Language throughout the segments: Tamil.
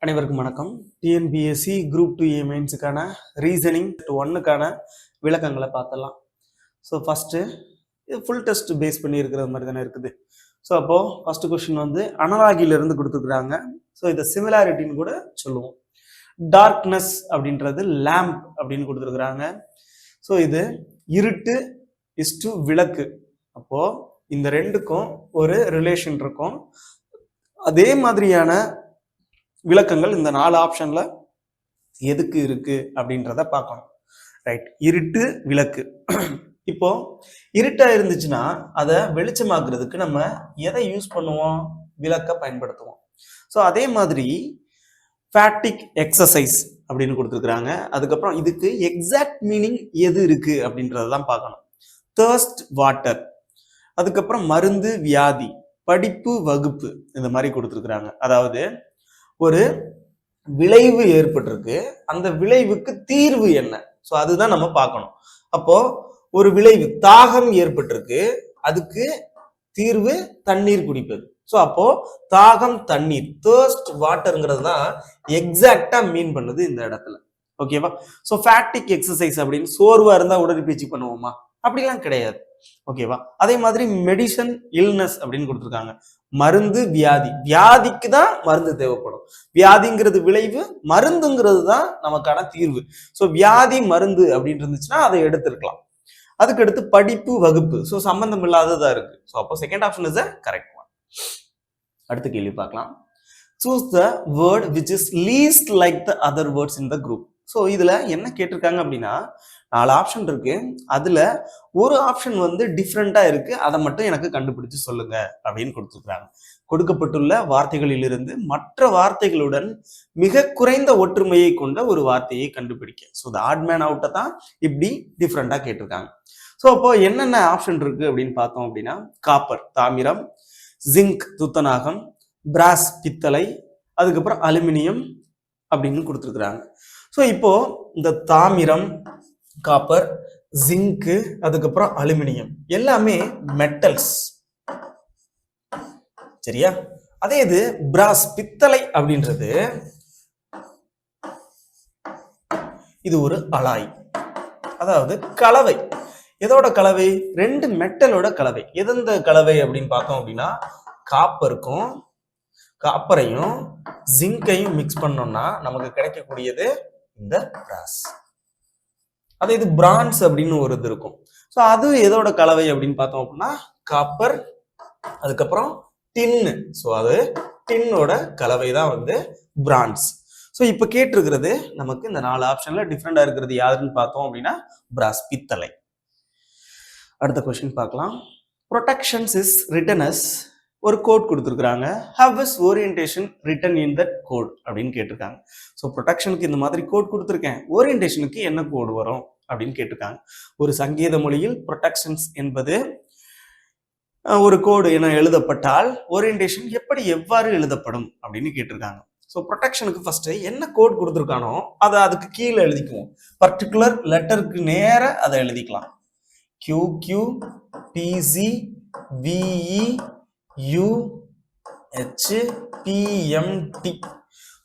அனைவருக்கும் வணக்கம். டிஎன்பிஎஸ்சி குரூப் 2 மெயின்ஸுக்கான ரீசனிங் 1க்கான விளக்கங்களை பார்த்தலாம். ஸோ ஃபஸ்ட்டு இது ஃபுல் டெஸ்ட் பேஸ் பண்ணி இருக்கிற மாதிரி தானே இருக்குது. ஸோ அப்போது ஃபஸ்ட்டு கொஸ்டின் வந்து அனலாகிலிருந்து கொடுத்துருக்குறாங்க. ஸோ இதை சிமிலாரிட்டின்னு கூட சொல்லுவோம். டார்க்னஸ் அப்படின்றது லேம்ப் அப்படின்னு கொடுத்துருக்குறாங்க. ஸோ இது இருட்டு இஸ்டு விளக்கு. அப்போது இந்த ரெண்டுக்கும் ஒரு ரிலேஷன் இருக்கும். அதே மாதிரியான விளக்கங்கள் இந்த 4 ஆப்ஷன்ல எதுக்கு இருக்கு அப்படின்றத பார்க்கணும். ரைட், இருட்டு விளக்கு. இப்போ இருட்டா இருந்துச்சுன்னா அதை வெளிச்சமாக்குறதுக்கு நம்ம எதை யூஸ் பண்ணுவோம்? விளக்க பயன்படுத்துவோம். ஸோ அதே மாதிரி ஃபேட்டிக் எக்ஸசைஸ் அப்படின்னு கொடுத்துருக்குறாங்க. அதுக்கப்புறம் இதுக்கு எக்ஸாக்ட் மீனிங் எது இருக்கு அப்படின்றதான் பார்க்கணும். தர்ஸ்ட் வாட்டர், அதுக்கப்புறம் மருந்து வியாதி, படிப்பு வகுப்பு, இந்த மாதிரி கொடுத்துருக்குறாங்க. அதாவது ஒரு விளைவு ஏற்பட்டிருக்கு, அந்த விளைவுக்கு தீர்வு என்ன? ஸோ அதுதான் நம்ம பார்க்கணும். அப்போ ஒரு விளைவு தாகம் ஏற்பட்டிருக்கு, அதுக்கு தீர்வு தண்ணீர் குடிப்பது. ஸோ அப்போ தாகம் தண்ணீர், தர்ஸ்ட் வாட்டருங்கிறது தான் எக்ஸாக்டா மீன் பண்ணுது இந்த இடத்துல. ஓகேவா? ஸோ ஃபேட்டிக் எக்ஸசைஸ் அப்படின்னு சோர்வா இருந்தா உடற்பயிற்சி பண்ணுவோமா? அப்படிலாம் கிடையாது. ஓகேவா? அதே மாதிரி மெடிசன் இல்னஸ் அப்படின்னு கொடுத்துருக்காங்க. மருந்து வியாதி, வியாதிக்கு தான் மருந்து தேவைப்படும். வியாதிங்கிறது விளைவு, மருந்துங்கிறது தான் நமக்கான தீர்வு. ஸோ வியாதி மருந்து அப்படின்னு இருந்துச்சுன்னா அதை எடுத்திருக்கலாம். அதுக்கு அடுத்து படிப்பு வகுப்பு, ஸோ சம்பந்தம் இல்லாததா இருக்கு. ஸோ அப்போ second option is the correct one. அடுத்த கேள்வி பார்க்கலாம். Choose the word which is least like the other words in the group. So இதுல என்ன கேட்டிருக்காங்க அப்படின்னா 4 ஆப்ஷன் இருக்கு. அதுல ஒரு ஆப்ஷன் வந்து டிஃப்ரெண்டா இருக்கு, அதை மட்டும் எனக்கு கண்டுபிடிச்சு சொல்லுங்க அப்படின்னு கொடுத்துருக்காங்க. கொடுக்கப்பட்டுள்ள வார்த்தைகளிலிருந்து மற்ற வார்த்தைகளுடன் மிக குறைந்த ஒற்றுமையை கொண்ட ஒரு வார்த்தையை கண்டுபிடிக்க. ஸோ இந்த ஆட் மேன் அவுட்டை தான் இப்படி டிஃப்ரெண்டா கேட்டிருக்காங்க. ஸோ அப்போ என்னென்ன ஆப்ஷன் இருக்கு அப்படின்னு பார்த்தோம் அப்படின்னா காப்பர் தாமிரம், ஜிங்க் துத்தநாகம், பிராஸ் பித்தளை, அதுக்கப்புறம் அலுமினியம் அப்படின்னு கொடுத்துருக்குறாங்க. ஸோ இப்போ இந்த தாமிரம், காப்பர், ஜிங்கு, அதுக்கப்புறம் அலுமினியம் எல்லாமே மெட்டல்ஸ், சரியா? அதே இது பிராஸ் பித்தளை அப்படின்றது இது ஒரு அலாய், அதாவது கலவை. எதோட கலவை? 2 மெட்டலோட கலவை. எதெந்த கலவை அப்படின்னு பார்த்தோம் அப்படின்னா காப்பரையும் ஜிங்கையும் மிக்ஸ் பண்ணோம்னா நமக்கு கிடைக்கக்கூடியது இந்த பிராஸ். அதே இது பிரான்ஸ் அப்படின்னு ஒரு இது இருக்கும். ஸோ அது எதோட கலவை அப்படின்னு பார்த்தோம் அப்படின்னா காப்பர், அதுக்கப்புறம் டின்னு. ஸோ அது டின்னோட கலவை தான் வந்து பிரான்ஸ். ஸோ இப்போ கேட்டிருக்கிறது நமக்கு இந்த 4 ஆப்ஷன்ல டிஃப்ரெண்டா இருக்கிறது யாருன்னு பார்த்தோம் அப்படின்னா பிராஸ் பித்தளை. அடுத்த கொஸ்டின் பார்க்கலாம். ப்ரொடெக்ஷன்ஸ் இஸ் ரிட்டன் அஸ், ஒரு கோட் கொடுத்துருக்குறாங்க. How is orientation written in that code அப்படின்னு கேட்டிருக்காங்க. ஸோ ப்ரொடெக்ஷனுக்கு இந்த மாதிரி கோட் கொடுத்துருக்கேன், ஓரியன்டேஷனுக்கு என்ன கோடு வரும் அப்படின்னு கேட்டிருக்காங்க. ஒரு சங்கீத மொழியில் ப்ரொடெக்ஷன்ஸ் என்பது ஒரு கோடு என எழுதப்பட்டால் ஓரியன்டேஷன் எவ்வாறு எழுதப்படும் அப்படின்னு கேட்டிருக்காங்க. ஸோ ப்ரொடெக்ஷனுக்கு ஃபர்ஸ்ட் என்ன கோட் கொடுத்துருக்கானோ அதை அதுக்கு கீழே எழுதிக்குவோம். பர்டிகுலர் லெட்டருக்கு நேர அதை எழுதிக்கலாம். QQ PC VE UHPMT.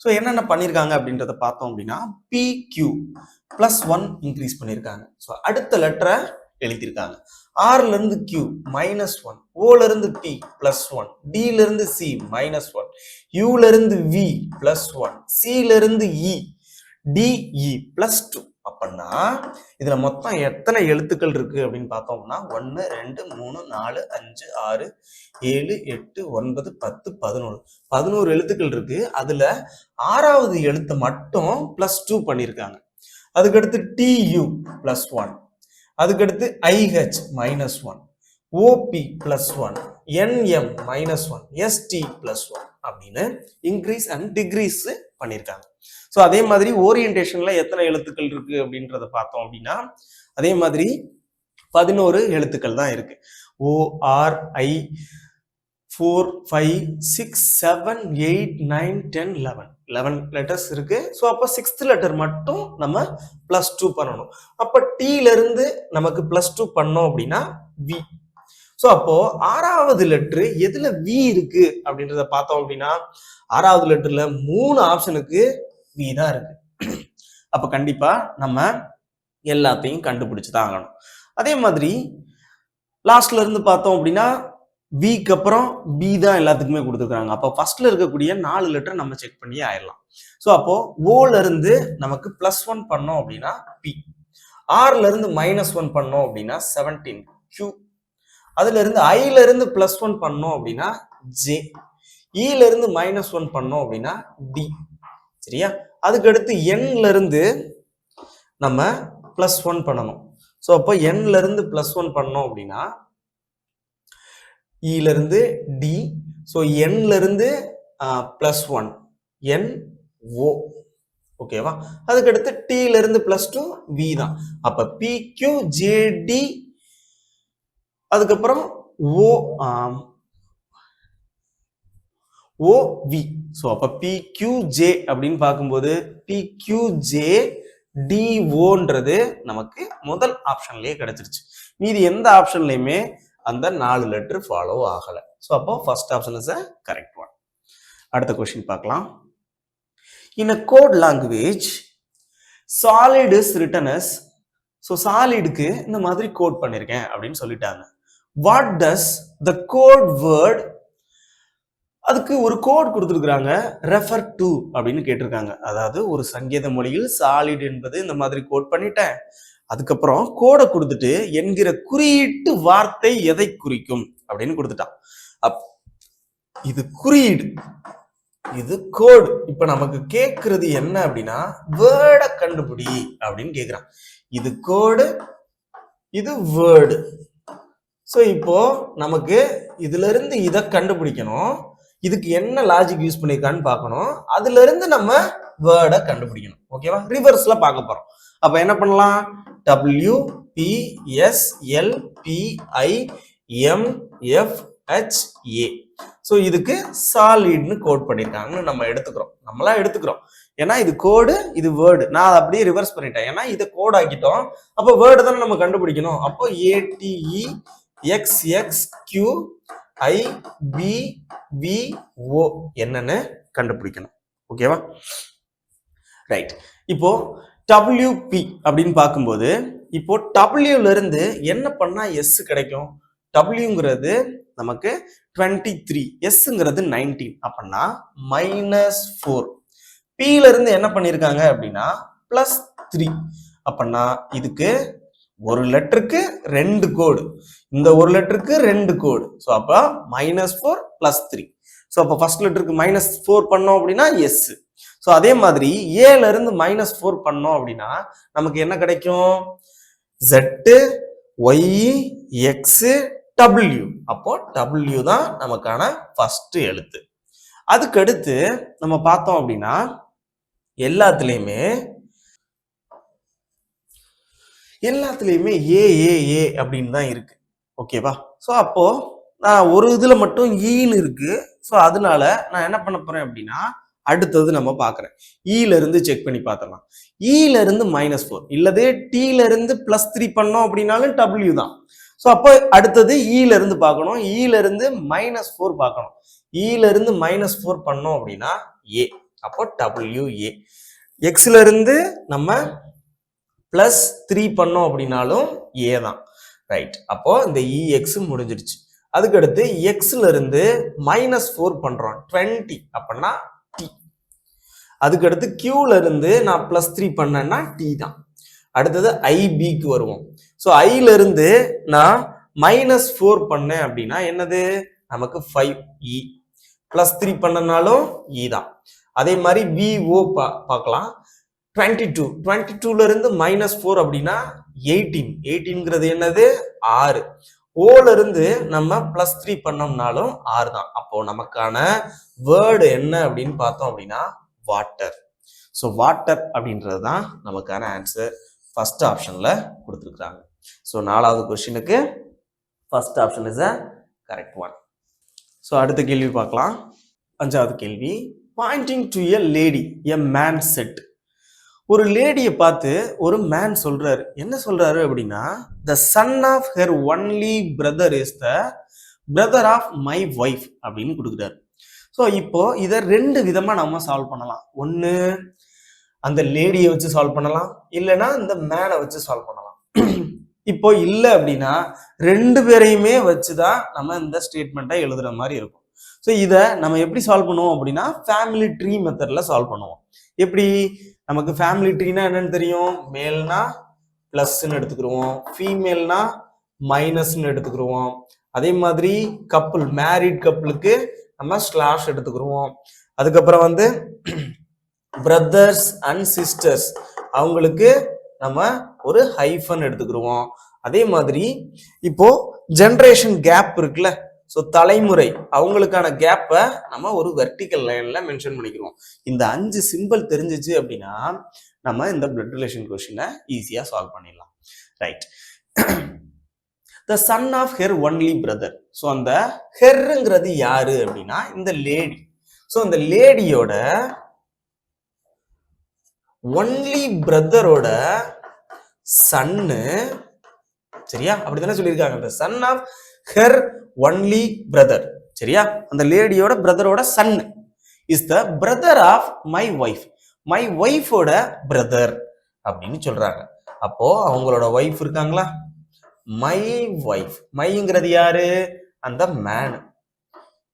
So என்னென்ன பண்ணியிருக்காங்க அப்படின்றத பார்த்தோம் அப்படின்னா PQ +1 இன்க்ரீஸ் பண்ணியிருக்காங்க. ஸோ அடுத்த லெட்டரை எழுதியிருக்காங்க. ஆர்ல இருந்து Q -1, ஓல இருந்து P +1, டில இருந்து C -1, யூல இருந்து V +1, சில இருந்து E, DE +2. அப்படின்னா இதுல மொத்தம் எத்தனை எழுத்துக்கள் இருக்கு அப்படின்னு பார்த்தோம்னா 1 2 3 4 5 6 7 8 9 10 11 எழுத்துக்கள் இருக்கு. அதுல 6வது எழுத்தை மட்டும் +2 பண்ணியிருக்காங்க. அதுக்கடுத்து TU +1, அதுக்கடுத்து IH -1, OP +1, NM -1, ST +1 அப்படின்னு இன்க்ரீஸ் அண்ட் டிக்ரீஸ் பண்ணியிருக்காங்க. ஸோ அதே மாதிரி ஓரியன்டேஷன்ல எத்தனை எழுத்துக்கள் இருக்கு அப்படின்றத பார்த்தோம் அப்படின்னா அதே மாதிரி 11 எழுத்துக்கள் தான் இருக்கு. ORI 4 5 6 7 8 9 10 11 லெட்டர்ஸ் இருக்கு. ஸோ அப்போ 6th லெட்டர் மட்டும் நம்ம +2 பண்ணணும். அப்போ டீல இருந்து நமக்கு +2 பண்ணோம் அப்படின்னா V. ஸோ அப்போ ஆறாவது லெட்ரு எதுல வி இருக்கு அப்படின்றத பார்த்தோம் அப்படின்னா ஆறாவது லெட்டர்ல 3 ஆப்ஷனுக்கு வி தான் இருக்கு. அப்ப கண்டிப்பா நம்ம எல்லாத்தையும் கண்டுபிடிச்சு தான் ஆகணும். அதே மாதிரி லாஸ்ட்ல இருந்து பார்த்தோம் அப்படின்னா விக்கு அப்புறம் பி தான் எல்லாத்துக்குமே கொடுத்துருக்காங்க. அப்போ ஃபர்ஸ்ட்ல இருக்கக்கூடிய 4 லெட்டர் நம்ம செக் பண்ணி ஆயிடலாம். ஸோ அப்போ ஓல இருந்து நமக்கு +1 பண்ணோம் அப்படின்னா பி, ஆர்ல இருந்து -1 பண்ணோம் அப்படின்னா 17 கியூ, அதுல இருந்து ஐல இருந்து +1 பண்ணோம் அப்படின்னா ஜே, இல இருந்து -1 பண்ணோம் அப்படின்னா டி. சரியா? அதுக்கு அடுத்து என்ல இருந்து நம்ம +1 பண்ணணும். ஸோ அப்போ என்ல இருந்து +1 பண்ணோம் அப்படின்னா இல இருந்து டி, ஸோ என்ல இருந்து +1 என் ஓ. ஓகேவா? அதுக்கு அடுத்து டீல இருந்து +2 வி தான். அப்ப பி கியூ ஜே டி, அதுக்கப்புறம் ஓ ஓ வி. ஸோ அப்ப பி கியூ ஜே அப்படின்னு பார்க்கும்போது பி கியூ ஜே டிஓன்றது நமக்கு முதல் ஆப்ஷன்லயே கிடைச்சிருச்சு. மீதி எந்த ஆப்ஷன்லயுமே அந்த 4 லெட்டர் ஃபாலோ ஆகல. ஸோ அப்போ first option is a correct one. அடுத்த கொஸ்டின் பார்க்கலாம். In a code language, solid is written as, so சாலிடுக்கு இந்த மாதிரி கோட் பண்ணிருக்கேன் அப்படின்னு சொல்லிட்டாங்க. What does the code word, அதுக்கு ஒரு கோட் கொடுத்துருக்காங்க, ரெஃபர் டு அப்படின்னு கேட்டிருக்காங்க. அதாவது ஒரு சங்கீத மொழியில் சாலிட் என்பது இந்த மாதிரி கோட் பண்ணிட்டேன், அதுக்கப்புறம் கோடை கொடுத்துட்டு என்கிற குறியீட்டு வார்த்தை எதை குறிக்கும் அப்படின்னு கொடுத்துட்டான். இது குறியீடு, இது கோடு. இப்ப நமக்கு கேட்கறது என்ன அப்படின்னா வேர்டை கண்டுபிடி அப்படின்னு கேக்குறான். இது கோடு, இது வேர்டு. ஸோ இப்போ நமக்கு இதுல இருந்து இதை கண்டுபிடிக்கணும், இதுக்கு என்ன லாஜிக் யூஸ் பண்ணிருக்கான்னு பார்க்கணும், அதுல இருந்து நம்ம வேர்டை கண்டுபிடிக்கணும். ஓகேவா? ரிவர்ஸ்ல பார்க்க போறோம். அப்ப என்ன பண்ணலாம், WPSLPIMFHA. ஸோ இதுக்கு சாலிட்னு கோட் பண்ணிருக்காங்கன்னு நம்ம எடுத்துக்கிறோம், நம்மளா எடுத்துக்கிறோம். ஏன்னா இது கோடு, இது வேர்டு. நான் அதை அப்படியே ரிவர்ஸ் பண்ணிட்டேன், ஏன்னா இதை கோட் ஆக்கிட்டோம். அப்போ வேர்டு தானே நம்ம கண்டுபிடிக்கணும். அப்போ ATEXXQIBVO என்னன்னு கண்டுபிடிக்கணும். ஓகேவா? ரைட். இப்போ WP அப்படின்னு பார்க்கும்போது இப்போ டபிள்யூல இருந்து என்ன பண்ணா எஸ் கிடைக்கும்? டபிள்யூங்கிறது நமக்கு 23, எஸ்ங்கிறது 19, அப்படின்னா -4. பில இருந்து என்ன பண்ணிருக்காங்க அப்படின்னா +3, அப்படின்னா இதுக்கு ஒரு லெட்டருக்கு 2 கோடு, இந்த ஒரு லெட்டருக்கு 2 கோடு. ஸோ அப்ப -4 +3. ஸோ அப்போ ஃபர்ஸ்ட் லெட்டருக்கு -4 பண்ணோம் அப்படின்னா எஸ். ஸோ அதே மாதிரி ஏல இருந்து -4 பண்ணோம் அப்படின்னா நமக்கு என்ன கிடைக்கும்? Z, Y, X, W. அப்போ W தான் நமக்கான ஃபர்ஸ்ட் எழுத்து. அதுக்கு அடுத்து நம்ம பார்த்தோம் அப்படின்னா எல்லாத்துலயுமே ஏ அப்படின்னு தான் இருக்கு. ஓகேவா? ஸோ அப்போ நான் ஒரு இதுல மட்டும் ஈன்னு இருக்கு. ஸோ அதனால நான் என்ன பண்ண போறேன் அப்படின்னா அடுத்தது நம்ம பார்க்குறேன், ஈல இருந்து செக் பண்ணி பார்த்துடலாம். ஈல இருந்து -4 இல்லது டீல இருந்து +3 பண்ணோம் அப்படின்னாலும் W தான். ஸோ அப்போ அடுத்தது ஈல இருந்து பார்க்கணும், ஈல இருந்து -4 பார்க்கணும். ஈல இருந்து -4 பண்ணோம் அப்படின்னா ஏ, அப்போ WA. எக்ஸ்ல இருந்து நம்ம +3 பண்ணோம் அப்படின்னாலும் ஏ தான். ரைட். அப்போ இந்த EX முடிஞ்சிருச்சு. அதுக்கு அடுத்து எக்ஸ்ல இருந்து -4 பண்றோம் 20, அப்படின்னா டி. அதுக்கு அடுத்து கியூல இருந்து நான் +3 பண்ணேன்னா டி தான். அடுத்தது IBக்கு வருவோம். ஸோ ஐல இருந்து நான் -4 பண்ணேன் அப்படின்னா என்னது? நமக்கு 5E. +3 பண்ணனாலும் E தான். அதே மாதிரி VO பார்க்கலாம். 22ல இருந்து -4 அப்படின்னா 18. 18ங்கிறது என்னது? 6. ஓல இருந்து நம்ம +3 பண்ணோம்னாலும் 6 தான். அப்போ நமக்கான வேர்டு என்ன அப்படின்னு பார்த்தோம் அப்படின்னா வாட்டர். ஸோ வாட்டர் அப்படின்றது தான் நமக்கான ஆன்சர். ஃபர்ஸ்ட் ஆப்ஷன்ல கொடுத்துருக்காங்க. ஸோ 4வது கொஸ்டினுக்கு first option is a correct one. So அடுத்த கேள்வி பார்க்கலாம். 5வது கேள்வி. Pointing to a lady, a man said, ஒரு லேடியை பார்த்து ஒரு மேன் சொல்றாரு. என்ன சொல்றாரு அப்படின்னா, the son of her only brother is the brother of my wife அப்படின்னு கொடுக்குறாரு. ஸோ இப்போ இதை 2 விதமா நம்ம சால்வ் பண்ணலாம். ஒன்று அந்த லேடியை வச்சு சால்வ் பண்ணலாம், இல்லைன்னா இந்த மேனை வச்சு சால்வ் பண்ணலாம். இப்போ இல்லை அப்படின்னா 2 பேரையுமே வச்சுதான் நம்ம இந்த ஸ்டேட்மெண்ட்டை எழுதுற மாதிரி இருக்கும். ஸோ இதை நம்ம எப்படி சால்வ் பண்ணுவோம் அப்படின்னா ஃபேமிலி ட்ரீ மெத்தட்ல சால்வ் பண்ணுவோம். எப்படி? நமக்கு ஃபேமிலி ட்ரீனா என்னன்னு தெரியும். மேல்னா பிளஸ்ன்னு எடுத்துக்கிடுவோம், ஃபீமேல்னா மைனஸ்ன்னு எடுத்துக்கிடுவோம். அதே மாதிரி கப்புள், மேரிட் கப்புளுக்கு நம்ம ஸ்லாஷ் எடுத்துக்கிடுவோம். அதுக்கப்புறம் வந்து பிரதர்ஸ் அண்ட் சிஸ்டர்ஸ் அவங்களுக்கு நம்ம ஒரு ஹைஃபன் எடுத்துக்கிடுவோம். அதே மாதிரி இப்போ ஜென்ரேஷன் கேப் இருக்குல்ல, ஸோ தலைமுறை அவங்களுக்கான கேப்பை நம்ம ஒரு வெர்டிக்கல் லைன்ல மென்ஷன் பண்ணிக்கிறோம். இந்த 5 சிம்பிள் தெரிஞ்சிச்சு அப்படின்னா நம்ம இந்த பிளட் ரிலேஷன் கொஸ்டினை ஈஸியா சால்வ் பண்ணிடலாம். Right. The son of her only brother. So அந்த ஹெர்ங்கிறது யாரு அப்படின்னா இந்த லேடி. ஸோ அந்த லேடியோட ஒன்லி பிரதரோட சன்னு, சரியா? அப்படித்தானே சொல்லியிருக்காங்க. The son of her only brother, சரியா? அந்த லேடியோட பிரதரோட son is the brother of my wife. மை ஒய்ஃபோட பிரதர் அப்படின்னு சொல்றாங்க. அப்போ அவங்களோட ஒய்ஃப் இருக்காங்களா, மை ஒய்ஃப். மைங்கிறது யாரு? அந்த மேன்,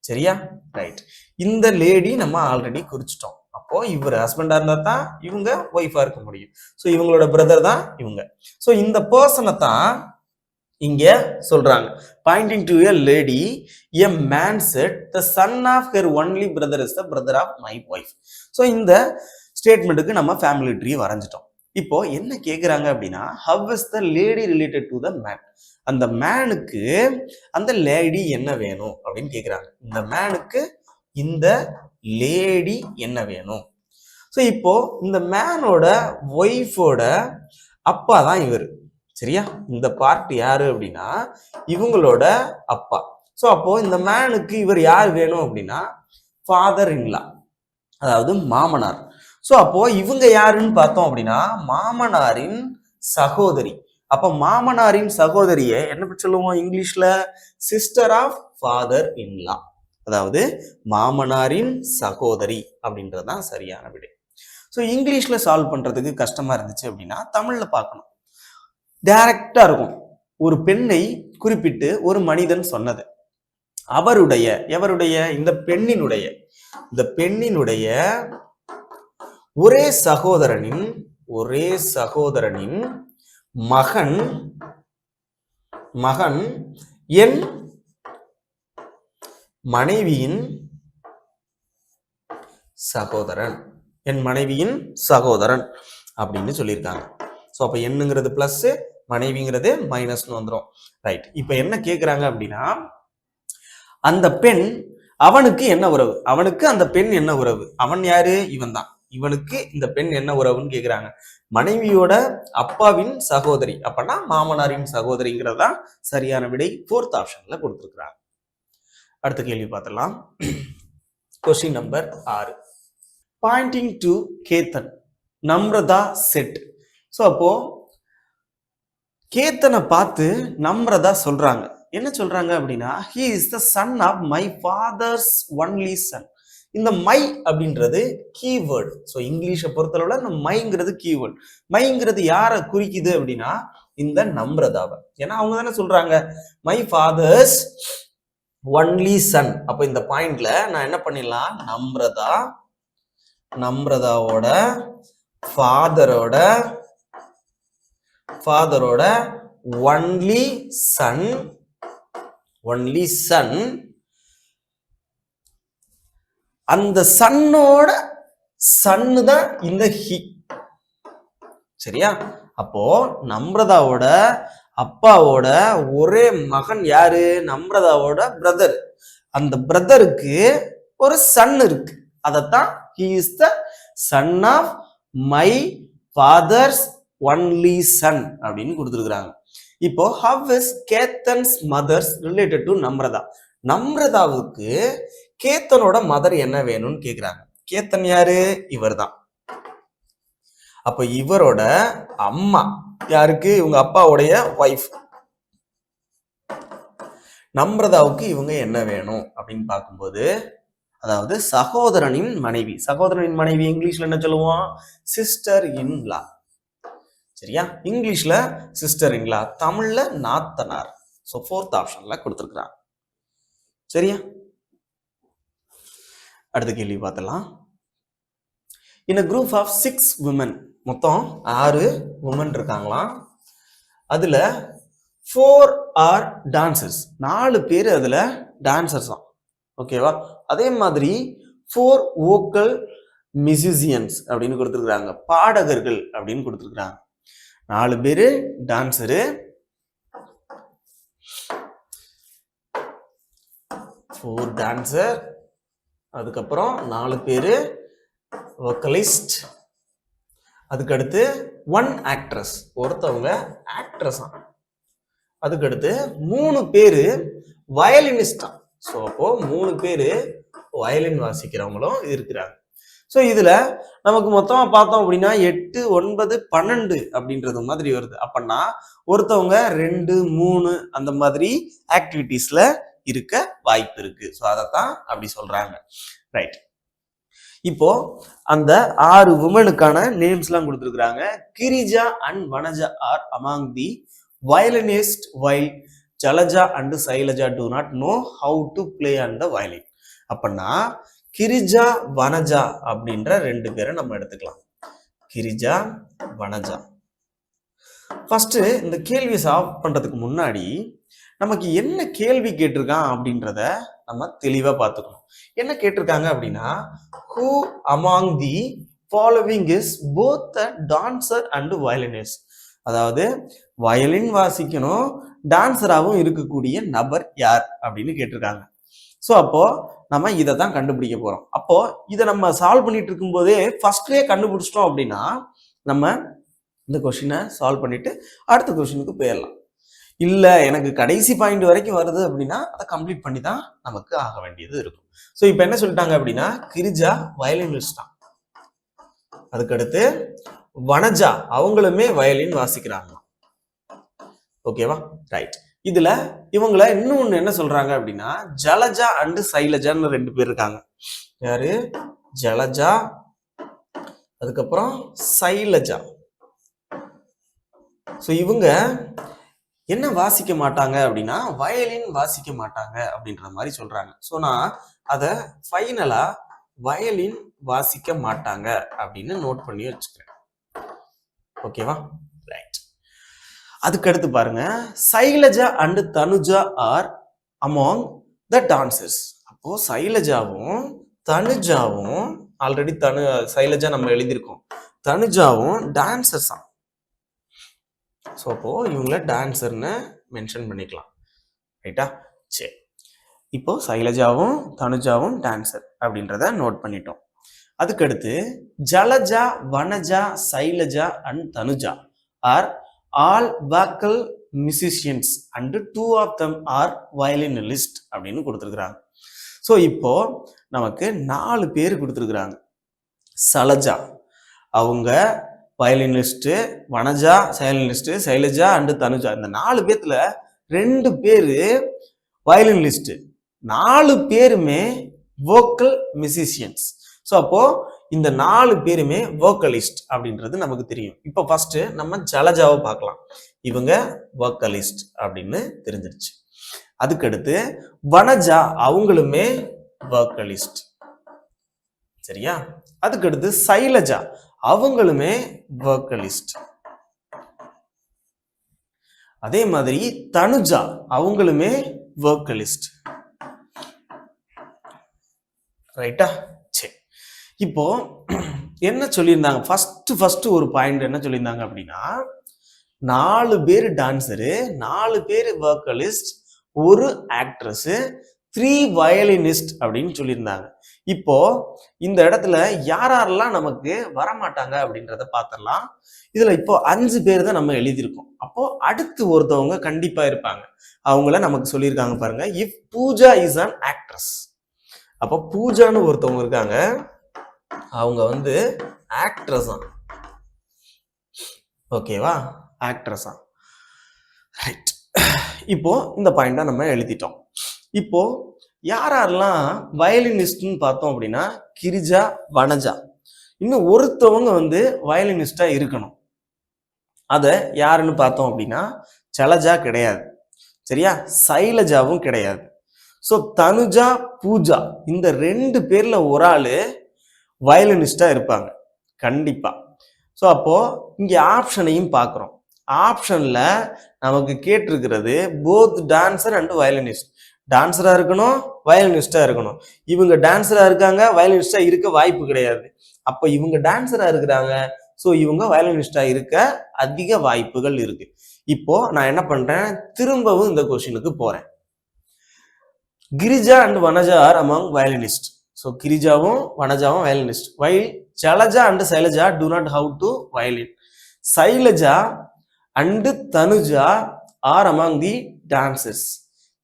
சரியா? ரைட். இந்த லேடி நம்ம ஆல்ரெடி குறிச்சிட்டோம். அப்போ இவர் ஹஸ்பண்டா இருந்தா தான் இவங்க ஒய்ஃபா இருக்க முடியும். ஸோ இவங்களோட பிரதர் தான் இவங்க. ஸோ இந்த பர்சனை தான் இங்க சொல்றாங்க. Pointing to a lady, a man said the son of her only brother is the brother of my wife. So இந்த ஸ்டேட்மெண்ட்டுக்கு நம்ம ஃபேமிலி ட்ரீ வரைஞ்சிட்டோம். இப்போ என்ன கேட்குறாங்க அப்படின்னா, how is the lady related to the man. அந்த மேனுக்கு அந்த லேடி என்ன வேணும் அப்படின்னு கேட்குறாங்க. இந்த மேனுக்கு இந்த லேடி என்ன வேணும். ஸோ இப்போ இந்த மேனோட ஒய்ஃபோட அப்பா தான் இவர், சரியா? இந்த பார்ட் யாரு அப்படின்னா இவங்களோட அப்பா. ஸோ அப்போ இந்த மேனுக்கு இவர் யார் வேணும் அப்படின்னா ஃபாதர் இன்லா, அதாவது மாமனார். ஸோ அப்போ இவங்க யாருன்னு பார்த்தோம் அப்படின்னா மாமனாரின் சகோதரி. அப்ப மாமனாரின் சகோதரியை என்ன சொல்லுவோம் இங்கிலீஷ்ல? சிஸ்டர் ஆஃப் ஃபாதர் இன்லா, அதாவது மாமனாரின் சகோதரி அப்படின்றதுதான் சரியான விடை. ஸோ இங்கிலீஷ்ல சால்வ் பண்றதுக்கு கஷ்டமா இருந்துச்சு அப்படின்னா தமிழ்ல பார்க்கணும். டைரக்டா இருக்கும். ஒரு பெண்ணை குறிப்பிட்டு ஒரு மனிதன் சொன்னது. அவருடைய, எவருடைய? இந்த பெண்ணினுடைய ஒரே சகோதரனின் மகன் என் மனைவியின் சகோதரன் அப்படின்னு சொல்லியிருக்காங்க. ஸோ அப்போ என்னங்கிறது பிளஸ், மனைவிங்கிறது மைனஸ்னு வந்துடும். ரைட். இப்போ என்ன கேட்குறாங்க அப்படின்னா, அந்த பெண் அவனுக்கு என்ன உறவு, அவனுக்கு அந்த பெண் என்ன உறவு? அவன் யாரு? இவன் தான். இவனுக்கு இந்த பெண் என்ன உறவுன்னு கேட்குறாங்க. மனைவியோட அப்பாவின் சகோதரி, அப்பனா மாமனாரின் சகோதரிங்கிறது தான் சரியான விடை. 4th ஆப்ஷன்ல கொடுத்துருக்குறாங்க. அடுத்த கேள்வி பார்த்துடலாம். Question number 6. Poynting to Ketan, Namrata set. So அப்போ கேத்தனை பார்த்து நம்ரதா சொல்றாங்க. என்ன சொல்றாங்க அப்படின்னா, he is the son of my father's only son. இந்த மை அப்படின்றது கீவேர்டு. ஸோ இங்கிலீஷை பொறுத்தளவுல இந்த மைங்கிறது கீவேர்டு. மைங்கிறது யாரை குறிக்குது அப்படின்னா இந்த நம்ரதாவை. ஏன்னா அவங்க தானே சொல்றாங்க மை ஃபாதர்ஸ் ஒன்லி சன். அப்போ இந்த பாயிண்ட்ல நான் என்ன பண்ணிடலாம், நம்ரதாவோட ஃபாதரோட ஒன்லி சன், அந்த சன்னோட சன்னு தான் இந்த ஹி, சரியா? அப்போ நம்ரதாவோட அப்பாவோட ஒரே மகன் யாரு? நம்ரதாவோட பிரதர். அந்த பிரதருக்கு ஒரு சன் இருக்கு, அதத்தான் he is the son of my father's only son அப்படின்னு கொடுத்துருக்குறாங்க. இப்போ how is Kethan's mother's related to Namrata? நம்ரதாவுக்கு கேத்தனோட மதர் என்ன வேணும்னு கேக்குறாங்க. கேத்தன் யாரு? இவர் தான். அப்ப இவரோட அம்மா யாருக்கு? இவங்க அப்பாவுடைய ஒய்ஃப் நம்ரதாவுக்கு இவங்க என்ன வேணும் அப்படின்னு பார்க்கும்போது, அதாவது சகோதரனின் மனைவி. சகோதரனின் மனைவி இங்கிலீஷ்ல என்ன சொல்லுவோம்? சிஸ்டர் இன் லா. சரியா? இங்கிலீஷ்ல சிஸ்டர் இன் லா, தமிழ்ல நாத்தனார். ஸோ 4th ஆப்ஷன்ல கொடுத்துருக்குறாங்க. சரியா? அடுத்த கேள்வி பார்த்தலாம். In a group of 6 women, மொத்தம் 6 women இருக்காங்களாம். அதுல 4 are dancers. 4 பேர் அதுல டான்சர்ஸ் தான். ஓகேவா? அதே மாதிரி 4 vocal musicians அப்படின்னு கொடுத்துருக்காங்க, பாடகர்கள் அப்படின்னு கொடுத்துருக்காங்க. 4 பேரு டான்சரு, 4 டான்சர், அதுக்கப்புறம் 4 பேரு வோக்கலிஸ்ட், அதுக்கடுத்து 1 ஆக்ட்ரஸ், ஒருத்தவங்க ஆக்ட்ரஸ். அதுக்கடுத்து 3 பேரு வயலினிஸ்டா. ஸோ அப்போ 3 பேரு வயலின் வாசிக்கிறவங்களும் இருக்கிறாங்க. ஸோ இதுல நமக்கு மொத்தமா பார்த்தோம் அப்படின்னா 8, 9, 12 அப்படின்றது மாதிரி வருது. அப்படின்னா ஒருத்தவங்க 2, 3 அந்த மாதிரி ஆக்டிவிட்டிஸ்ல இருக்க வாய்ப்பு இருக்கு. ஸோ அதைத்தான் அப்படி சொல்றாங்க. ரைட். இப்போ அந்த 6 உமனுக்கான நேம்ஸ் எல்லாம் கொடுத்துருக்காங்க. Girija and Vanaja are among the violinist while Jalaja and Shailaja do not know how to play on the violin. அப்படின்னா கிரிஜா வனஜா அப்படின்ற 2 பேரை நம்ம எடுத்துக்கலாம். கிரிஜா வனஜா. ஃபர்ஸ்ட் இந்த கேள்வி சால்வ் பண்றதுக்கு முன்னாடி நமக்கு என்ன கேள்வி கேட்டிருக்கான் அப்படின்றத நம்ம தெளிவா பார்த்துக்கணும். என்ன கேட்டிருக்காங்க அப்படின்னா, who among the following is both a dancer and violinist. அதாவது வயலின் வாசிக்கணும் டான்சராகவும் இருக்கக்கூடிய நபர் யார் அப்படின்னு கேட்டிருக்காங்க. ஸோ அப்போ நம்ம இதை தான் கண்டுபிடிக்க போறோம். அப்போ இதை நம்ம சால்வ் பண்ணிட்டு இருக்கும் போதே ஃபர்ஸ்ட்லயே கண்டுபிடிச்சிட்டோம் அப்படின்னா நம்ம இந்த கொஸ்டினை சால்வ் பண்ணிட்டு அடுத்த கொஸ்டினுக்கு போயிடலாம். இல்ல எனக்கு கடைசி பாயிண்ட் வரைக்கும் வருது அப்படின்னா அதை கம்ப்ளீட் பண்ணி தான் நமக்கு ஆக வேண்டியது இருக்கும். ஸோ இப்போ என்ன சொல்லிட்டாங்க அப்படின்னா, கிரிஜா வயலினிஸ்ட் தான். அதுக்கடுத்து வனஜா அவங்களுமே வயலின் வாசிக்கிறாங்க. ஓகேவா? ரைட். இதுல இவங்கள இன்னொன்னு என்ன சொல்றாங்க அப்படின்னா, ஜலஜா அண்ட் சைலஜான்னு 2 பேர் இருக்காங்க. யாரு? ஜலஜா, அதுக்கப்புறம் சைலஜா. ஸோ இவங்க என்ன வாசிக்க மாட்டாங்க அப்படின்னா, வயலின் வாசிக்க மாட்டாங்க அப்படின்ற மாதிரி சொல்றாங்க. ஸோ நான் அதை ஃபைனலா வயலின் வாசிக்க மாட்டாங்க அப்படின்னு நோட் பண்ணி வச்சுக்கிறேன். ஓகேவா? ரைட். அதுக்கடுத்து பாருங்க, Shailaja and Tanuja are among the dancers. அப்போ சைலஜாவும் தனுஜாவும் ஆல்ரெடி சைலஜா நம்ம எழுதியிருக்கோம், தனுஜாவும் டான்சர்ஸ் தான். ஸோ அப்போ இவங்கள டான்சர்னு மென்ஷன் பண்ணிக்கலாம். ரைட்டா? சரி. இப்போ சைலஜாவும் தனுஜாவும் டான்சர் அப்படின்றத நோட் பண்ணிட்டோம். அதுக்கடுத்து Jalaja, Vanaja, Sailaja and Tanuja are all vocal musicians and 2 of them are violinist அப்படின்னு கொடுத்துருக்குறாங்க. ஸோ இப்போ நமக்கு 4 பேர் கொடுத்துருக்குறாங்க. சலஜா அவங்க violinist, Vanaja violinist, Shailaja and Tanuja, இந்த 4 பேர்த்துல 2 பேரு வயலினிஸ்ட், 4 பேருமே வோக்கல் மியூசிஷியன்ஸ். ஸோ அப்போ இந்த 4 பேருமே வோக்கலிஸ்ட் அப்படின்றது நமக்கு தெரியும். இப்போ ஃபர்ஸ்ட் நம்ம ஜலஜாவை பார்க்கலாம். இவங்க வோக்கலிஸ்ட் அப்படின்னு தெரிஞ்சிருச்சு. அதுக்கடுத்து வனஜா அவங்களுமே வோக்கலிஸ்ட். சரியா? அதுக்கடுத்து சைலஜா அவங்களுமே வோக்கலிஸ்ட். அதே மாதிரி தனுஜா அவங்களுமே வோக்கலிஸ்ட். ரைட்டா? சரி. இப்போ என்ன சொல்லியிருந்தாங்க, ஃபர்ஸ்ட் ஒரு பாயிண்ட் என்ன சொல்லியிருந்தாங்க அப்படின்னா, 4 பேர் டான்சரு, 4 பேர் வோக்கலிஸ்ட், 1 ஆக்ட்ரஸ், 3 வயலினிஸ்ட் அப்படின்னு சொல்லியிருந்தாங்க. இப்போ இந்த இடத்துல யாரெல்லாம் நமக்கு வரமாட்டாங்க அப்படின்றத பார்த்துடலாம். இதுல இப்போ 5 பேர் தான் நம்ம எழுதியிருக்கோம். அப்போ அடுத்து ஒருத்தவங்க கண்டிப்பா இருப்பாங்க. அவங்கள நமக்கு சொல்லியிருக்காங்க பாருங்க. If Pooja is an actress. அப்போ பூஜான்னு ஒருத்தவங்க இருக்காங்க, அவங்க ஆக்ட்ரஸ் தான். ஓகேவா, ஆக்ட்ரஸா. ரைட். இப்போ இந்த பாயிண்டா நம்ம எழுதிட்டோம். இப்போ யாரெல்லாம் வயலினிஸ்ட்னு பார்த்தோம் அப்படின்னா கிரிஜா, வனஜா. இன்னும் ஒருத்தவங்க வயலினிஸ்டா இருக்கணும். அத யாருன்னு பார்த்தோம் அப்படின்னா சலஜா கிடையாது, சரியா, சைலஜாவும் கிடையாது. ஸோ தனுஜா, பூஜா, இந்த 2 பேர்ல ஒரு ஆளு வயலினிஸ்டா இருப்பாங்க கண்டிப்பா. ஸோ அப்போ இங்க ஆப்ஷனையும் பார்க்குறோம். ஆப்ஷன்ல நமக்கு கேட்டிருக்கிறது போத் டான்சர் அண்ட் வயலினிஸ்ட். டான்சரா இருக்கணும், வயலினிஸ்டா இருக்கணும். இவங்க டான்சரா இருக்காங்க, வயலினிஸ்டா இருக்க வாய்ப்பு கிடையாது. அப்ப இவங்க டான்சரா இருக்கிறாங்க, ஸோ இவங்க வயலினிஸ்டா இருக்க அதிக வாய்ப்புகள் இருக்கு. இப்போ நான் என்ன பண்றேன், திரும்பவும் இந்த கொஸ்டினுக்கு போறேன். Girija and Vanaja are among violinist. So கிரிஜாவும் வனஜாவும் violinist. While Salaja and Shailaja do not have to violin. Sailaja and Tanuja are among the dancers.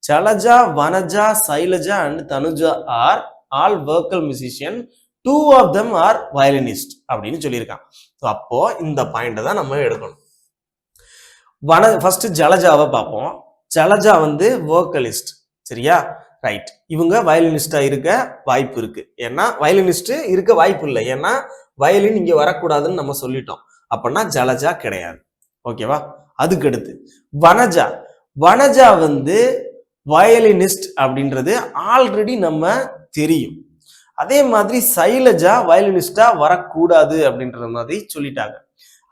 Salaja, Vanaja, Sailaja and Tanuja are all vocal musician. 2 of them are violinist அப்படின்னு சொல்லியிருக்கான். ஸோ அப்போ இந்த பாயிண்ட் தான் நம்ம எடுக்கணும். ஃபர்ஸ்ட் ஜலஜாவை பார்ப்போம். ஜலஜா வோக்கலிஸ்ட், சரியா, ரைட். இவங்க வயலினிஸ்டா இருக்க வாய்ப்பு இருக்கு. ஏன்னா வயலினிஸ்ட் இருக்க வாய்ப்பு இல்லை, ஏன்னா வயலின் இங்க வரக்கூடாதுன்னு நம்ம சொல்லிட்டோம். அப்படின்னா ஜலஜா கிடையாது. ஓகேவா. அதுக்கு அடுத்து வனஜா. வனஜா வயலினிஸ்ட் அப்படின்றது ஆல்ரெடி நம்ம தெரியும். அதே மாதிரி சைலஜா வயலினிஸ்டா வரக்கூடாது அப்படின்ற மாதிரி சொல்லிட்டாங்க.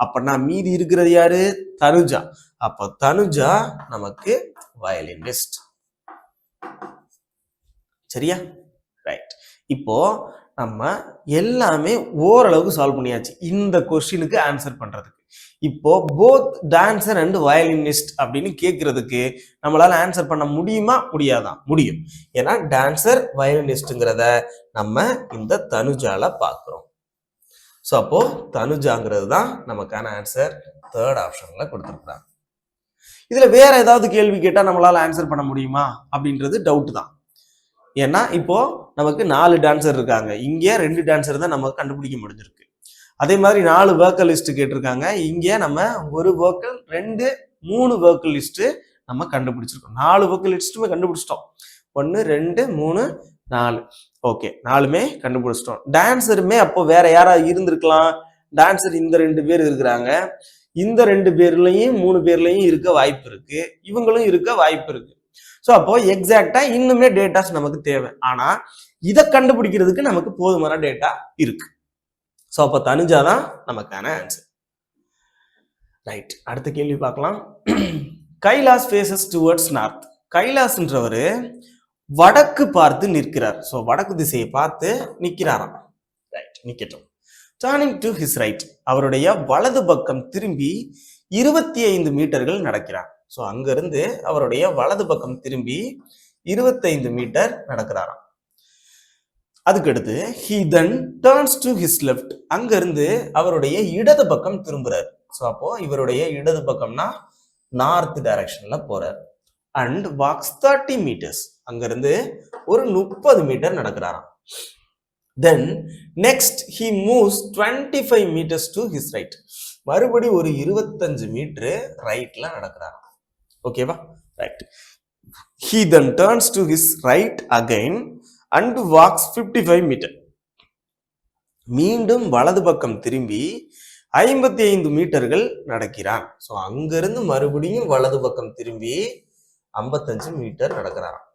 அப்படின்னா மீதி இருக்கிறது யாரு, தனுஜா. அப்போ தனுஜா நமக்கு வயலினிஸ்ட், சரியா, ரைட். இப்போ நம்ம எல்லாமே ஓரளவுக்கு சால்வ் பண்ணியாச்சு இந்த கொஸ்டினுக்கு ஆன்சர் பண்றதுக்கு. இப்போ போத் டான்சர் அண்ட் வயலினிஸ்ட் அப்படின்னு கேட்கறதுக்கு நம்மளால ஆன்சர் பண்ண முடியுமா, முடியாதா? முடியும். ஏன்னா டான்சர் வயலினிஸ்ட்ங்கிறத நம்ம இந்த தனுஜால பார்க்கிறோம். ஸோ அப்போ தனுஜாங்கிறது தான் நமக்கான ஆன்சர். தேர்ட் ஆப்ஷன்ல கொடுத்துருக்காங்க. இதுல வேற ஏதாவது கேள்வி கேட்டா நம்மளால ஆன்சர் பண்ண முடியுமா அப்படின்றது டவுட் தான். ஏன்னா இப்போ நமக்கு 4 டான்சர் இருக்காங்க, இங்க 2 டான்சர் தான் நமக்கு கண்டுபிடிக்க முடிஞ்சிருக்கு. அதே மாதிரி 4 வோக்கலிஸ்ட் கேட்டிருக்காங்க, இங்க நம்ம 1 வோக்கல் 2 3 வோக்கலிஸ்ட் நம்ம கண்டுபிடிச்சிருக்கோம். 4 வோக்கலிஸ்ட்டுமே கண்டுபிடிச்சிட்டோம். 1 2 3 4. ஓகே, 4மே கண்டுபிடிச்சிட்டோம். டான்சருமே அப்போ வேற யாராவது இருந்திருக்கலாம். டான்சர் இந்த 2 பேர் இருக்கிறாங்க, இந்த 2 பேர்லயும் 3 பேர்லயும் இருக்க வாய்ப்பு இருக்கு, இவங்களும் இருக்க வாய்ப்பு இருக்கு. ஸோ அப்போ எக்ஸாக்டா இன்னுமே டேட்டாஸ் நமக்கு தேவை. ஆனா இதை கண்டுபிடிக்கிறதுக்கு நமக்கு போதுமான டேட்டா இருக்கு. ஸோ அப்போ தனுஜா தான் நமக்கான ஆன்சர். ரைட். அடுத்த கேள்வி பார்க்கலாம். Kailash faces towards north. கைலாஸ்ன்றவர் வடக்கு பார்த்து நிற்கிறார். ஸோ வடக்கு திசையை பார்த்து நிற்கிறாராம். ரைட், நிக்கட்டும். டர்னிங் டு ஹிஸ் ரைட், அவருடைய வலது பக்கம் திரும்பி 25 மீட்டர்கள் நடக்கிறார். ஸோ அங்கிருந்து அவருடைய வலது பக்கம் திரும்பி 25 மீட்டர் நடக்கிறாராம். அதுக்கடுத்து he then turns to his left, அங்கிருந்து அவருடைய இடது பக்கம் திரும்புறார். ஸோ அப்போ இவருடைய இடது பக்கம்னா நார்த் டைரக்ஷன்ல போறார். அண்ட் வாக்ஸ் 30 meters, அங்கிருந்து ஒரு 30 metre நடக்கிறாராம். Then next he moves 25 meters to his right, மறுபடி ஒரு 25 மீட்டர் ரைட்ல நடக்கிறாராம். ஓகேவா, right. He then turns to his right again and walks 55 meter. மீண்டும் வலது பக்கம் திரும்பி 55 மீட்டர்கள் நடக்கிறான். ஸோ அங்கிருந்து மறுபடியும் வலது பக்கம் திரும்பி 55 மீட்டர் நடக்கிறாராம்.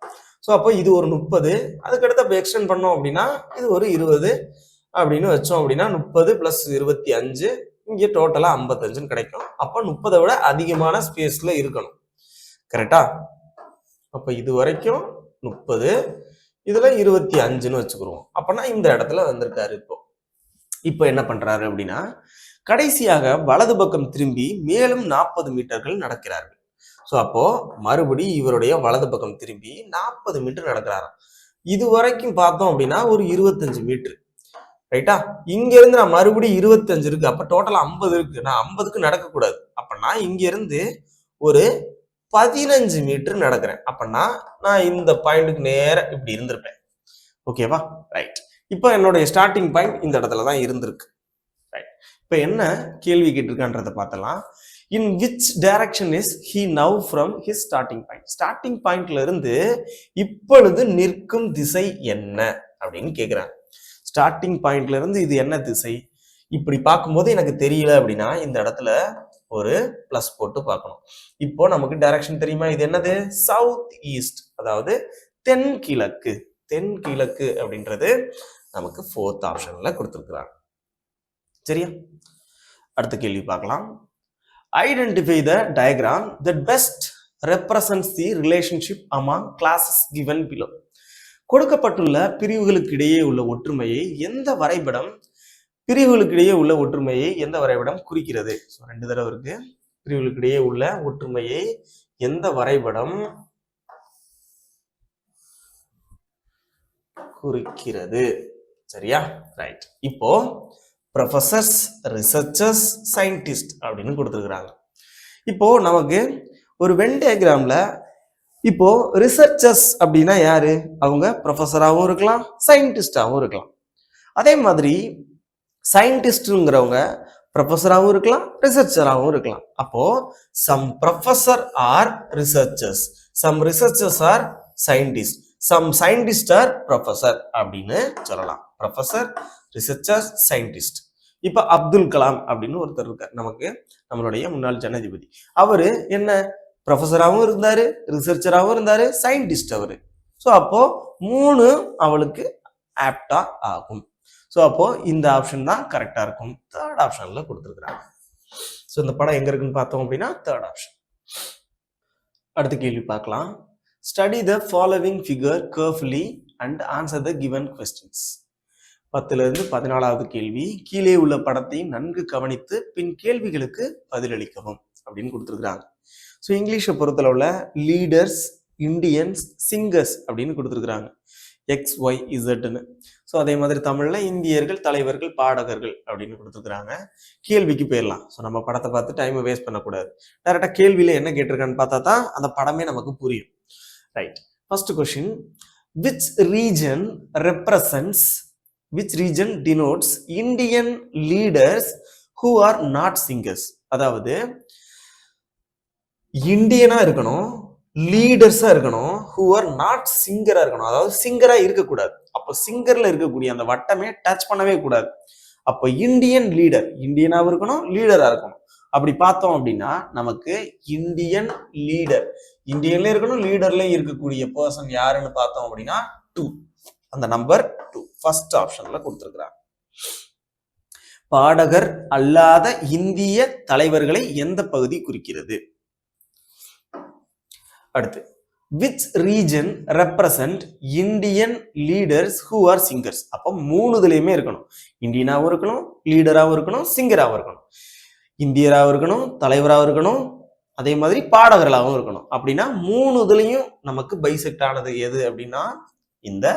ஸோ அப்போ இது ஒரு 30, அதுக்கடுத்து அப்போ எக்ஸ்டெண்ட் பண்ணோம் அப்படின்னா இது ஒரு 20 அப்படின்னு வச்சோம் அப்படின்னா 30 + 25, இங்கே டோட்டலா 55 கிடைக்கும். அப்போ 30 விட அதிகமான ஸ்பேஸ்ல இருக்கணும், கரெக்டா? அப்ப இது வரைக்கும் 30, இதுல 25ன்னு வச்சுக்கிறோம். அப்பனா இந்த இடத்துல வந்திருக்காரு. இப்போ என்ன பண்றாரு அப்படின்னா கடைசியாக வலது பக்கம் திரும்பி மேலும் 40 மீட்டர்கள் நடக்கிறார்கள். ஸோ அப்போ மறுபடி இவருடைய வலது பக்கம் திரும்பி 40 மீட்டர் நடக்கிறாராம். இது வரைக்கும் பார்த்தோம் அப்படின்னா ஒரு 25 மீட்டர், ரைட்டா? இங்க இருந்து நான் மறுபடியும் 25 இருக்கு, அப்ப டோட்டல் 50 இருக்கு. நான் 50க்கு நடக்கக்கூடாது. அப்பனா இங்க இருந்து ஒரு 15 மீட்டர் நடக்கிறேன். அப்படின்னா நான் இந்த பாயிண்ட்டுக்கு நேரம் இப்படி இருந்திருப்பேன். ஓகேவா, ரைட். இப்போ என்னுடைய ஸ்டார்டிங் பாயிண்ட் இந்த இடத்துல தான் இருந்திருக்கு. ரைட். இப்ப என்ன கேள்வி கேட்டிருக்கான்றத பார்த்தலாம். In which direction is he now from his starting point? Starting பாயிண்ட்ல இருந்து இப்பொழுது நிற்கும் திசை என்ன அப்படின்னு கேட்கிறாங்க. ஸ்டார்டிங் பாயிண்ட்ல இருந்து இது என்ன திசை? இப்படி பார்க்கும்போது எனக்கு தெரியல அப்படின்னா இந்த இடத்துல ஒரு பிளஸ் போட்டு பார்க்கணும். இப்போ நமக்கு டைரக்ஷன் தெரியுமா? இது என்னது? சவுத் ஈஸ்ட், அதாவது தென்கிழக்கு. தென்கிழக்கு அப்படின்றது நமக்கு 4th ஆப்ஷன்ல கொடுத்துருக்குறாங்க. சரியா? அடுத்த கேள்வி பார்க்கலாம். Identify the diagram that best represents the relationship among classes given below. கொடுக்கப்பட்டுள்ள பிரிவுகளுக்கு இடையே உள்ள ஒற்றுமையை எந்த வரைபடம் குறிக்கிறது? ரெண்டு தடவை இருக்கு. பிரிவுகளுக்கு இடையே உள்ள ஒற்றுமையை எந்த வரைபடம் குறிக்கிறது? சரியா? ரைட். இப்போ ப்ரொஃபசர்ஸ், ரிசர்ச்சர்ஸ், சயின்டிஸ்ட் அப்படின்னு கொடுத்துருக்குறாங்க. இப்போ நமக்கு ஒரு வென் டயக்ராம்ல இப்போ ரிசர்ச்சர்ஸ் அப்படின்னா யாரு? அவங்க ப்ரொஃபஸராகவும் இருக்கலாம், சயின்டிஸ்டாகவும் இருக்கலாம். அதே மாதிரி சயின்டிஸ்ட்ங்கிறவங்க ப்ரொஃபஸராகவும் இருக்கலாம், ரிசர்ச்சராகவும் இருக்கலாம். அப்போ some professor are researchers, some researchers are scientist, some scientist are professor அப்படின்னு சொல்லலாம். Professor, researcher, scientist. இப்ப அப்துல் கலாம் அப்படின்னு ஒருத்தர் இருக்கார், நமக்கு நம்மளுடைய முன்னாள் ஜனாதிபதி. அவரு என்ன ப்ரொஃபஸராகவும் இருந்தாரு, ரிசர்ச்சராகவும் இருந்தாரு, சயின்டிஸ்ட் அவரு. ஸோ அப்போ 3 அவளுக்கு ஆப்டா ஆகும். ஸோ அப்போ இந்த ஆப்ஷன் தான் கரெக்டா இருக்கும். 3rd ஆப்ஷன்ல கொடுத்துருக்குறாங்க. ஸோ இந்த படம் எங்க இருக்குன்னு பார்த்தோம் அப்படின்னா 3rd ஆப்ஷன். அடுத்த கேள்வி பார்க்கலாம். Study the following figure carefully and answer the given questions. 10ல இருந்து 14வது கேள்வி. கீழே உள்ள படத்தை நன்கு கவனித்து பின் கேள்விகளுக்கு பதிலளிக்கவும் அப்படின்னு கொடுத்துருக்குறாங்க. ஸோ இங்கிலீஷை பொறுத்தளவுல லீடர்ஸ், இண்டியன்ஸ், சிங்கர்ஸ் அப்படின்னு கொடுத்துருக்குறாங்க. XYZன்னு. ஸோ அதே மாதிரி தமிழ்ல இந்தியர்கள், தலைவர்கள், பாடகர்கள் அப்படின்னு கொடுத்துருக்குறாங்க. கேள்விக்கு போயிடலாம். ஸோ நம்ம படத்தை பார்த்து டைமை வேஸ்ட் பண்ணக்கூடாது. டேரக்டா கேள்வியில என்ன கேட்டிருக்கான்னு பார்த்தா தான் அந்த படமே நமக்கு புரியும். Right. First question. Which region denotes Indian leaders who are not singers? அதாவது இந்தியனா இருக்கணும், லீடர்ஸா இருக்கணும், who are not singer இருக்கணும். அதாவது சிங்கரா இருக்கக்கூடாது. அப்போ சிங்கர்ல இருக்கக்கூடிய அந்த வட்டமே டச் பண்ணவே கூடாது. அப்போ இந்தியன் லீடர், இந்தியனாவும் இருக்கணும், லீடரா இருக்கணும். அப்படி பார்த்தோம் அப்படின்னா நமக்கு இந்தியன் லீடர், இந்தியன்ல இருக்கணும், லீடர்லயும் இருக்கக்கூடிய பர்சன் யாருன்னு பார்த்தோம் அப்படின்னா 2. அந்த நம்பர் 2 ஃபர்ஸ்ட் ஆப்ஷன்ல கொடுத்திருக்கிறாங்க. பாடகர் அல்லாத இந்திய தலைவர்களை எந்த பகுதி குறிக்கிறது? அடுத்து, which region represent Indian leaders who are singers? அப்போ 3 இருக்கணும். இந்தியனாவும் இருக்கணும், லீடராகவும் இருக்கணும், சிங்கராகவும் இருக்கணும். இந்தியராகவும் இருக்கணும், தலைவராகவும் இருக்கணும், அதே மாதிரி பாடகர்களாகவும் இருக்கணும். அப்படின்னா 3 நமக்கு பைசெக்ட் ஆனது எது அப்படின்னா இந்த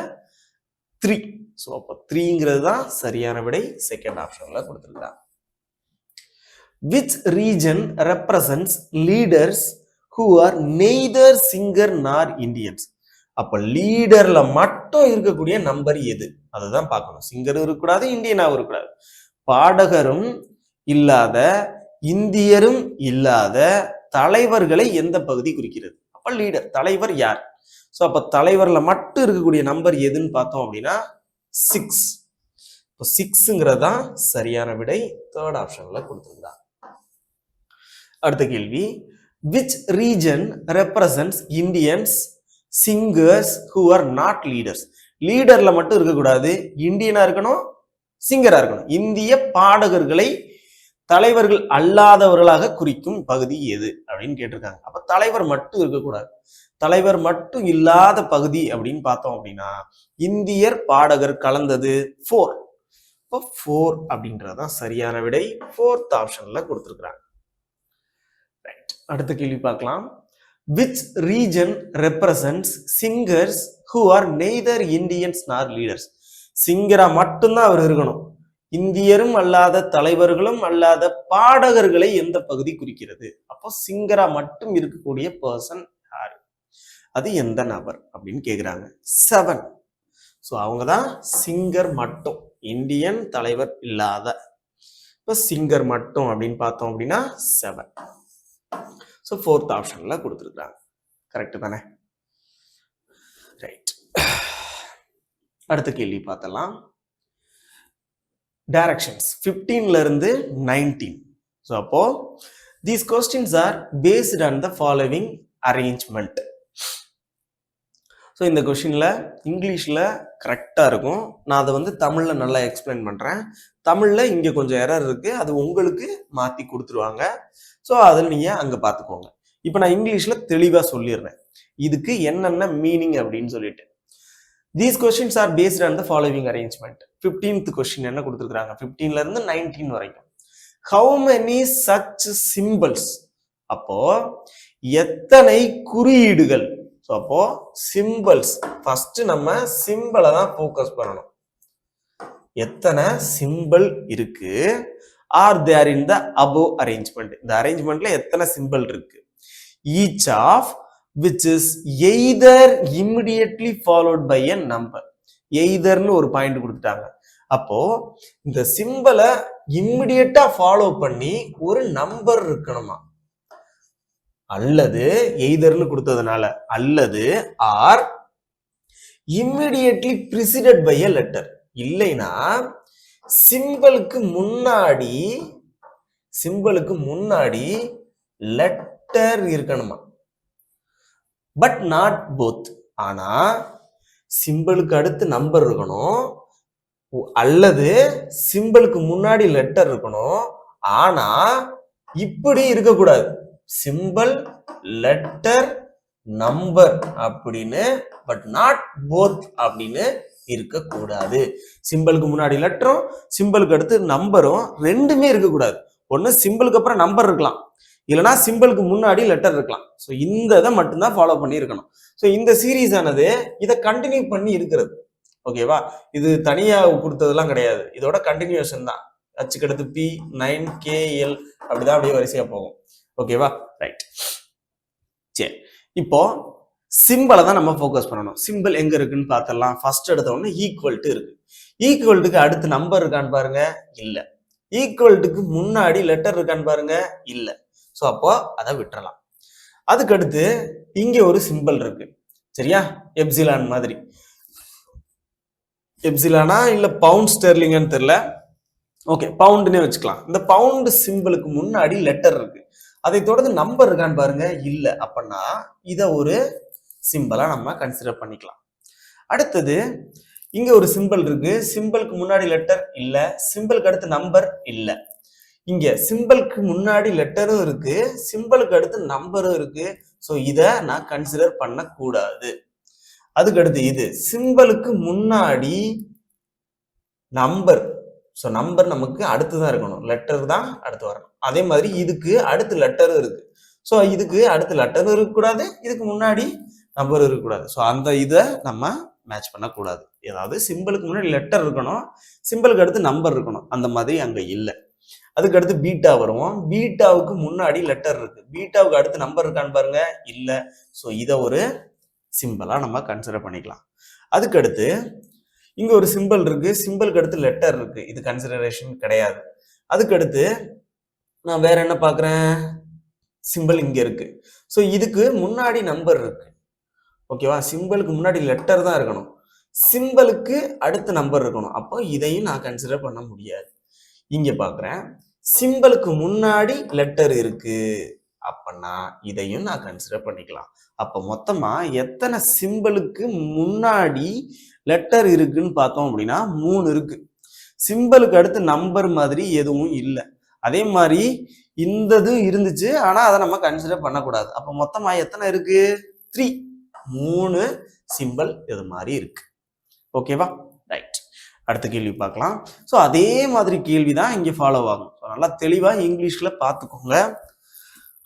3. ஸோ அப்போ 3ங்கிறது தான் சரியான விடை. செகண்ட் ஆப்ஷன்ல கொடுத்துருக்காங்க. Which region represents leaders who are neither singer nor Indians? அப்ப லீடர்ல மட்டும் இருக்கக்கூடிய நம்பர் எது? அதுதான் பார்க்கணும். சிங்கரும் இருக்கக்கூடாது, இந்தியனாவும் இருக்கக்கூடாது. பாடகரும் இல்லாத, இந்தியரும் இல்லாத தலைவர்களை எந்த பகுதி குறிக்கிறது? அப்ப லீடர், தலைவர் யார்? ஸோ அப்ப தலைவர்ல மட்டும் இருக்கக்கூடிய நம்பர் எதுன்னு பார்த்தோம் அப்படின்னா 6. இப்போ 6ங்கிறது தான் சரியான விடை. 3rd ஆப்ஷன்ல கொடுத்துருந்தாங்க. அடுத்த கேள்வி. Which region represents Indians singers who are not leaders? லீடர்ல மட்டும் இருக்கக்கூடாது, இந்தியனா இருக்கணும், சிங்கரா இருக்கணும். இந்திய பாடகர்களை தலைவர்கள் அல்லாதவர்களாக குறிக்கும் பகுதி எது அப்படின்னு கேட்டிருக்காங்க. அப்ப தலைவர் மட்டும் இருக்கக்கூடாது. தலைவர் மட்டும் இல்லாத பகுதி அப்படின்னு பார்த்தோம் அப்படின்னா இந்தியர், பாடகர் கலந்தது 4. இப்போ 4 அப்படின்றதான் சரியான விடை. 4th ஆப்ஷன்ல கொடுத்திருக்கிறாங்க. அடுத்த கேள்வி பார்க்கலாம். Which region represents singers who are neither Indians nor leaders? சிங்கரா மட்டும்தான் அவர் இருக்கணும், இந்தியரும் அல்லாத, தலைவர்களும் அல்லாத பாடகர்களை எந்த பகுதி குறிக்கிறது? அப்போ சிங்கரா மட்டும் இருக்கக்கூடிய பர்சன் யாரு, அது எந்த நபர் அப்படின்னு கேக்குறாங்க. 7. ஸோ அவங்கதான் சிங்கர் மட்டும், இந்தியன் தலைவர் இல்லாத. இப்போ சிங்கர் மட்டும் அப்படின்னு பார்த்தோம் அப்படின்னா 7. ஸோ 4th ஆப்ஷன்ல கொடுத்துருக்காங்க. கரெக்ட் தானே? ரைட். அடுத்த கேள்வி பார்த்தலாம். டைரக்ஷன்ஸ் 15ல இருந்து 19. ஸோ அப்போ these questions are based on the following arrangement. So இந்த கொஷினில் இங்கிலீஷில் கரெக்டாக இருக்கும். நான் அதை வந்து தமிழில் நல்லா எக்ஸ்பிளைன் பண்ணுறேன். தமிழில் இங்கே கொஞ்சம் எரர் இருக்குது, அது உங்களுக்கு மாற்றி கொடுத்துருவாங்க. ஸோ அதில் நீங்கள் அங்கே பார்த்துக்கோங்க. இப்போ நான் இங்கிலீஷில் தெளிவாக சொல்லிடுறேன் இதுக்கு என்னென்ன மீனிங் அப்படின்னு சொல்லிட்டு. These questions are based on the following arrangement. 15th question என்ன கொடுத்துருக்காங்க, 15ல இருந்து 19 வரைக்கும். ஹவு மெனி சச் சிம்பிள்ஸ், அப்போ எத்தனை குறியீடுகள். ஸோ அப்போ சிம்பிள்ஸ், ஃபர்ஸ்ட் நம்ம சிம்பிளை தான் ஃபோக்கஸ் பண்ணணும். எத்தனை சிம்பிள் இருக்கு, are there in the above arrangement. இந்த அரேஞ்ச்மெண்ட்ல எத்தனை சிம்பிள் இருக்கு. Each of which is either immediately followed by a number. எய்தர்னு ஒரு பாயிண்ட் கொடுத்துட்டாங்க. அப்போ இந்த சிம்பிளை இம்மிடியட்டா ஃபாலோ பண்ணி ஒரு நம்பர் இருக்கணுமா, அல்லது எய்தர்னு கொடுத்ததுனால, அல்லது R immediately preceded by a letter. இல்லைனா சிம்பிளுக்கு முன்னாடி லெட்டர் இருக்கணுமா. But not both. ஆனா சிம்பிளுக்கு அடுத்து நம்பர் இருக்கணும், அல்லது சிம்பிளுக்கு முன்னாடி லெட்டர் இருக்கணும். ஆனா இப்படி இருக்கக்கூடாது, சிம்பிள் லெட்டர் நம்பர் அப்படின்னு, பட் நாட் போத் அப்படின்னு இருக்கக்கூடாது. சிம்பிளுக்கு முன்னாடி லெட்டரும் சிம்பிளுக்கு அடுத்து நம்பரும் ரெண்டுமே இருக்கக்கூடாது. ஒன்னு சிம்பிளுக்கு அப்புறம் நம்பர் இருக்கலாம், இல்லைனா சிம்பிளுக்கு முன்னாடி லெட்டர் இருக்கலாம். ஸோ இந்த இதை மட்டும்தான் ஃபாலோ பண்ணி இருக்கணும். ஸோ இந்த சீரீஸ் ஆனது இதை கண்டினியூ பண்ணி இருக்கிறது. ஓகேவா, இது தனியா கொடுத்ததெல்லாம் கிடையாது, இதோட கண்டினியூஷன் தான். ஹச்சுக்கு அடுத்து P 9 KL அப்படிதான் அப்படியே வரிசையா போகும். ஓகேவா, ரைட். சரி, இப்போ சிம்பிளை தான் நம்ம ஃபோக்கஸ் பண்ணணும். சிம்பிள் எங்க இருக்குன்னு பார்த்தலாம். ஃபர்ஸ்ட் எடுத்த உடனே ஈக்குவல்ட்டு இருக்கு. ஈக்குவல்ட்டுக்கு அடுத்து நம்பர் இருக்கான்னு பாருங்க, இல்ல. ஈக்குவல்ட்டுக்கு முன்னாடி லெட்டர் இருக்கான்னு பாருங்க, இல்ல. ஸோ அப்போ அதை விட்டுறலாம். அதுக்கடுத்து இங்க ஒரு சிம்பிள் இருக்கு, சரியா, எப்சிலான் மாதிரி. எப்சிலானா இல்ல பவுண்ட் ஸ்டெர்லிங்னு தெரியல, ஓகே பவுண்டுன்னே வச்சுக்கலாம். இந்த பவுண்ட் சிம்பிளுக்கு முன்னாடி லெட்டர் இருக்கு, அதை தொடர்ந்து நம்பர் இருக்கான்னு பாருங்க, இல்ல. அப்படின்னா இதை ஒரு சிம்பிளா நம்ம கன்சிடர் பண்ணிக்கலாம். அடுத்தது இங்க ஒரு சிம்பிள் இருக்கு, சிம்பிளுக்கு முன்னாடி லெட்டர் இல்ல, சிம்பிளுக்கு அடுத்து நம்பர் இல்ல. இங்க சிம்பிளுக்கு முன்னாடி லெட்டரும் இருக்கு, சிம்பிளுக்கு அடுத்து நம்பரும் இருக்கு. ஸோ இதை நான் கன்சிடர் பண்ண கூடாது. அதுக்கடுத்து இது சிம்பிளுக்கு முன்னாடி நம்பர். ஸோ நம்பர் நமக்கு அடுத்துதான் இருக்கணும், லெட்டர் தான் அடுத்து வரணும். அதே மாதிரி இதுக்கு அடுத்து லெட்டரும் இருக்கு. ஸோ இதுக்கு அடுத்து லெட்டரும் இருக்கக்கூடாது, இதுக்கு முன்னாடி நம்பர் இருக்கக்கூடாது. ஸோ அந்த இதை நம்ம மேட்ச் பண்ணக்கூடாது. ஏதாவது சிம்பிளுக்கு முன்னாடி லெட்டர் இருக்கணும், சிம்பிளுக்கு அடுத்து நம்பர் இருக்கணும், அந்த மாதிரி அங்க இல்லை. அதுக்கு அடுத்து பீட்டா வருவோம். பீட்டாவுக்கு முன்னாடி லெட்டர் இருக்கு, பீட்டாவுக்கு அடுத்து நம்பர் இருக்கான்னு பாருங்க, இல்ல. ஸோ இதை ஒரு சிம்பிளா நம்ம கன்சிடர் பண்ணிக்கலாம். அதுக்கடுத்து இங்க ஒரு சிம்பிள் இருக்கு, சிம்பிளுக்கு அடுத்து லெட்டர் இருக்கு, இது கன்சிடரேஷன் கிடையாது. அதுக்கடுத்து நான் வேற என்ன பாக்குறேன், சிம்பிள் இங்க இருக்கு. ஸோ இதுக்கு முன்னாடி நம்பர் இருக்கு. ஓகேவா, சிம்பிளுக்கு முன்னாடி லெட்டர் தான் இருக்கணும், சிம்பிளுக்கு அடுத்து நம்பர் இருக்கணும். அப்போ இதையும் நான் கன்சிடர் பண்ண முடியாது. இங்க பாக்குறேன் சிம்பிளுக்கு முன்னாடி லெட்டர் இருக்கு, அப்படின்னா இதையும் நான் கன்சிடர் பண்ணிக்கலாம். அப்ப மொத்தமா எத்தனை சிம்பிளுக்கு முன்னாடி லெட்டர் இருக்குன்னு பார்த்தோம் அப்படின்னா 3 இருக்கு. சிம்பிளுக்கு அடுத்து நம்பர் மாதிரி எதுவும் இல்லை. அதே மாதிரி இந்த இது இருந்துச்சு, ஆனா அதை நம்ம கன்சிடர் பண்ணக்கூடாது. அப்ப மொத்தமா எத்தனை இருக்கு, 3. 3 சிம்பிள் இது மாதிரி இருக்கு. ஓகேவா, ரைட். அடுத்த கேள்வி பார்க்கலாம். ஸோ அதே மாதிரி கேள்வி தான் இங்கே ஃபாலோ ஆகும். ஸோ நல்லா தெளிவாக இங்கிலீஷில் பார்த்துக்கோங்க.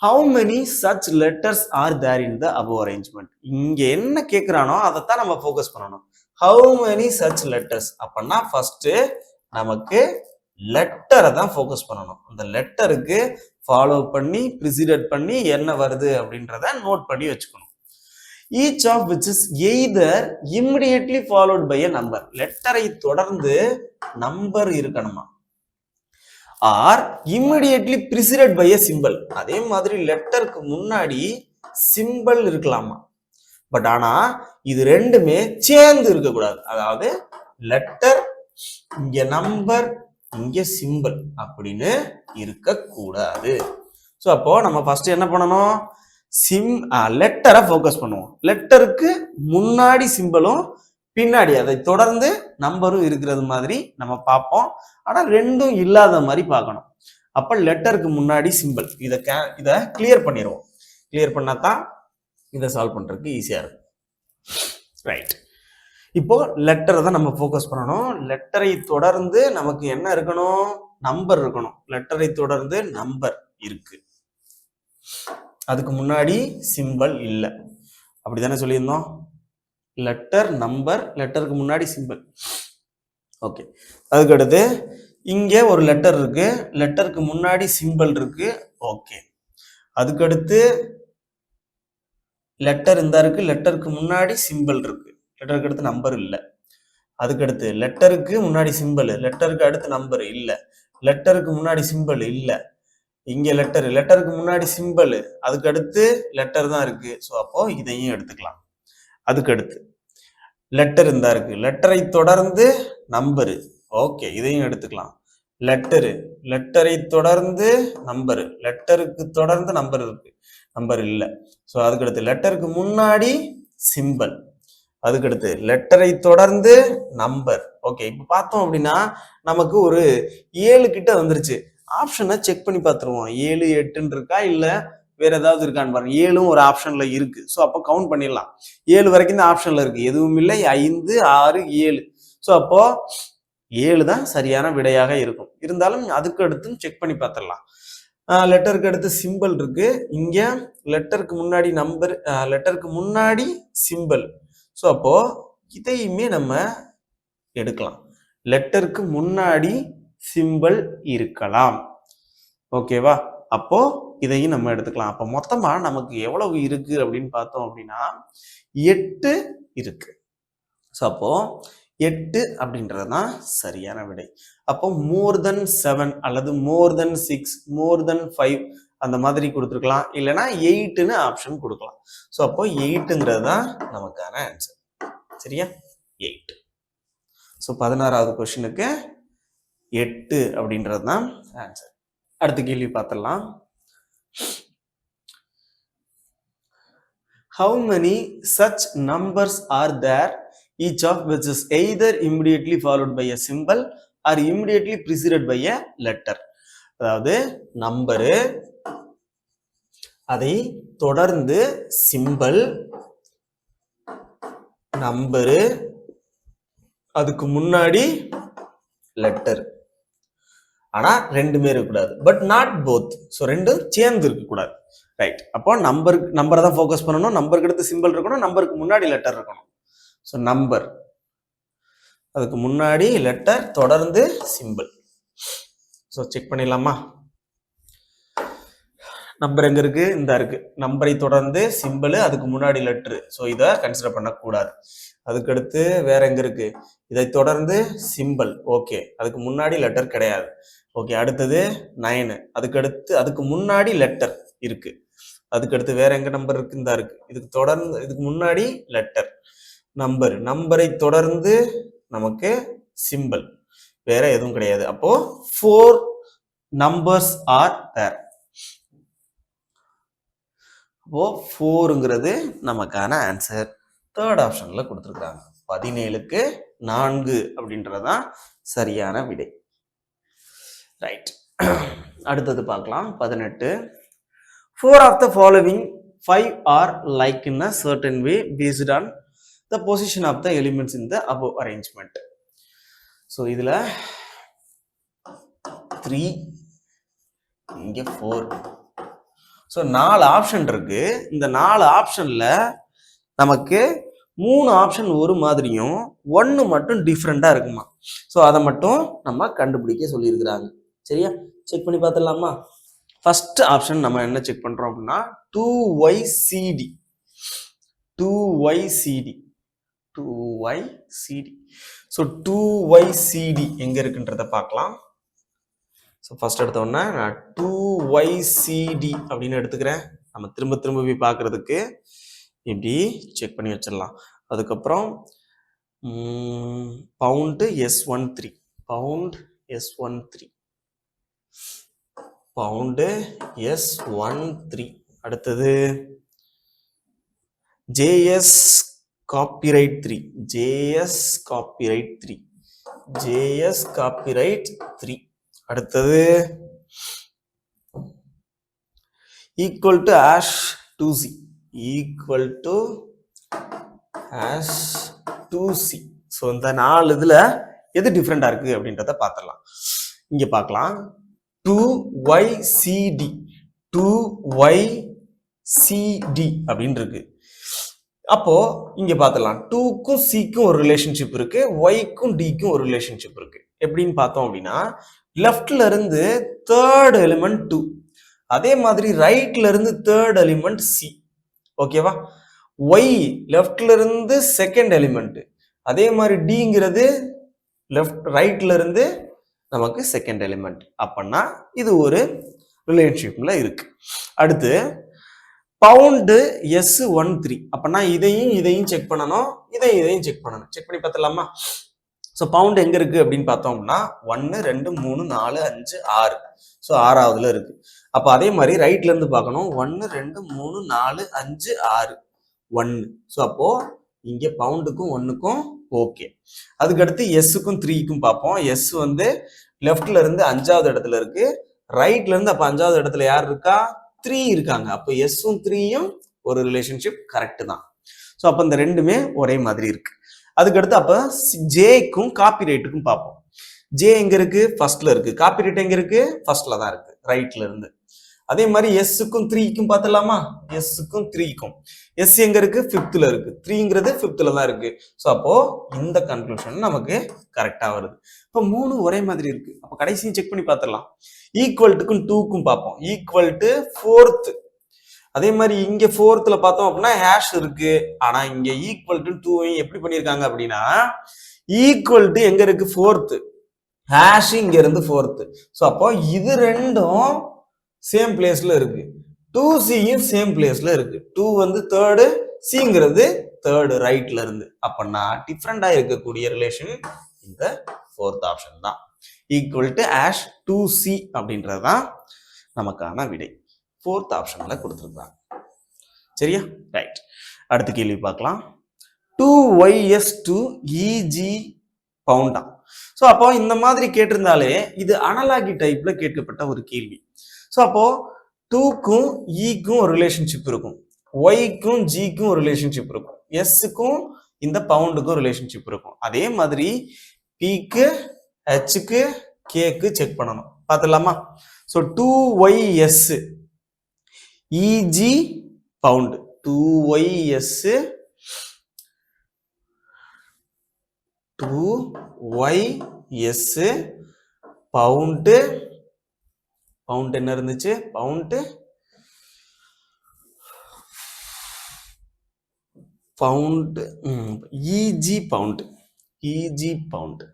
How many such letters are there in the above arrangement. இங்கே என்ன கேட்குறானோ அதைத்தான் நம்ம ஃபோக்கஸ் பண்ணணும். ஹவு மெனி சச் லெட்டர்ஸ் அப்படின்னா ஃபர்ஸ்ட் நமக்கு லெட்டரை தான் ஃபோக்கஸ் பண்ணணும். அந்த லெட்டருக்கு ஃபாலோ பண்ணி ப்ரிசிடட் பண்ணி என்ன வருது அப்படின்றத நோட் பண்ணி வச்சுக்கணும். each of which is either immediately followed by a number. லெட்டரை தொடர்ந்து நம்பர் இருக்கணுமா, or immediately preceded by a symbol. அதே மாதிரி லெட்டருக்கு முன்னாடி சிம்பிள் இருக்கலாமா, பட் ஆனா இது ரெண்டுமே சேர்ந்து இருக்கக்கூடாது. அதாவது லெட்டர் இங்க நம்பர் இங்க சிம்பிள் அப்படின்னு இருக்கக்கூடாது. ஸோ அப்போ நம்ம ஃபர்ஸ்ட் என்ன பண்ணணும், லெட்டரை ஃபோக்கஸ் பண்ணுவோம். லெட்டருக்கு முன்னாடி சிம்பிளும் பின்னாடி அதை தொடர்ந்து நம்பரும் இருக்கிறது மாதிரி நம்ம பார்ப்போம். ஆனா ரெண்டும் இல்லாத மாதிரி பார்க்கணும். அப்ப லெட்டருக்கு முன்னாடி சிம்பிள், இதை கிளியர் பண்ணிடுவோம். கிளியர் பண்ணாதான் இதை சால்வ் பண்றதுக்கு ஈஸியா இருக்கும். ரைட், இப்போ லெட்டரை தான் நம்ம ஃபோக்கஸ் பண்ணணும். லெட்டரை தொடர்ந்து நமக்கு என்ன இருக்கணும், நம்பர் இருக்கணும். லெட்டரை தொடர்ந்து நம்பர் இருக்கு, அதுக்கு முன்னாடி சிம்பிள் இல்லை. அப்படித்தானே சொல்லியிருந்தோம். லெட்டர் நம்பர், லெட்டருக்கு முன்னாடி சிம்பிள். ஓகே, அதுக்கடுத்து இங்க ஒரு லெட்டர் இருக்கு, லெட்டருக்கு முன்னாடி சிம்பிள் இருக்கு. ஓகே, அதுக்கடுத்து லெட்டர் இந்த இருக்கு, லெட்டருக்கு முன்னாடி சிம்பிள் இருக்கு, லெட்டருக்கு அடுத்து நம்பர் இல்லை. அதுக்கடுத்து லெட்டருக்கு முன்னாடி சிம்பிள், லெட்டருக்கு அடுத்து நம்பர் இல்லை, லெட்டருக்கு முன்னாடி சிம்பிள் இல்லை. இங்க லெட்டருக்கு முன்னாடி சிம்பிள், அதுக்கு அடுத்து லெட்டர் தான் இருக்கு. ஸோ அப்போ இதையும் எடுத்துக்கலாம். அதுக்கடுத்து லெட்டர் இருந்தா இருக்கு, லெட்டரை தொடர்ந்து நம்பரு. ஓகே, இதையும் எடுத்துக்கலாம். லெட்டரை தொடர்ந்து நம்பரு, லெட்டருக்கு தொடர்ந்து நம்பர் இருக்கு, நம்பர் இல்லை. ஸோ அதுக்கடுத்து லெட்டருக்கு முன்னாடி சிம்பிள், அதுக்கடுத்து லெட்டரை தொடர்ந்து நம்பர். ஓகே, இப்போ பார்த்தோம் அப்படின்னா நமக்கு ஒரு 7 கிட்ட வந்துருச்சு. ஆப்ஷனை செக் பண்ணி பார்த்துருவோம். 7 8 இருக்கா இல்ல வேற ஏதாவது இருக்கான்னு பாருங்க. 7 ஒரு ஆப்ஷன்ல இருக்கு. ஸோ அப்போ கவுண்ட் பண்ணிடலாம். 7 வரைக்கும் இந்த ஆப்ஷன்ல இருக்கு, எதுவும் இல்லை. 5 6 7. ஸோ அப்போ 7 தான் சரியான விடையாக இருக்கும். இருந்தாலும் அதுக்கு அடுத்து செக் பண்ணி பார்த்துடலாம். லெட்டருக்கு அடுத்து சிம்பிள் இருக்கு, இங்க லெட்டருக்கு முன்னாடி நம்பர், லெட்டருக்கு முன்னாடி சிம்பிள். ஸோ அப்போ இதையுமே நம்ம எடுக்கலாம். லெட்டருக்கு முன்னாடி சிம்பிள் இருக்கலாம். ஓகேவா, அப்போ இதையும் நம்ம எடுத்துக்கலாம். அப்போ மொத்தமா நமக்கு எவ்வளவு இருக்கு அப்படின்னு பார்த்தோம் அப்படின்னா 8 இருக்கு. ஸோ அப்போ 8 அப்படின்றதுதான் சரியான விடை. அப்போ மோர் தென் 7 அல்லது மோர் தென் 6 மோர் தென் 5 அந்த மாதிரி கொடுத்துருக்கலாம், இல்லைன்னா 8ன்னு ஆப்ஷன் கொடுக்கலாம். ஸோ அப்போ 8ங்கிறது தான் நமக்கான ஆன்சர். சரியா, 8. ஸோ 16வது கொஸ்டினுக்கு 8 அப்படின்றது தான் ஆன்சர். அடுத்த கேள்வி பார்த்துடலாம். How many such numbers are there, each of which is either immediately followed by a symbol or immediately preceded by a letter? அதாவது நம்பரு, அதை தொடர்ந்து சிம்பிள், நம்பரு, அதுக்கு முன்னாடி லெட்டர். ஆனா ரெண்டுமே இருக்கக்கூடாது, பட் நாட் போத். ஸோ ரெண்டும் சேர்ந்து இருக்கக்கூடாது. ரைட், அப்போ நம்பரை தான் ஃபோக்கஸ் பண்ணணும். நம்பருக்கு அடுத்து சிம்பிள் இருக்கணும், நம்பருக்கு முன்னாடி லெட்டர் இருக்கணும். ஸோ நம்பர், அதுக்கு முன்னாடி லெட்டர், தொடர்ந்து சிம்பிள். ஸோ செக் பண்ணிடலாமா. நம்பர் எங்க இருக்கு, இந்த இருக்கு. நம்பரை தொடர்ந்து சிம்பிள், அதுக்கு முன்னாடி லெட்டரு. ஸோ இதை கன்சிடர் பண்ணக்கூடாது. அதுக்கடுத்து வேற எங்க இருக்கு, இதை தொடர்ந்து சிம்பிள். ஓகே, அதுக்கு முன்னாடி லெட்டர் கிடையாது. ஓகே, அடுத்தது 9, அதுக்கடுத்து அதுக்கு முன்னாடி லெட்டர் இருக்கு. அதுக்கடுத்து வேற எங்க நம்பர் இருக்கு, இந்த இருக்கு. இதுக்கு தொடர்ந்து, இதுக்கு முன்னாடி லெட்டர், நம்பரை தொடர்ந்து நமக்கு சிம்பிள், வேற எதுவும் கிடையாது. அப்போ 4 நம்பர்ஸ் ஆர் தேர். அப்போ 4ங்கிறது நமக்கான ஆன்சர். தேர்ட் ஆப்ஷன்ல கொடுத்துருக்காங்க. 17க்கு 4 அப்படின்றதான் சரியான விடை. ரைட், அடுத்தது பார்க்கலாம். 18. 4 of the following 5 are like in a certain way based on the position of the elements in the above arrangement. So இதுல 3, இங்க 4. ஸோ 4 ஆப்ஷன் இருக்கு. இந்த 4 ஆப்ஷன்ல நமக்கு 3 ஆப்ஷன் ஒரு மாதிரியும் 1 மட்டும் டிஃப்ரெண்டா இருக்குமா. ஸோ அதை மட்டும் நம்ம கண்டுபிடிக்க சொல்லியிருக்கிறாங்க. சரியா, செக் பண்ணி பார்த்துடலாமா. ஃபர்ஸ்ட் ஆப்ஷன் நம்ம என்ன செக் பண்றோம் அப்படின்னா 2YCD. 2YCD. ஸோ 2YCD எங்க இருக்குன்றத பார்க்கலாம். ஸோ ஃபர்ஸ்ட் எடுத்தோன்னா நான் 2YCD அப்படின்னு எடுத்துக்கிறேன். நம்ம திரும்ப திரும்ப போய் பார்க்கறதுக்கு இப்படி செக் பண்ணி வச்சிடலாம். அதுக்கப்புறம் pound S13 bound S13 pound S13 அடுத்தது JS copyright 3 JS copyright 3 JS copyright 3 அடுத்தது equal to hash 2C equal to hash 2C. So இந்த 4 இதுல எது டிஃப்ரெண்டா இருக்கு அப்படின்றத பார்த்துடலாம். இங்க பார்க்கலாம் 2YCD 2YCD அப்படின்னு இருக்கு. அப்போ இங்க பார்த்துடலாம் 2க்கும் Cக்கும் ஒரு ரிலேஷன்ஷிப் இருக்கு, Yக்கும் Dக்கும் ஒரு ரிலேஷன்ஷிப் இருக்கு. எப்படின்னு பார்த்தோம் அப்படின்னா லெஃப்ட்ல இருந்து தேர்ட் எலிமெண்ட் 2, அதே மாதிரி ரைட்ல இருந்து தேர்ட் எலிமெண்ட் C. ஓகேவா? Y லெஃப்ட்ல இருந்து செகண்ட் எலிமெண்ட், அதே மாதிரி Dங்கிறது லெஃப்ட் ரைட்ல இருந்து நமக்கு செகண்ட் எலிமெண்ட். அப்படின்னா இது ஒரு ரிலேஷன்ஷிப்ல இருக்கு. அடுத்து பவுண்டு S13 அப்படின்னா இதையும் செக் பண்ணணும், இதையும் செக் பண்ணணும். செக் பண்ணி பார்த்துலாமா? ஸோ பவுண்ட் எங்க இருக்கு அப்படின்னு பார்த்தோம் அப்படின்னா 1 2 3 4 5 6. ஸோ 6வதுல இருக்கு. அப்போ அதே மாதிரி ரைட்ல இருந்து பார்க்கணும் 1 2 3 4 5 6 1. ஸோ அப்போ இங்க பவுண்டுக்கும் 1க்கும் ஓகே. அதுக்கடுத்து எஸ்ஸுக்கும் 3க்கும் பார்ப்போம். எஸ் வந்து லெஃப்ட்ல இருந்து 5வது இடத்துல இருக்கு, ரைட்ல இருந்து அப்ப 5வது இடத்துல யார் இருக்கா? 3 இருக்காங்க. அப்போ எஸ்ஸும் 3யும் ஒரு ரிலேஷன்ஷிப் கரெக்ட் தான். ஸோ அப்போ இந்த ரெண்டுமே ஒரே மாதிரி இருக்கு. அதுக்கடுத்து அப்ப ஜேக்கும் காப்பிரைட்டுக்கும் பார்ப்போம். ஜே எங்க இருக்கு? ஃபர்ஸ்ட்ல இருக்கு. காப்பிரைட் எங்க இருக்கு? ஃபர்ஸ்ட்ல தான் இருக்கு, ரைட்ல இருந்து. அதே மாதிரி எஸ்ஸுக்கும் 3க்கும் பார்த்துடலாமா? எஸ்ஸுக்கும் 3க்கும் எஸ் எங்க இருக்கு? 5th இருக்கு, 3ங்கிறது 5th தான் இருக்கு. ஸோ அப்போ இந்த கன்க்ளூஷன் நமக்கு கரெக்டா வருது. இப்போ 3 ஒரே மாதிரி இருக்கு. அப்போ கடைசியும் செக் பண்ணி பார்த்துடலாம். ஈக்குவல்ட்டுக்கும் 2க்கும் பார்ப்போம். Equal to 4th. அதே மாதிரி இங்க 4th பார்த்தோம் அப்படின்னா ஹேஷ் இருக்கு. ஆனா இங்க ஈக்குவல் டு 2 எப்படி பண்ணிருக்காங்க அப்படின்னா ஈக்குவல் டு எங்க இருக்கு? 4th. ஹேஷ் இங்க இருந்து 4th. ஸோ அப்போ இது ரெண்டும் சேம் பிளேஸ்ல இருக்கு. 2Cயும் சேம் பிளேஸ்ல இருக்கு. 2 வந்து தேர்டு, Cங்கிறது தேர்டு ரைட்ல இருந்து. அப்படின்னா டிஃப்ரெண்டா இருக்கக்கூடிய ரிலேஷன் இந்த 4th ஆப்ஷன் தான். ஈக்குவல் டு ஹேஷ் 2C அப்படின்றதுதான் நமக்கான விடை. 4th ஆப்ஷன்ல கொடுத்துருக்காங்க. சரியா? ரைட். அடுத்த கேள்வி பார்க்கலாம். 2YS2EG பவுண்டா. ஸோ அப்போ இந்த மாதிரி கேட்டிருந்தாலே இது அனலாகி டைப்ல கேட்கப்பட்ட ஒரு கேள்வி. ஸோ அப்போ 2க்கும் ஈக்கும் ஒரு ரிலேஷன்ஷிப் இருக்கும், ஒய்க்கும் ஜிக்கும் ஒரு ரிலேஷன்ஷிப் இருக்கும், எஸ்ஸுக்கும் இந்த பவுண்டுக்கும் ரிலேஷன்ஷிப் இருக்கும். அதே மாதிரி பிக்கு, ஹெச்சுக்கு, கேக்கு செக் பண்ணணும். பார்த்துடலாமா? So 2YS EG bound, 2YS 2YS bound. Bound என்ன இருந்துச்சு? Bound bound EG bound, EG bound.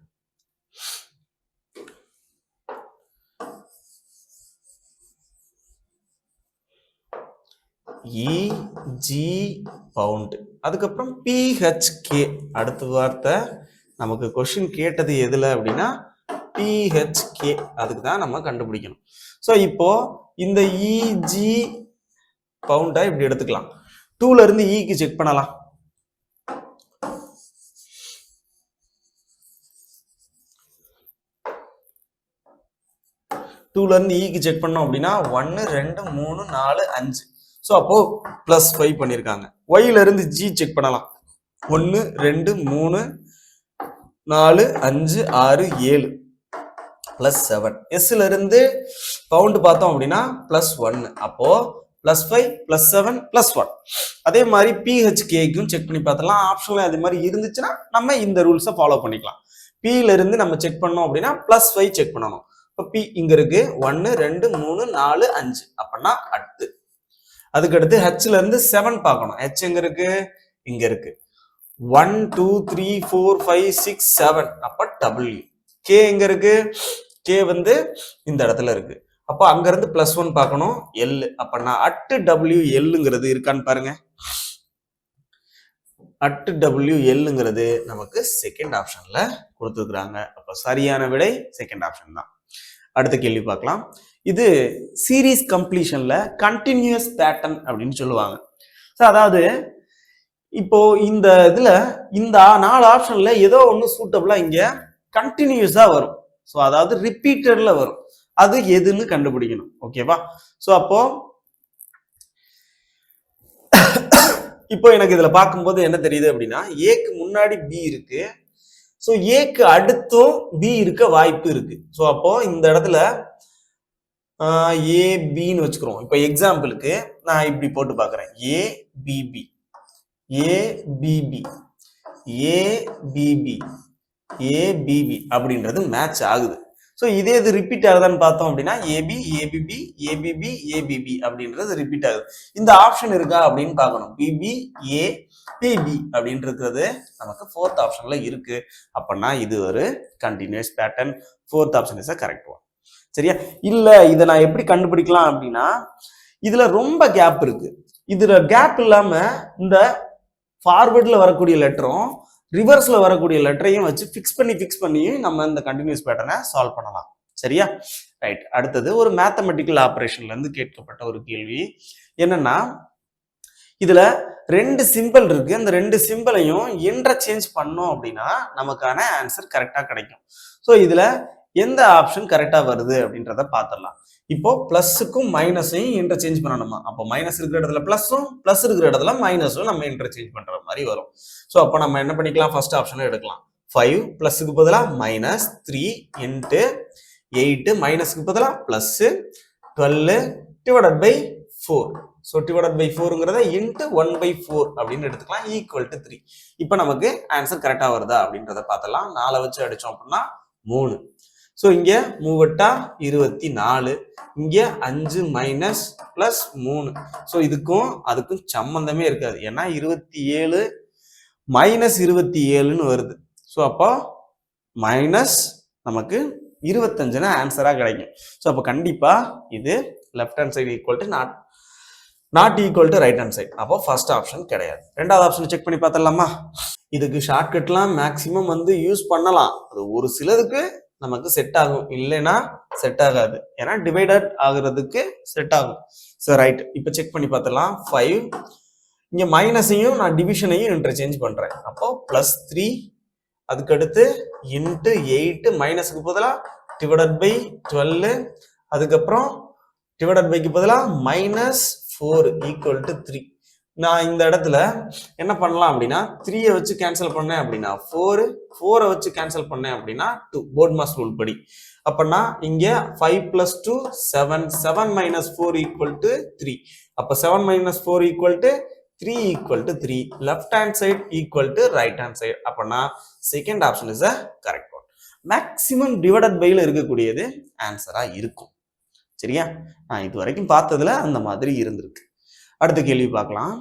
EG bound. அதுக்கப்புறம் பிஹெச்கே. அடுத்த வார்த்தை நமக்கு கொஸ்டின் கேட்டது எதுல அப்படின்னா பிஹெச்கே. அதுக்கு தான் நம்ம கண்டுபிடிக்கணும். ஸோ இப்போ இந்த இஜி பவுண்டா இப்படி எடுத்துக்கலாம். 2ல இருந்து ஈக்கு செக் பண்ணலாம். டூல இருந்து ஈக்கு செக் பண்ணோம் அப்படின்னா 1 2 3 4 5. ஸோ அப்போ +5 பண்ணியிருக்காங்க. ஒய்ல இருந்து ஜி செக் பண்ணலாம். 1 2 3 4 5 6 7 +7. எஸ்ல இருந்து பவுண்ட் பார்த்தோம் அப்படின்னா +1. அப்போ +5 +7 +1. அதே மாதிரி பிஹெச்கேக்கும் செக் பண்ணி பார்த்தலாம். ஆப்ஷன்ல அதே மாதிரி இருந்துச்சுன்னா நம்ம இந்த ரூல்ஸை ஃபாலோ பண்ணிக்கலாம். பில இருந்து நம்ம செக் பண்ணோம் அப்படின்னா +5 செக் பண்ணணும். இப்போ பி இங்க இருக்கு 1 2 3 4 5. அப்படின்னா அடுத்து அதுக்கடுத்து ஹெச்ல இருந்து 7 பார்க்கணும். ஹெச் எங்க இருக்கு? இங்க இருக்கு. 1 2 3 4 5 6 7. அப்ப டபிள்யூ. கே எங்க இருக்கு? கே வந்து இந்த இடத்துல இருக்கு. அப்போ அங்க இருந்து +1 பார்க்கணும் எல். அப்ப அட் டபிள்யூ எல்லுங்கிறது இருக்கான்னு பாருங்க. அட் டபிள்யூ எல்லுங்கிறது நமக்கு செகண்ட் ஆப்ஷன்ல கொடுத்துருக்குறாங்க. அப்ப சரியான விடை செகண்ட் ஆப்ஷன் தான். அடுத்த கேள்வி பார்க்கலாம். இது சீரீஸ் கம்ப்ளீஷன்ல கண்டினியூஸ் பேட்டர்ன் அப்படின்னு சொல்லுவாங்க. அதாவது இப்போ இந்த இதுல இந்த 4 ஆப்ஷன்ல ஏதோ ஒன்று சூட்டபிளா இங்க கண்டினியூஸா வரும். ஸோ அதாவது ரிப்பீட்டட்ல வரும். அது எதுன்னு கண்டுபிடிக்கணும். ஓகேவா? ஸோ அப்போ இப்போ எனக்கு இதுல பார்க்கும்போது என்ன தெரியுது அப்படின்னா, ஏக்கு முன்னாடி பி இருக்கு. ஸோ ஏக்கு அடுத்தும் பி இருக்க வாய்ப்பு இருக்கு. ஸோ அப்போ இந்த இடத்துல ஏ பின்னு வச்சுக்கிறோம். இப்போ எக்ஸாம்பிளுக்கு நான் இப்படி போட்டு பார்க்குறேன். ஏபிபி ஏபிபி ஏபிபி ஏபிபி அப்படின்றது மேட்ச் ஆகுது. ஸோ இதே இது ரிப்பீட் ஆகுதான்னு பார்த்தோம் அப்படின்னா ஏபி ஏபிபி ஏபிபி ஏபிபி அப்படின்றது ரிப்பீட் ஆகுது. இந்த ஆப்ஷன் இருக்கா அப்படின்னு பார்க்கணும். பிபி ஏ பிபி அப்படின்றது நமக்கு 4th ஆப்ஷன்ல இருக்கு. அப்படின்னா இது ஒரு continuous pattern. 4th option is correct one. சரியா? இல்ல இதை நான் எப்படி கண்டுபிடிக்கலாம் அப்படின்னா, இதுல ரொம்ப கேப் இருக்கு. இதுல கேப் இல்லாம இந்த ஃபார்வர்ட்ல வரக்கூடிய லெட்டரும் ரிவர்ஸ்ல வரக்கூடிய லெட்டரையும் வச்சு ஃபிக்ஸ் பண்ணி நம்ம இந்த கண்டினியூஸ் பேட்டர்னை சால்வ் பண்ணலாம். சரியா? ரைட். அடுத்தது ஒரு மேத்தமெட்டிக்கல் ஆபரேஷன்ல இருந்து கேட்கப்பட்ட ஒரு கேள்வி என்னன்னா, இதுல 2 சிம்பிள் இருக்கு. அந்த 2 சிம்பிளையும் இன்டர்சேஞ்ச் பண்ணோம் அப்படின்னா நமக்கான ஆன்சர் கரெக்டா கிடைக்கும். ஸோ இதுல எந்த ஆப்ஷன் கரெக்டா வருது அப்படின்றத பார்த்துடலாம். இப்போ பிளஸுக்கும் மைனஸையும் இன்டர்சேஞ்ச் பண்ணணுமா? அப்போ மைனஸ் இருக்கிற இடத்துல பிளஸும், பிளஸ் இருக்கிற இடத்துல மைனஸும் நம்ம இன்டர்சேஞ்ச் பண்ற மாதிரி வரும். ஸோ அப்போ நம்ம என்ன பண்ணிக்கலாம்? ஃபர்ஸ்ட் ஆப்ஷன் எடுக்கலாம். 5 பிளஸுக்கு பதிலாக -3 இன்ட்டு 8 மைனஸுக்கு பதிலாக plus 12 divided by 4. So divided by 4ங்கிறத இன்ட்டு 1/4 அப்படின்னு எடுத்துக்கலாம் ஈக்குவல் டு 3. இப்போ நமக்கு ஆன்சர் கரெக்டாக வருதா அப்படின்றத பார்த்துலாம். 4 வச்சு அடித்தோம் அப்படின்னா 3. ஸோ இங்க 3 × 8 = 24. இங்க 5 மைனஸ் பிளஸ் 3. ஸோ இதுக்கும் அதுக்கும் சம்பந்தமே இருக்காது. ஏன்னா 27 மைனஸ் 27ன்னு வருது. ஸோ அப்போ மைனஸ் நமக்கு 25ன்னு ஆன்சரா கிடைக்கும். ஸோ அப்போ கண்டிப்பா இது left hand side equal to not equal to right hand side. அப்போ ஃபர்ஸ்ட் ஆப்ஷன் கிடையாது. ரெண்டாவது ஆப்ஷன் செக் பண்ணி பார்த்துடலாமா? இதுக்கு ஷார்ட்கட்லாம் மேக்சிமம் வந்து யூஸ் பண்ணலாம். அது ஒரு சிலருக்கு நமக்கு செட் ஆகும், இல்லைன்னா செட் ஆகாது. ஏன்னா டிவைடட் ஆகுறதுக்கு செட் ஆகும். So right. இப்போ செக் பண்ணி பார்த்துடலாம். 5 இங்க மைனஸையும் நான் டிவிஷனையும் இன்டர்சேஞ்ச் பண்றேன். அப்போ +3 அதுக்கடுத்து இன்ட்டு 8 மைனஸுக்கு பதிலாக டிவைடட் பை 12 அதுக்கப்புறம் டிவைடட் பைக்கு பதிலாக -4 ஈக்குவல் டு 3. நான் இந்த இடத்துல என்ன பண்ணலாம் அப்படின்னா 3யை வச்சு கேன்சல் பண்ணேன் அப்படின்னா 4, 4ரை வச்சு கேன்சல் பண்ணேன் அப்படின்னா 2 போர்ட் மாஸ் ரூல் படி. அப்பனா இங்க 5 + 2 7, 7 - 4 = 3. அப்ப 7 - 4 = 3 = 3. Left hand side equal to right hand side. அப்பனா second option is correct one. Maximum divided பைல இருக்கக்கூடியது ஆன்சரா இருக்கும். சரியா? நான் இது வரைக்கும் பார்த்ததுல அந்த மாதிரி இருந்திருக்கு. அடுத்த கேள்வி பார்க்கலாம்.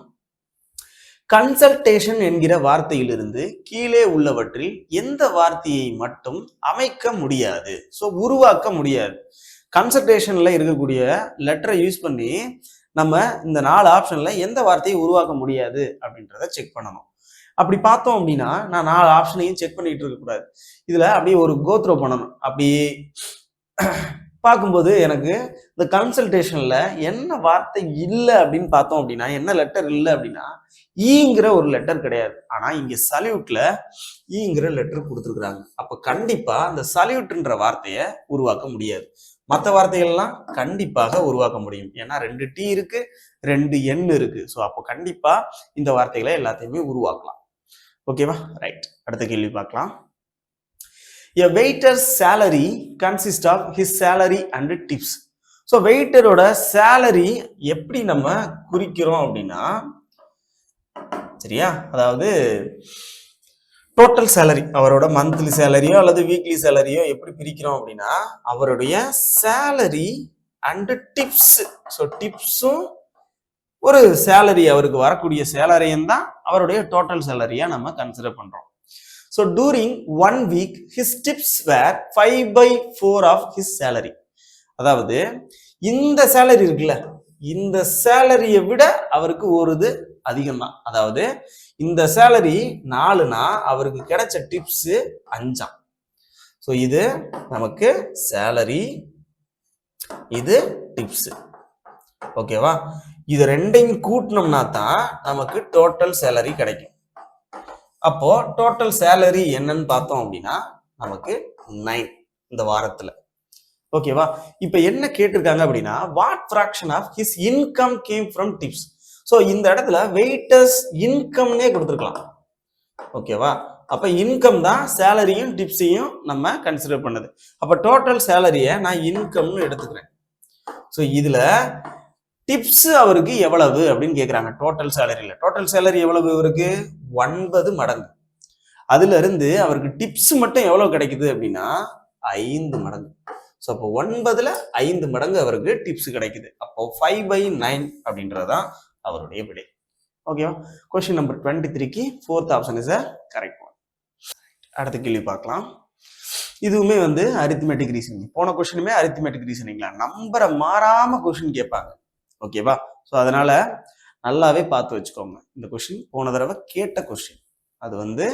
கன்சல்டேஷன் என்கிற வார்த்தையிலிருந்து கீழே உள்ளவற்றில் எந்த வார்த்தையை மட்டும் அமைக்க முடியாது? ஸோ உருவாக்க முடியாது. கன்சல்டேஷன்ல இருக்கக்கூடிய லெட்டரை யூஸ் பண்ணி நம்ம இந்த 4 ஆப்ஷன்ல எந்த வார்த்தையை உருவாக்க முடியாது அப்படின்றத செக் பண்ணணும். அப்படி பார்த்தோம் அப்படின்னா நான் 4 ஆப்ஷனையும் செக் பண்ணிட்டு இருக்க கூடாது. இதுல அப்படியே ஒரு கோத்ரோ பண்ணணும். அப்படி பார்க்கும்போது எனக்கு இந்த கன்சல்டேஷன்ல என்ன வார்த்தை இல்லை அப்படின்னு பார்த்தோம் அப்படின்னா, என்ன லெட்டர் இல்லை அப்படின்னா ஈங்கிற ஒரு லெட்டர் கிடையாது. ஆனா இங்க சல்யூட்ல ஈங்கிற லெட்டர் கொடுத்துருக்குறாங்க. அப்ப கண்டிப்பா அந்த சல்யூட்ன்ற வார்த்தையை உருவாக்க முடியாது. மற்ற வார்த்தைகள்லாம் கண்டிப்பாக உருவாக்க முடியும். ஏன்னா 2 டி இருக்கு, 2 என் இருக்கு. ஸோ அப்போ கண்டிப்பா இந்த வார்த்தைகளை எல்லாத்தையுமே உருவாக்கலாம். ஓகேவா? ரைட். அடுத்த கேள்வி பார்க்கலாம். A waiter's salary consists of his salary and tips. So வெயிட்டரோட சேலரி எப்படி நம்ம குறிக்கிறோம் அப்படின்னா, சரியா, அதாவது டோட்டல் சேலரி, அவரோட மந்த்லி சேலரியோ அல்லது வீக்லி சேலரியோ எப்படி பிரிக்கிறோம் அப்படின்னா, அவருடைய சேலரி அண்ட் டிப்ஸ். ஸோ டிப்ஸும் ஒரு சேலரி, அவருக்கு வரக்கூடிய சேலரியும் தான் அவருடைய டோட்டல் சேலரியா நம்ம கன்சிடர் பண்றோம். So during 1 week his tips were 5/4 of his salary. அதாவது இந்த சேலரி இருக்குல்ல, இந்த சேலரியை விட அவருக்கு ஒரு இது அதிகம் தான். அதாவது இந்த சேலரி 4னா அவருக்கு கிடைச்ச டிப்ஸ் 5. ஸோ இது நமக்கு சேலரி, இது டிப்ஸ். ஓகேவா? இது ரெண்டையும் கூட்டினோம்னா தான் நமக்கு டோட்டல் சேலரி கிடைக்கும். அப்போ டோட்டல் சேலரி என்னன்னு பார்த்தோம் அப்படின்னா நமக்கு 9 இந்த வாரத்துல. ஓகேவா? இப்ப என்ன கேட்டிருக்காங்க அப்படின்னா what fraction of his income came from tips. So இந்த இடத்துல வெயிட்டர்ஸ் இன்கம்னே கொடுத்துருக்கலாம். ஓகேவா? அப்ப இன்கம் தான் சேலரியும் டிப்ஸையும் நம்ம கன்சிடர் பண்ணது. அப்ப டோட்டல் சேலரியை நான் இன்கம்னு எடுத்துக்கிறேன். ஸோ இதுல டிப்ஸ் அவருக்கு எவ்வளவு அப்படின்னு கேட்குறாங்க. டோட்டல் சேலரியில டோட்டல் சேலரி எவ்வளவு இவருக்கு 9 மடங்கு. அதுல இருந்து அவருக்கு டிப்ஸ் மட்டும் எவ்வளவு கிடைக்குது அப்படின்னா 5 மடங்கு. ஸோ அப்போ 9ல் 5 மடங்கு அவருக்கு டிப்ஸ் கிடைக்குது. அப்போ 5/9 அப்படின்றதான் அவருடைய விடை. ஓகேவா? கொஸ்டின் நம்பர் 23க்கு 4th option is a correct one. அடுத்த கேள்வி பார்க்கலாம். இதுவுமே வந்து அரித்மெட்டிக் ரீசனிங். போன கொஸ்டினுமே அரித்மெட்டிக் ரீசனிங்ல நம்பரை மாறாம கொஸ்டின் கேட்பாங்க. ஓகேவா? ஸோ அதனால நல்லாவே பார்த்து வச்சுக்கோங்க. இந்த கொஸ்டின் போன தடவை கேட்ட கொஸ்டின். அது வந்து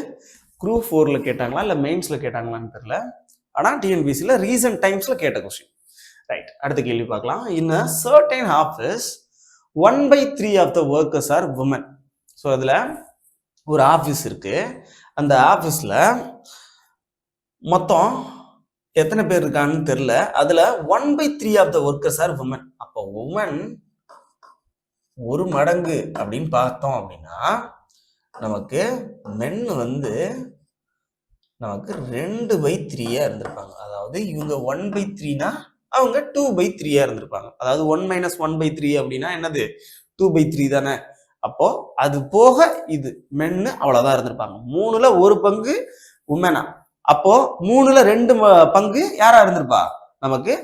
குரூப் 4ல கேட்டாங்களா இல்லை மெயின்ஸ்ல கேட்டாங்களான்னு தெரியல. ஆனால் டிஎன்பிசியில் ரீசன்ட் டைம்ஸ்ல கேட்ட கொஸ்டின். ரைட், அடுத்த கேள்வி பார்க்கலாம். In a certain office 1/3 of the workers are women. So அதில் ஒரு ஆஃபீஸ் இருக்கு. அந்த ஆஃபீஸில் மொத்தம் எத்தனை பேர் இருக்கான்னு தெரியல. அதில் 1/3 of the workers are women. அப்போ உமன் 1 மடங்கு அப்படின்னு பார்த்தோம் அப்படின்னா நமக்கு மென் வந்து நமக்கு 2/3 இருந்திருப்பாங்க. அதாவது இவங்க 1/3னா அவங்க 2/3 இருந்திருப்பாங்க. அதாவது 1 - 1/3 அப்படின்னா என்னது 2/3 தானே. அப்போ அது போக இது மென்னு அவ்வளவுதான் இருந்திருப்பாங்க. 3ல் 1 பங்கு உமனா. அப்போ 3ல் 2 பங்கு யாரா இருந்திருப்பா? நமக்கு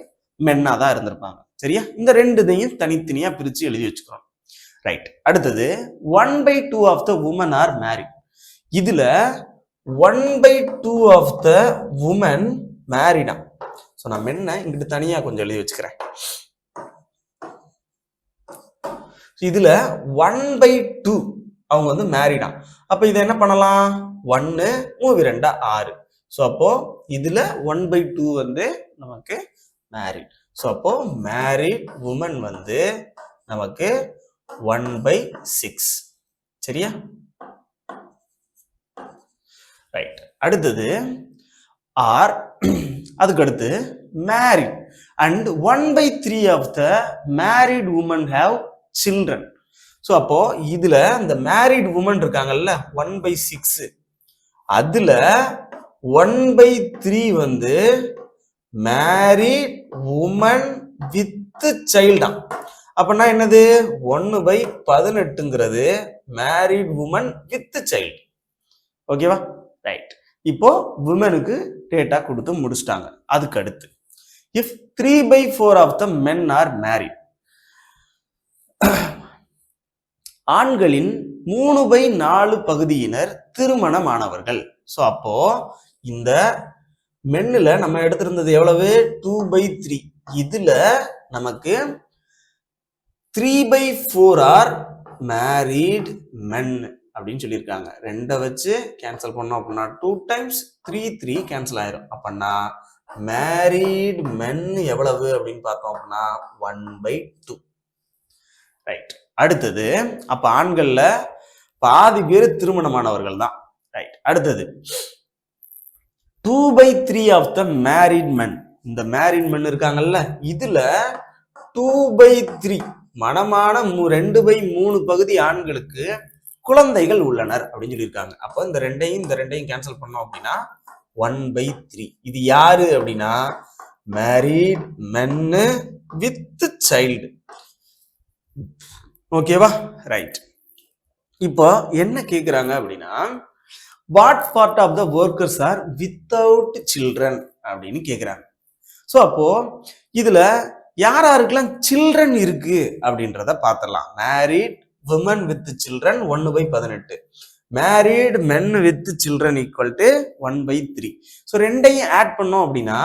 மென்னா தான் இருந்திருப்பாங்க. சரியா? இந்த 2தையும் தனித்தனியா பிரிச்சு எழுதி வச்சுக்கிறோம். ரைட், அடுத்தது 1/2 of the women are married. இதுல 1/2 ஆஃப் த உமன் மேரிடா. ஸோ நான் மென்ன இங்கிட்டு தனியா கொஞ்சம் எழுதி வச்சுக்கிறேன். இதுல 1/2 அவங்க வந்து மேரிடா. அப்ப இதை என்ன பண்ணலாம்? 1 3 2 6. ஸோ அப்போ இதுல 1/2 வந்து நமக்கு மேரிட். ஸோ அப்போ மேரிட் உமன் வந்து நமக்கு 1/6. சரியா? ரைட், அடுத்தது ஆர். அதுக்கு அடுத்து married and 1/3 of the married women have children. So அப்போ இதுல இந்த மேரிட் உமன் இருக்காங்கல்ல 1/6, அதுல 1/3 வந்து மேரிட் உமன் வித் சைல்டா. அப்படின்னா என்னது? 1/18ங்கிறது மேரிட் உமன் வித் சைல்டு. ஓகேவா? ரைட், இப்போ உமனுக்கு டேட்டா கொடுத்து முடிச்சிட்டாங்க. அதுக்கு அடுத்து if 3/4 of the men are married. ஆண்களின் 3/4 பகுதியினர் திருமணமானவர்கள். ஸோ அப்போ இந்த மென்னுல நம்ம எடுத்திருந்தது எவ்வளவு? 2/3. இதுல நமக்கு 3/4 ஆர் மேரிட் மென் அப்படின்னு சொல்லியிருக்காங்க. 2 வச்சு கேன்சல் பண்ணோம் அப்படின்னா 2 டைம்ஸ் 3 கேன்சல் ஆயிரும். அப்படின்னா மேரிட் மென் எவ்வளவு அப்படின்னு பார்த்தோம் அப்படின்னா 1/2. ரைட், அடுத்தது அப்ப ஆண்கள்ல பாதி பேர் திருமணமானவர்கள் தான். ரைட், அடுத்தது 2/3 ஆஃப் த மேரிட் மென். இந்த மேரிட் மென் இருக்காங்கல்ல, இதுல 2/3 மனமான 2/3 பகுதி ஆண்களுக்கு குழந்தைகள் உள்ளனர் அப்படின்னு சொல்லியிருக்காங்க. அப்போ இந்த ரெண்டையும் கேன்சல் பண்ணோம் அப்படின்னா 1/3. இது யாரு அப்படின்னா மேரிட் மென்னு வித் சைல்டு. ஓகேவா? ரைட், இப்போ என்ன கேக்குறாங்க அப்படின்னா what part of the workers are without children அப்படின்னு கேக்குறாங்க. ஸோ அப்போ இதுல யாருக்கெல்லாம் சில்ட்ரன் இருக்கு அப்படின்றத பார்த்துடலாம். Married women with children 1/18. Married men with children equal to 1/3. So ரெண்டையும் ஆட் பண்ணோம் அப்படின்னா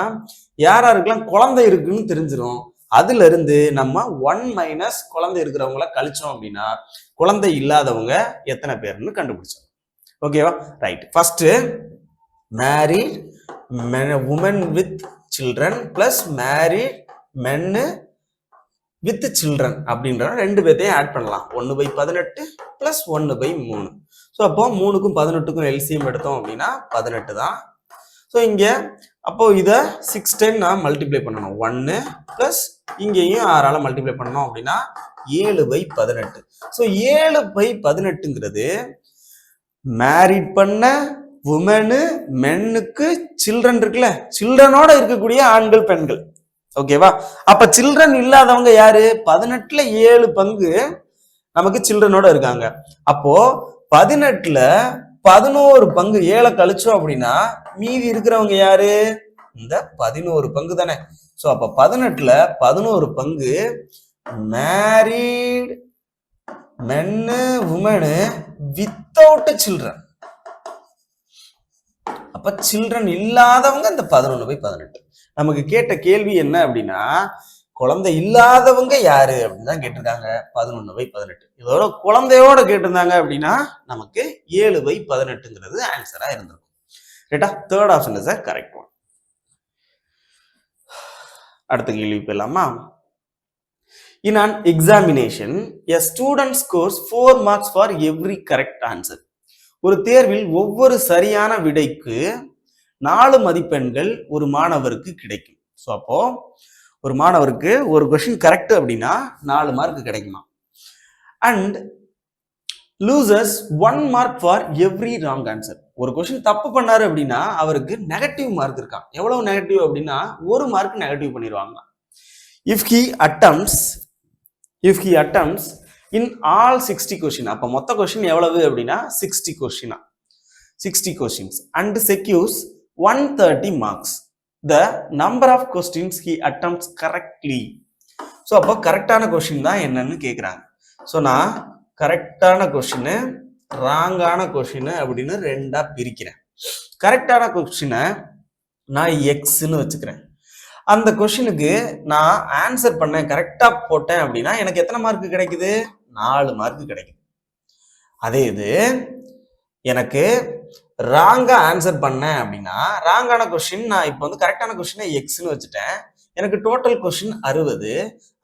யார் யாருக்கெல்லாம் குழந்தை இருக்குன்னு தெரிஞ்சிடும். அதுல இருந்து நம்ம 1 மைனஸ் குழந்தை இருக்கிறவங்கள கழிச்சோம் அப்படின்னா குழந்தை இல்லாதவங்க எத்தனை பேர்னு கண்டுபிடிச்சோம். ஓகேவா? Right. First married women with children plus married மென்னு வித் சில்ட்ரன் அப்படின்ற ரெண்டு பேர்த்தையும் ஆட் பண்ணலாம். 1/18 பிளஸ் 1/3. ஸோ அப்போ 3க்கும் 18க்கும் எல்சிஎம் எடுத்தோம் அப்படின்னா 18 தான். ஸோ இங்கே அப்போ இதை 6 டைம் நான் மல்டிப்ளை பண்ணணும். 1 பிளஸ் இங்கேயும் 6ஆல மல்டிப்ளை பண்ணோம் அப்படின்னா 7/18. ஸோ 7/18ங்கிறது மேரிட் பண்ண உமனு மென்னுக்கு சில்ட்ரன் இருக்குல்ல, சில்ட்ரனோட இருக்கக்கூடிய ஆண்கள் பெண்கள். ஓகேவா? அப்ப சில்ட்ரன் இல்லாதவங்க யாரு? 18ல 7 பங்கு நமக்கு சில்ட்ரனோட இருக்காங்க. அப்போ 18ல 11 பங்கு 7 கழிச்சோம் அப்படின்னா மீதி இருக்கிறவங்க யாரு? இந்த 11 பங்கு தானே. சோ அப்ப 18ல 11 பங்கு மேரீட் மென்னு உமனு வித்தவுட் சில்ட்ரன். அப்ப சில்ட்ரன் இல்லாதவங்க இந்த 11/18. நமக்கு கேட்ட கேள்வி என்ன அப்படின்னா குழந்தை இல்லாதவங்க யாரு அப்படின்னு தான் கேட்டிருக்காங்க. 11/18. இதோட குழந்தையோட கேட்டிருந்தாங்க அப்படின்னா நமக்கு 7/18ங்கிறது ஆன்சரா இருந்திருக்கும். ரைட்டா? Third option is correct one. அடுத்த கேள்வி போயிடலாமா? In an examination, a student scores 4 marks for every correct answer. ஒரு தேர்வில் ஒவ்வொரு சரியான விடைக்கு 4 மதிப்பெண்கள் ஒரு மாணவருக்கு கிடைக்கும். ஸோ அப்போ ஒரு மாணவருக்கு ஒரு கொஸ்டின் கரெக்ட் அப்படின்னா 4 மார்க் கிடைக்குமா? And losers 1 mark for every wrong answer. ஒரு கொஸ்டின் தப்பு பண்ணாரு அப்படின்னா அவருக்கு நெகட்டிவ் மார்க் இருக்கான். எவ்வளவு நெகட்டிவ் அப்படின்னா 1 மார்க் நெகட்டிவ் பண்ணிடுவாங்க. If he attempts in all 60 question, அப்ப மொத்த கொஸ்டின் எவ்வளவு அப்படின்னா 60 questions and secures 130 marks. The number of questions he attempts correctly. So அப்போ கரெக்டான கொஸ்டின் தான் என்னன்னு கேட்குறாங்க. ஸோ நான் கரெக்டான கொஸ்டின் ராங்கான கொஸ்டின் அப்படின்னு 2ஆ பிரிக்கிறேன். கரெக்டான கொஸ்டினை நான் எக்ஸ்ன்னு வச்சுக்கிறேன். அந்த கொஸ்டினுக்கு நான் ஆன்சர் பண்ணேன், கரெக்டா போட்டேன் அப்படின்னா எனக்கு எத்தனை மார்க் கிடைக்குது? 4 மார்க் கிடைக்குது. அதே இது எனக்கு ராங்கா ஆன்சர் பண்ணேன் அப்படின்னா ராங்கான கொஸ்டின் நான் இப்போ வந்து கரெக்டான கொஸ்டினை எக்ஸ்ன்னு வச்சுட்டேன். எனக்கு டோட்டல் கொஸ்டின் 60.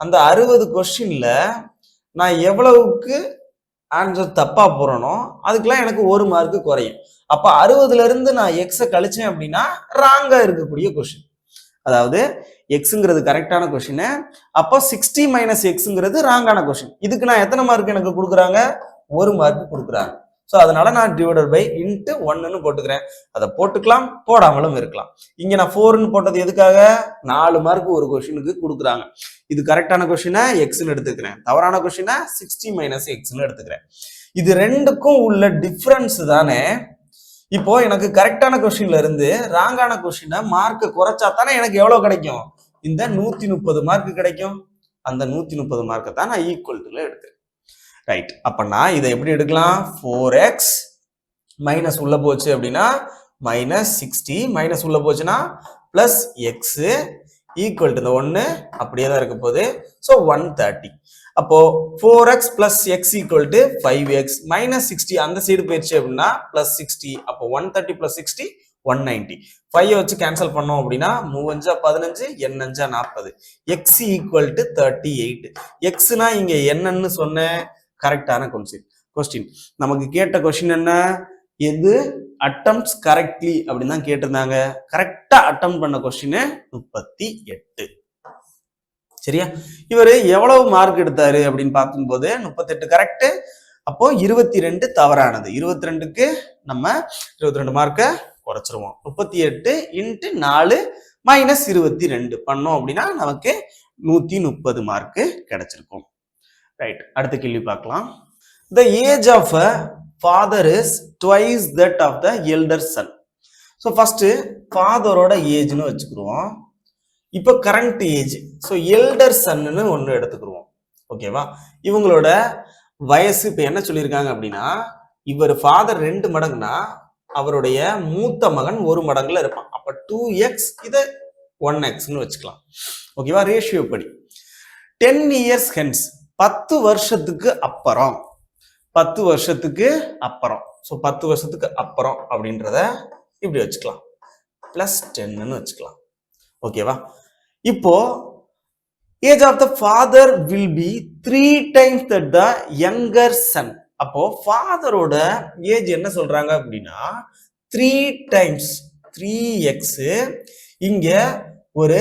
அந்த 60 கொஸ்டின்ல நான் எவ்வளவுக்கு ஆன்சர் தப்பா போறேனோ அதுக்கெல்லாம் எனக்கு 1 மார்க் குறையும். அப்ப 60ல இருந்து நான் எக்ஸை கழிச்சேன் அப்படின்னா ராங்கா இருக்கக்கூடிய கொஸ்டின். அதாவது எக்ஸுங்கிறது கரெக்டான கொஸ்டின். அப்போ 60 மைனஸ் எக்ஸுங்கிறது ராங்கான கொஸ்டின். இதுக்கு நான் எத்தனை மார்க் எனக்கு கொடுக்குறாங்க? 1 மார்க் கொடுக்குறாங்க. ஸோ அதனால நான் டிவைடட் பை இன்ட்டு 1ன்னு போட்டுக்கிறேன். அதை போட்டுக்கலாம், போடாமலும் இருக்கலாம். இங்க நான் 4ன்னு போட்டது எதுக்காக? 4 மார்க் ஒரு கொஸ்டினுக்கு கொடுக்குறாங்க. இது கரெக்டான கொஸ்டினை எக்ஸ்ன்னு எடுத்துக்கிறேன், தவறான கொஸ்டினை 60 மைனஸ் எக்ஸ்ன்னு எடுத்துக்கிறேன். இது ரெண்டுக்கும் உள்ள டிஃபரன்ஸ் தானே. இப்போ எனக்கு கரெக்டான கொஸ்டின்ல இருந்து ராங்கான கொஸ்டினை மார்க் குறைச்சா தானே எனக்கு எவ்வளவு கிடைக்கும்? இந்த 130 மார்க் கிடைக்கும். அந்த 130 மார்க்கை தான் நான் ஈக்குவல் டுல எடுக்கிறேன். ரைட். அப்ப நான் இதை எப்படி எடுக்கலாம்? 4x மைனஸ் உள்ள போச்சு அப்படின்னா மைனஸ் 60, மைனஸ் உள்ள போச்சுன்னா பிளஸ் எக்ஸ் ஈக்குவல் டு இந்த 1 அப்படியே தான் இருக்க போகுது. ஸோ 130. அப்போ 4x plus X equal to 5x minus 60 அந்த சைடு போயிடுச்சு அப்படின்னா பிளஸ் 60. அப்போ 130 பிளஸ் 60 190. 5 வச்சு கேன்சல் பண்ணோம் அப்படின்னா 3 15 n 40. X equal to 38. எக்ஸ்னா இங்க என்னன்னு சொன்னேன்? கரெக்டான கொஸ்டின். நமக்கு கேட்ட கொஸ்டின் என்ன? எது அட்டம்ப்ட்ஸ் கரெக்ட்லி அப்படின்னு தான் கேட்டிருந்தாங்க. கரெக்டா அட்டம் பண்ண கொஸ்டின் 38. சரியா? இவர் எவ்வளவு மார்க் எடுத்தாரு அப்படின்னு பார்க்கும்போது 38 கரெக்ட். அப்போ 22 தவறானது. 22க்கு நம்ம 22 மார்க்கை குறைச்சிருவோம். 38 இன்ட்டு 4 மைனஸ் 22 பண்ணோம் அப்படின்னா நமக்கு 130 மார்க் கிடைச்சிருக்கும். ரைட். அடுத்த கேள்வி பார்க்கலாம். The age of a father is twice that of the elder son. So first ஃபாதரோட ஏஜ்னு வச்சுக்கிடுவோம். இப்போ கரண்ட் ஏஜ். ஸோ எல்டர் சன்னு ஒன்று எடுத்துக்கிடுவோம். ஓகேவா? இவங்களோட வயசு இப்போ என்ன சொல்லியிருக்காங்க அப்படின்னா இவர் ஃபாதர் 2 மடங்குனா அவருடைய மூத்த மகன் 1 மடங்குல இருப்பான். அப்ப 2x இதை 1xன்னு வச்சுக்கலாம். ஓகேவா? ரேஷியோ படி 10 years hence 10 வருஷத்துக்கு அப்புறம் 10 வருஷத்துக்கு அப்புறம் ஸோ 10 வருஷத்துக்கு அப்புறம் அப்படின்றத இப்படி வச்சுக்கலாம், பிளஸ் 10ன்னு வச்சுக்கலாம். ஓகேவா? இப்போ age of the father will be 3 times the younger son. அப்போ ஃபாதரோட ஏஜ் என்ன சொல்றாங்க அப்படின்னா 3 times 3x. இங்க ஒரு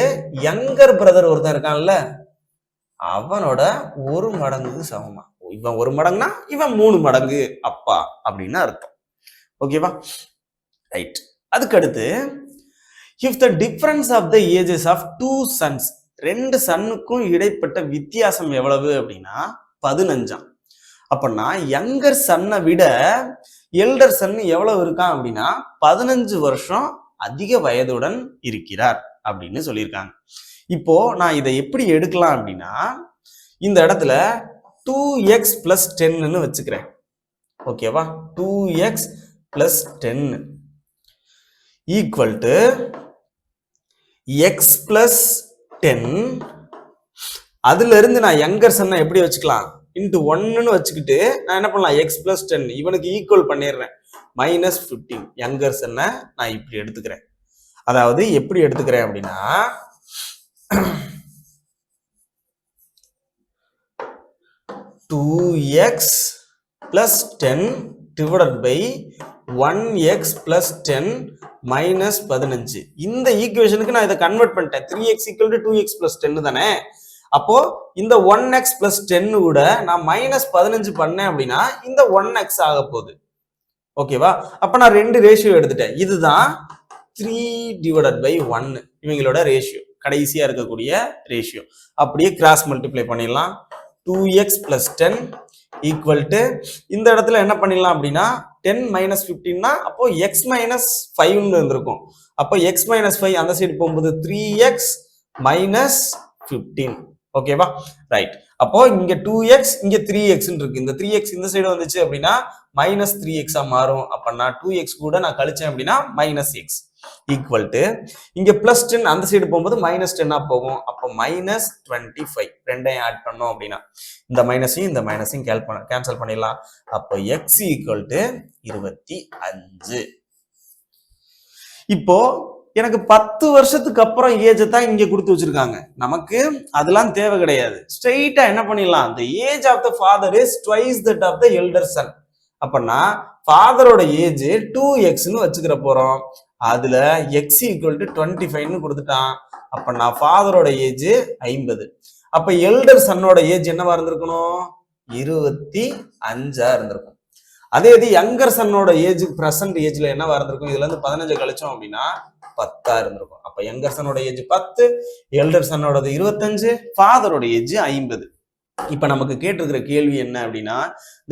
யங்கர் பிரதர் ஒருத்தன் இருக்கான்ல, அவனோட 1 மடங்குக்கு சமமா. இவன் 1 மடங்குனா இவன் 3 மடங்கு அப்பா அப்படின்னு அர்த்தம். ஓகேவா? ரைட். அதுக்கடுத்து if the difference of the ages of 2 sons, 2 சன்னுக்கும் இடைப்பட்ட வித்தியாசம் எவ்வளவு அப்படின்னா 15. அப்படின்னா யங்கர் சன்னை விட எல்டர் சன் எவ்வளவு இருக்கான் அப்படின்னா 15 வருஷம் அதிக வயதுடன் இருக்கிறார் அப்படின்னு சொல்லியிருக்காங்க. இப்போ நான் இதை எப்படி எடுக்கலாம் அப்படின்னா இந்த இடத்துல 2x plus 10ன்னு வச்சுக்கிறேன். ஓகேவா? 2x plus 10 equal to x plus 10. அதுல இருந்து நான் யங்கர் சன்னை எப்படி வச்சுக்கலாம், இன்ட்டு 1ன்னு வச்சுக்கிட்டு நான் என்ன பண்ணலாம், x plus 10 இவனுக்கு ஈக்குவல் பண்ணிடுறேன், -15. யங்கர் சன்னை நான் இப்படி எடுத்துக்கிறேன். அதாவது எப்படி எடுத்துக்கிறேன் அப்படின்னா 2x plus 10 divided by 1x plus 10 minus 15. இந்த ஈக்குவேஷனுக்கு நான் இதை கன்வெர்ட் பண்ணிட்டேன். 3x equal to 2x plus 10 தானே. அப்போ இந்த 1x plus 10 கூட நான் -15 பண்ணேன் அப்படின்னா இந்த 1x ஆக போகுது. ஓகேவா? அப்ப நான் 2 ரேஷியோ எடுத்துட்டேன். இதுதான் 3 divided by 1 இவங்களோட ரேஷியோ, கடைசியா இருக்கக்கூடிய ரேஷியோ. அப்படியே கிராஸ் மல்டிப்ளை பண்ணிடலாம். 2x plus 10 equal to இந்த இடத்துல என்ன பண்ணிடலாம் அப்படின்னா 10 minus 15 அப்போ x minus 5 இருந்திருக்கும். அப்போ x minus 5 அந்த சைடு போகும்போது 3x minus 15. ஓகேவா? ரைட். அப்போ இங்க 2x இங்க 3x இருக்கு. இந்த 3x இந்த சைடு வந்துச்சு அப்படின்னா -3x மாறும். அப்ப நான் 2x கூட நான் கழிச்சேன் அப்படின்னா -x ஈக்குவல் டு இங்க பிளஸ் 10 அந்த சைடு போகும்போது -10 போகும். அப்போ -25 ரெண்டையும் ஆட் பண்ணோம் அப்படின்னா இந்த மைனஸையும் இந்த மைனஸையும் கேன்சல் பண்ணிடலாம். அப்போ x ஈக்குவல் டு 25. இப்போ எனக்கு 10 வருஷத்துக்கு அப்புறம் ஏஜ் தான் இங்க கொடுத்து வச்சிருக்காங்க. நமக்கு அதெல்லாம் தேவை கிடையாது. ஸ்ட்ரெயிட்டா என்ன பண்ணிடலாம், the age of the father is twice that of the elder son. அப்படின்னா ஃபாதரோட ஏஜ் 2xன்னு வச்சுக்கிற போறோம். அதுல x ஈக்குவல் டு 25ன்னு கொடுத்துட்டான். அப்ப நான் ஃபாதரோட ஏஜ் 50. அப்ப எல்டர் சன்னோட ஏஜ் என்னவா இருந்திருக்கணும், 25 இருந்திருக்கும். அதே இது யங்கர் சன்னோட ஏஜ் பிரசன்ட் ஏஜ்ல என்னவா இருந்திருக்கும், இதுல இருந்து 15 கழிச்சோம் அப்படின்னா 10 இருந்திருக்கும். அப்ப யங்கர் சன்னோட ஏஜ் 10, எல்டர் சன்னோட 25, ஃபாதரோட ஏஜ் 50. இப்ப நமக்கு கேட்டிருக்கிற கேள்வி என்ன அப்படின்னா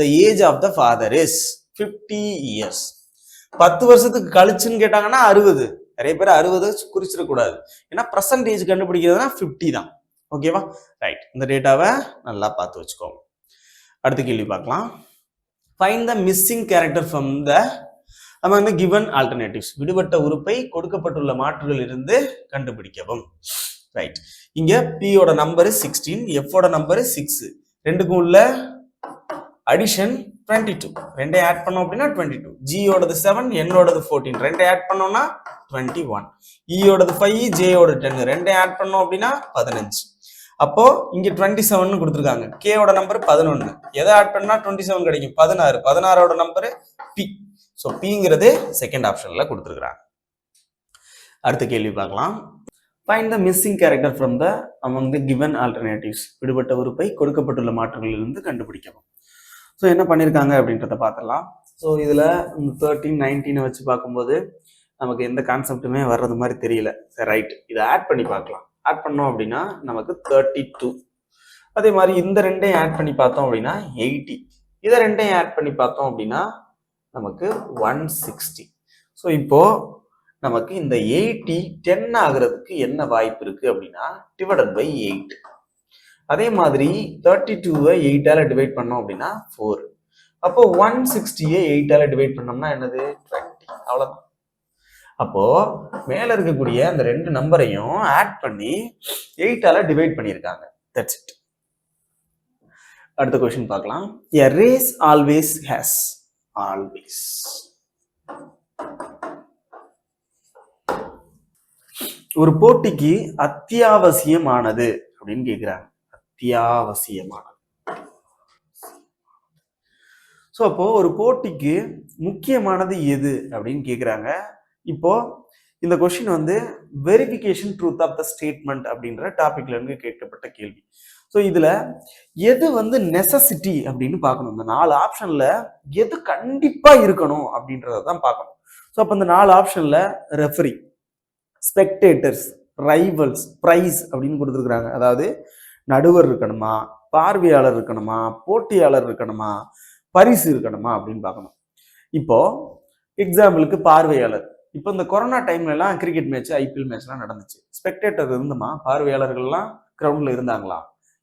the age of the father is 50 years. 10 வருஷத்துக்கு கழிச்சுன்னு கேட்டாங்கன்னா 60. நிறைய பேர் 60 குறிச்சிடக்கூடாது, ஏன்னா பர்சன்டேஜ் கண்டுபிடிக்கிறதுனா 50 தான். ஓகேவா? ரைட். இந்த டேட்டாவை நல்லா பார்த்து வச்சுக்கோங்க. அடுத்த கேள்வி பார்க்கலாம். Find the missing character from the among the given alternatives. விடுபட்ட உறுப்பை கொடுக்கப்பட்டுள்ள மாற்றுகளில் இருந்து கண்டுபிடிக்கவும். ரைட். இங்க p ஓட நம்பர் 16, f ஓட நம்பர் 6. ரெண்டுக்கும் உள்ள அடிஷன் 22. ரெண்டே ஆட் பண்ணோம் அப்படின்னா 22. g ஓடது 7, n ஓடது 14. ரெண்டே ஆட் பண்ணோம்னா 21. e ஓடது 5, j ஓட 10. ரெண்டே ஆட் பண்ணோம் அப்படின்னா 15. அப்போ இங்க 27 கொடுத்துருக்காங்க. k ஓட நம்பர் 11. எதை ஆட் பண்ணா 27 கிடைக்கும், 16. 16ஓட நம்பர் p. ஸோ பிங்கிறது செகண்ட் ஆப்ஷன்ல கொடுத்துருக்காங்க. அடுத்த கேள்வி பார்க்கலாம். Find the missing character from the among the given alternatives. விடுபட்ட உறுப்பை கொடுக்கப்பட்டுள்ள மாற்றுகளிலிருந்து கண்டுபிடிக்கவும். ஸோ என்ன பண்ணியிருக்காங்க அப்படின்றத பார்த்துடலாம். ஸோ இதில் 13, 19 வச்சு பார்க்கும்போது நமக்கு எந்த கான்செப்டுமே வர்றது மாதிரி தெரியல. சரி, ரைட். இதை ஆட் பண்ணி பார்க்கலாம். ஆட் பண்ணோம் அப்படின்னா நமக்கு 32. அதே மாதிரி இந்த ரெண்டையும் ஆட் பண்ணி பார்த்தோம் அப்படின்னா 80. இதை ரெண்டையும் ஆட் பண்ணி பார்த்தோம் அப்படின்னா நமக்கு 160. ஸோ இப்போ நமக்கு இந்த 80 10 ஆகிறதுக்கு என்ன வாய்ப்பு இருக்கு அப்படின்னா டிவைடட் பை 8. அதே மாதிரி 32வை 8ஆல டிவைட் பண்ணோம் அப்படின்னா 4. அப்போ 160-ஐ 8ஆல டிவைட் பண்ணோம்னா என்னது 20. அவ்வளவுதான். அப்போ மேல இருக்கக்கூடிய அந்த ரெண்டு நம்பரையும் ஆட் பண்ணி 8ஆல டிவைட் பண்ணியிருக்காங்க. That's it. அடுத்த கொஸ்டின் பார்க்கலாம். A race always has always. ஒரு போட்டிக்கு அத்தியாவசியமானது அப்படின்னு கேக்குறாங்க. அத்தியாவசியமானது. ஸோ அப்போ ஒரு போட்டிக்கு முக்கியமானது எது அப்படின்னு கேக்குறாங்க. இப்போ இந்த கொஸ்டின் வந்து verification truth of the statement அப்படின்ற டாபிக்ல இருந்து கேட்கப்பட்ட கேள்வி. ஸோ இதுல எது வந்து நெசசிட்டி அப்படின்னு பார்க்கணும். இந்த 4 ஆப்ஷன்ல எது கண்டிப்பா இருக்கணும் அப்படின்றத தான் பார்க்கணும். ஸோ அப்போ இந்த 4 ஆப்ஷன்ல ரெஃபரி, ஸ்பெக்டேட்டர்ஸ், ரைவல்ஸ், பிரைஸ் அப்படின்னு கொடுத்துருக்குறாங்க. அதாவது நடுவர் இருக்கணுமா, பார்வையாளர் இருக்கணுமா, போட்டியாளர் இருக்கணுமா, பரிசு இருக்கணுமா அப்படின்னு பார்க்கணும். இப்போ எக்ஸாம்பிளுக்கு பார்வையாளர். இப்போ இந்த கொரோனா டைம்ல எல்லாம் கிரிக்கெட் மேட்ச், ஐபிஎல் மேட்ச்லாம் நடந்துச்சு. ஸ்பெக்டேட்டர் இருந்துமா, பார்வையாளர்கள்லாம் கிரவுண்ட்ல இருந்தாங்களா?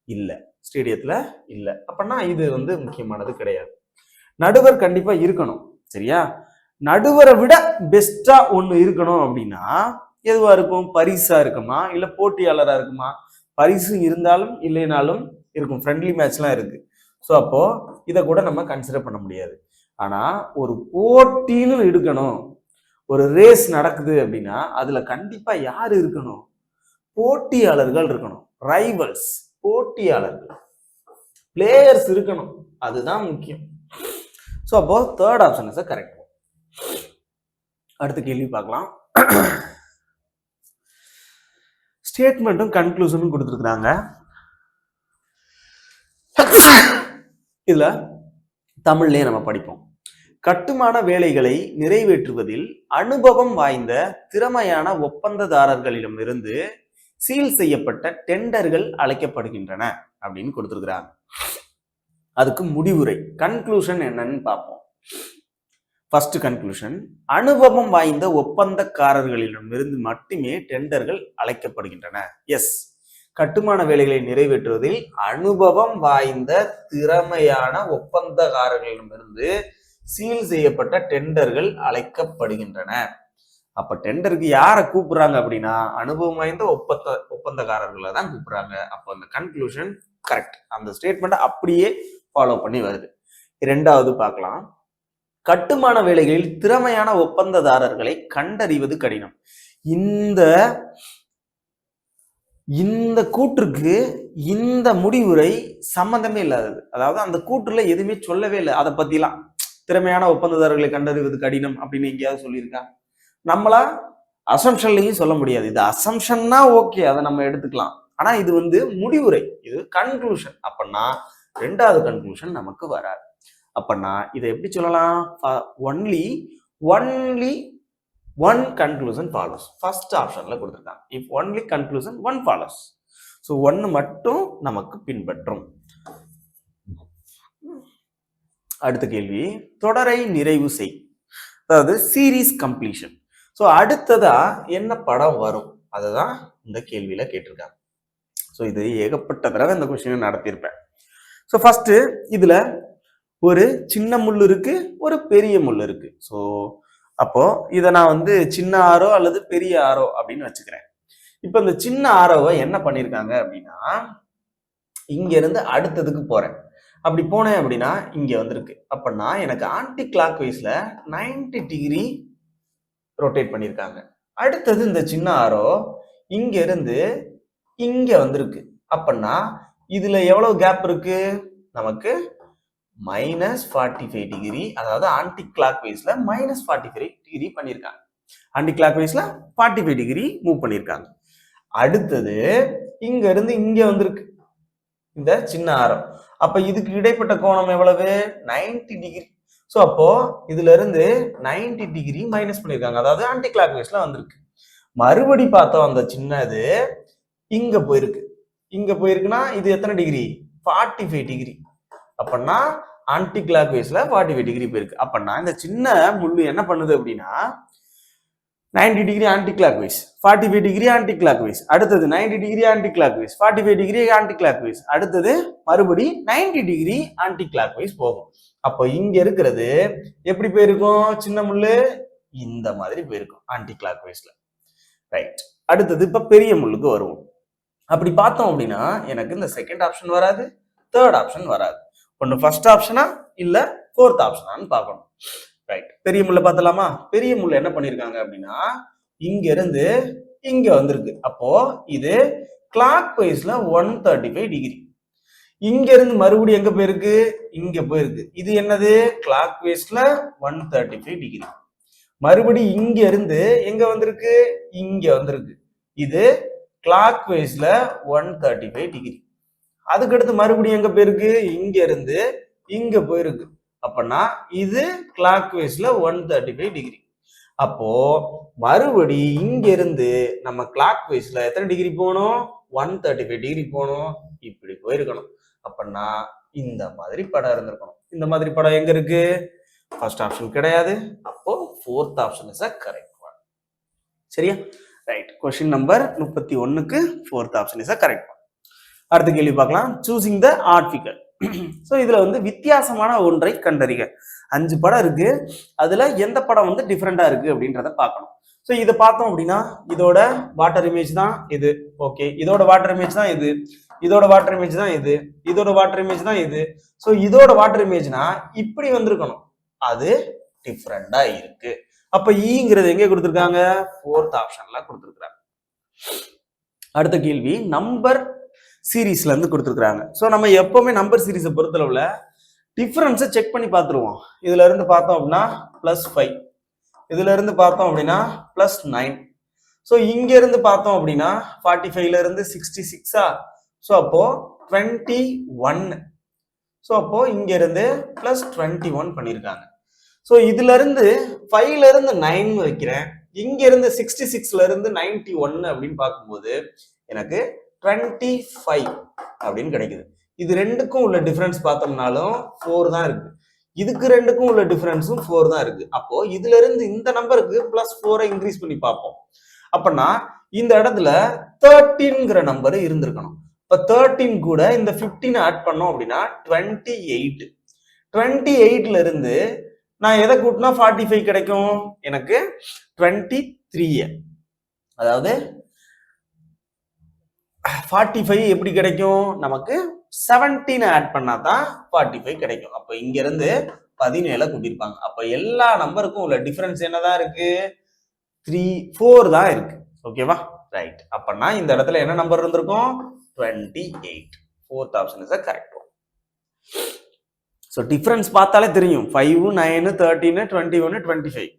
இல்ல, ஸ்டேடியத்துல இல்ல. அப்படின்னா இது வந்து முக்கியமானது கிடையாது. நடுவர் கண்டிப்பா இருக்கணும். சரியா? நடுவரை விட பெஸ்டா ஒண்ணு இருக்கணும் அப்படின்னா எதுவா இருக்கும்? பரிசா இருக்குமா, இல்ல போட்டியாளரா இருக்குமா? பரிசு இருந்தாலும் இல்லைனாலும் இருக்கும். ஃப்ரெண்ட்லி மேட்ச்லாம் இருக்கு. ஸோ அப்போ இதை கூட நம்ம கன்சிடர் பண்ண முடியாது. ஆனா ஒரு போட்டின்னு எடுக்கணும், ஒரு ரேஸ் நடக்குது அப்படின்னா அதுல கண்டிப்பா யாரு இருக்கணும்? போட்டியாளர்கள் இருக்கணும். ரைவல்ஸ், போட்டியாளர்கள், பிளேயர்ஸ் இருக்கணும். அதுதான் முக்கியம். ஸோ அப்போ தேர்ட் ஆப்ஷன் இஸ் கரெக்ட். அடுத்த கேள்வி பார்க்கலாம். ஸ்டேட்மெண்ட்டும் கன்க்ளூஷனும் கொடுத்துருக்குறாங்க. இதுல தமிழ்லயே நம்ம படிப்போம். கட்டுமான வேலைகளை நிறைவேற்றுவதில் அனுபவம் வாய்ந்த திறமையான ஒப்பந்ததாரர்களிடமிருந்து சீல் செய்யப்பட்ட டெண்டர்கள் அழைக்கப்படுகின்றன அப்படின்னு கொடுத்துருக்குறாங்க. அதுக்கு முடிவுரை, கன்க்ளூஷன் என்னன்னு பார்ப்போம். ஃபர்ஸ்ட் கன்க்ளூஷன், அனுபவம் வாய்ந்த ஒப்பந்தக்காரர்களிடமிருந்து மட்டுமே டெண்டர்கள் அழைக்கப்படுகின்றன. எஸ், கட்டுமான வேலைகளை நிறைவேற்றுவதில் அனுபவம் வாய்ந்த திறமையான ஒப்பந்தக்காரர்களிடமிருந்து சீல் செய்யப்பட்ட டெண்டர்கள் அழைக்கப்படுகின்றன. அப்ப டெண்டருக்கு யாரை கூப்பிடுறாங்க அப்படின்னா அனுபவம் வாய்ந்த ஒப்பந்தக்காரர்களை தான் கூப்பிடுறாங்க. அப்போ அந்த கன்க்ளூஷன் கரெக்ட். அந்த ஸ்டேட்மெண்ட் அப்படியே ஃபாலோ பண்ணி வருது. இரண்டாவது பார்க்கலாம். கட்டுமான வேலைகளில் திறமையான ஒப்பந்ததாரர்களை கண்டறிவது கடினம். இந்த கூற்றுக்கு இந்த முடிவுரை சம்பந்தமே இல்லாதது. அதாவது அந்த கூற்றுல எதுவுமே சொல்லவே இல்லை அதை பத்திலாம். திறமையான ஒப்பந்ததாரர்களை கண்டறிவது கடினம் அப்படின்னு எங்கேயாவது சொல்லியிருக்கா? நம்மளா அசம்ஷன்லையும் சொல்ல முடியாது. இது அசம்ஷன்னா ஓகே, அதை நம்ம எடுத்துக்கலாம். ஆனா இது வந்து முடிவுரை, இது கன்க்ளூஷன். அப்படின்னா ரெண்டாவது கன்க்ளூஷன் நமக்கு வராது. அப்படின்னா இதை எப்படி சொல்லலாம்? Only one conclusion follows. First ஆப்ஷன்ல கொடுத்துருக்காங்க. if only conclusion one follows. So ஒன்னு மட்டும் நமக்கு பின்பற்றும். அடுத்த கேள்வி, தொடரை நிறைவு செய். அதாவது சீரீஸ் கம்ப்ளீஷன். ஸோ அடுத்ததா என்ன படம் வரும் அதுதான் இந்த கேள்வியில கேட்டிருக்காங்க. ஸோ இது ஏகப்பட்ட தடவை இந்த கொஸ்டினை நடத்தியிருப்பேன். ஸோ ஃபர்ஸ்ட் இதுல ஒரு சின்ன முள் இருக்கு, ஒரு பெரிய முள் இருக்கு. ஸோ அப்போ இதை நான் வந்து சின்ன ஆரோ அல்லது பெரிய ஆரோ அப்படின்னு வச்சுக்கிறேன். இப்ப இந்த சின்ன ஆரோவை என்ன பண்ணிருக்காங்க அப்படின்னா இங்க இருந்து அடுத்ததுக்கு போறேன். அப்படி போனேன் அப்படின்னா இங்க வந்திருக்கு. அப்படின்னா எனக்கு ஆன்டி கிளாக் வைஸ்ல 90 டிகிரி ரொட்டேட் பண்ணிருக்காங்க. அடுத்தது இந்த சின்ன ஆரோ இங்க இருந்து இங்க வந்திருக்கு. அப்படின்னா இதுல எவ்வளவு கேப் இருக்கு? நமக்கு -45 டிகிரி, அதாவது ஆன்டி கிளாக் வைஸ்ல -45 டிகிரி பண்ணியிருக்காங்க. ஆன்டி கிளாக் வைஸ்ல 45 டிகிரி மூவ் பண்ணியிருக்காங்க. அடுத்தது இங்க இருந்து இங்க வந்திருக்கு இந்த சின்ன ஆரம். அப்ப இதுக்கு இடைப்பட்ட கோணம் எவ்வளவு? 90 டிகிரி. ஸோ அப்போ இதுல இருந்து 90 டிகிரி மைனஸ் பண்ணியிருக்காங்க, அதாவது ஆன்டி கிளாக் வைஸ்ல வந்திருக்கு. மறுபடி பார்த்தோம் அந்த சின்னது இங்க போயிருக்கு. இங்க போயிருக்குன்னா இது எத்தனை டிகிரி? 45 டிகிரி. அப்படின்னா ஆன்டி கிளாக் வைஸ்ல 45 டிகிரி போயிருக்கு. அப்படின்னா இந்த சின்ன முள்ளு என்ன பண்ணுது அப்படின்னா 90 degree anticlockwise, 45 degree anticlockwise, அடுத்தது 90 degree anticlockwise, 45 degree anticlockwise, அடுத்தது மறுபடி 90 டிகிரி ஆன்டி கிளாக் வைஸ் போகும். அப்போ இங்க இருக்கிறது எப்படி போயிருக்கும்? சின்ன முள்ளு இந்த மாதிரி போயிருக்கும் ஆன்டி கிளாக் வைஸ்ல. ரைட். அடுத்தது இப்ப பெரிய முள்ளுக்கு வருவோம். அப்படி பார்த்தோம் அப்படின்னா எனக்கு இந்த செகண்ட் ஆப்ஷன் வராது, தேர்ட் ஆப்ஷன் வராது. ஒன்று ஃபர்ஸ்ட் ஆப்ஷனா இல்ல ஃபோர்த் ஆப்ஷனான்னு பார்க்கணும். ரைட். பெரிய முள்ள பார்த்தலாமா? பெரிய முள்ள என்ன பண்ணிருக்காங்க அப்படின்னா இங்க இருந்து இங்க வந்திருக்கு. அப்போ இது கிளாக் வைஸ்ல 135 டிகிரி. இங்க இருந்து மறுபடியும் எங்க போயிருக்கு? இங்க போயிருக்கு. இது என்னது? கிளாக் வைஸ்ல 135 டிகிரி. மறுபடியும் இங்க இருந்து எங்க வந்திருக்கு? இங்க வந்திருக்கு. இது கிளாக் வைஸ்ல 135 டிகிரி. அதுக்கடுத்து மறுபடியும் எங்க போயிருக்கு? இங்க இருந்து இங்க போயிருக்கு. அப்பனா இது கிளாக் வைஸ்ல 135 டிகிரி. அப்போ மறுபடி இங்க இருந்து நம்ம கிளாக் வைஸ்ல எத்தனை டிகிரி போகணும்? 135 டிகிரி போகணும். இப்படி போயிருக்கணும். அப்பனா இந்த மாதிரி படம் இருந்திருக்கணும். இந்த மாதிரி படம் எங்க இருக்கு? ஃபர்ஸ்ட் ஆப்ஷன் கிடையாது. அப்போ fourth option is correct one. சரியா? ரைட். கொஸ்டின் நம்பர் 31க்கு fourth option is correct one. அடுத்த கேள்வி பார்க்கலாம். Choosing the odd figure. So இதுல வந்து வித்தியாசமான ஒன்றை கண்டறிக. 5 படம் இருக்கு. அதுல எந்த படம் வந்து டிஃப்ரெண்டா இருக்கு அப்படின்றத பார்க்கணும். ஸோ இதை பார்த்தோம் அப்படின்னா இதோட வாட்டர் இமேஜ் தான் இது. ஓகே, இதோட வாட்டர் இமேஜ் தான் இது, இதோட வாட்டர் இமேஜ் தான் இது, இதோட வாட்டர் இமேஜ் தான் இது. ஸோ இதோட வாட்டர் இமேஜ்னா இப்படி வந்திருக்கணும். அது டிஃப்ரெண்டா இருக்கு. அப்ப ஈங்கிறது எங்க கொடுத்துருக்காங்க? ஃபோர்த் ஆப்ஷன்ல கொடுத்துருக்காங்க. அடுத்த கேள்வி நம்பர் சீரீஸ்ல இருந்து கொடுத்துருக்காங்க. ஸோ நம்ம எப்பவுமே நம்பர் சீரீஸை பொறுத்தளவுல டிஃபரன்ஸை செக் பண்ணி பார்த்துருவோம். இதுல இருந்து பார்த்தோம் அப்படின்னா +5, இதுல இருந்து பார்த்தோம் அப்படின்னா +9. ஸோ இங்க இருந்து பார்த்தோம் அப்படின்னா 45ல இருந்து 66. ஸோ அப்போ 21. ஸோ அப்போ இங்க இருந்து +21 பண்ணியிருக்காங்க. ஸோ இதுல இருந்து 5ல இருந்து 9 வைக்கிறேன். இங்க இருந்து 66ல இருந்து 91 அப்படின்னு பார்க்கும்போது எனக்கு 25 அப்படின்னு கிடைக்குது. இது ரெண்டுக்கும் உள்ள டிஃபரன்ஸ் பார்த்தோம்னாலும் 4 தான் இருக்கு. இதுக்கு ரெண்டுக்கும் உள்ள டிஃபரன்ஸும் 4 தான் இருக்கு. அப்போ இதுல இருந்து இந்த நம்பருக்கு +4 இன்க்ரீஸ் பண்ணி பார்ப்போம். அப்பனா இந்த இடத்துல 13ங்கிற நம்பர் இருந்திருக்கணும். இப்ப 13 கூட இந்த 15 ஆட் பண்ணோம் அப்படின்னா 28. 28ல இருந்து நான் எதை கூட்டினா 45 கிடைக்கும்? எனக்கு 23. அதாவது 45 எப்படி கிடைக்கும்? நமக்கு 17 ஆட் பண்ணாதான் 45 கிடைக்கும். அப்ப இங்க இருந்து 17 கூட்டியிருப்பாங்க. அப்ப எல்லா நம்பருக்கும் உள்ள டிஃபரன்ஸ் என்னதான் இருக்கு? 4 தான் இருக்கு. ஓகேவா? ரைட். அப்பனா இந்த இடத்துல என்ன நம்பர் இருந்திருக்கும்? 28. Fourth option is correct one. So difference பார்த்தாலே தெரியும். 5, 9, 13, 21, 25.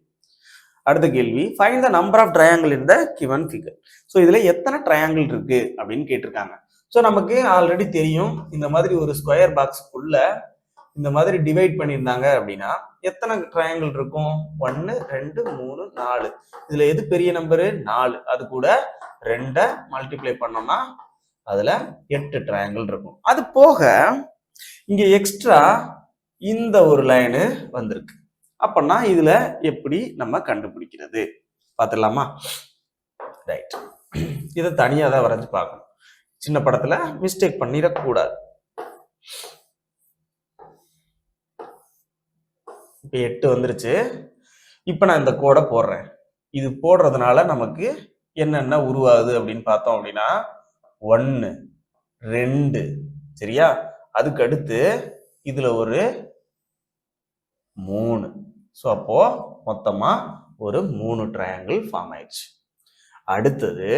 அடுத்த கேள்வி find the number of triangle in the given figure. So இதுல எத்தனை ட்ரையாங்கிள் இருக்கு அப்படின்னு கேட்டிருக்காங்க. ஸோ நமக்கு ஆல்ரெடி தெரியும், இந்த மாதிரி ஒரு ஸ்கொயர் பாக்ஸுக்குள்ள இந்த மாதிரி டிவைட் பண்ணியிருந்தாங்க அப்படின்னா எத்தனை ட்ரையாங்கிள் இருக்கும்? 1, 2, 3, 4. இதுல எது பெரிய நம்பரு? 4. அது கூட 2 மல்டிப்ளை பண்ணோம்னா அதுல 8 ட்ரையாங்கிள் இருக்கும். அது போக இங்க எக்ஸ்ட்ரா இந்த ஒரு லைனு வந்திருக்கு. அப்பனா இதுல எப்படி நம்ம கண்டுபிடிக்கிறது பார்த்துடலாமா? ரைட். இதை தனியா தான் வரைஞ்சு பார்க்கணும். சின்ன படத்துல மிஸ்டேக் பண்ணிடக்கூடாது. இப்ப 8 வந்துருச்சு. இப்ப நான் இந்த கோடை போடுறேன். இது போடுறதுனால நமக்கு என்னென்ன உருவாகுது அப்படின்னு பார்த்தோம் அப்படின்னா 1, 2. சரியா? அதுக்கு அடுத்து இதுல ஒரு 3. ஸோ அப்போ மொத்தமா ஒரு 3 ட்ரையாங்கிள் ஃபார்ம் ஆயிடுச்சு. அடுத்தது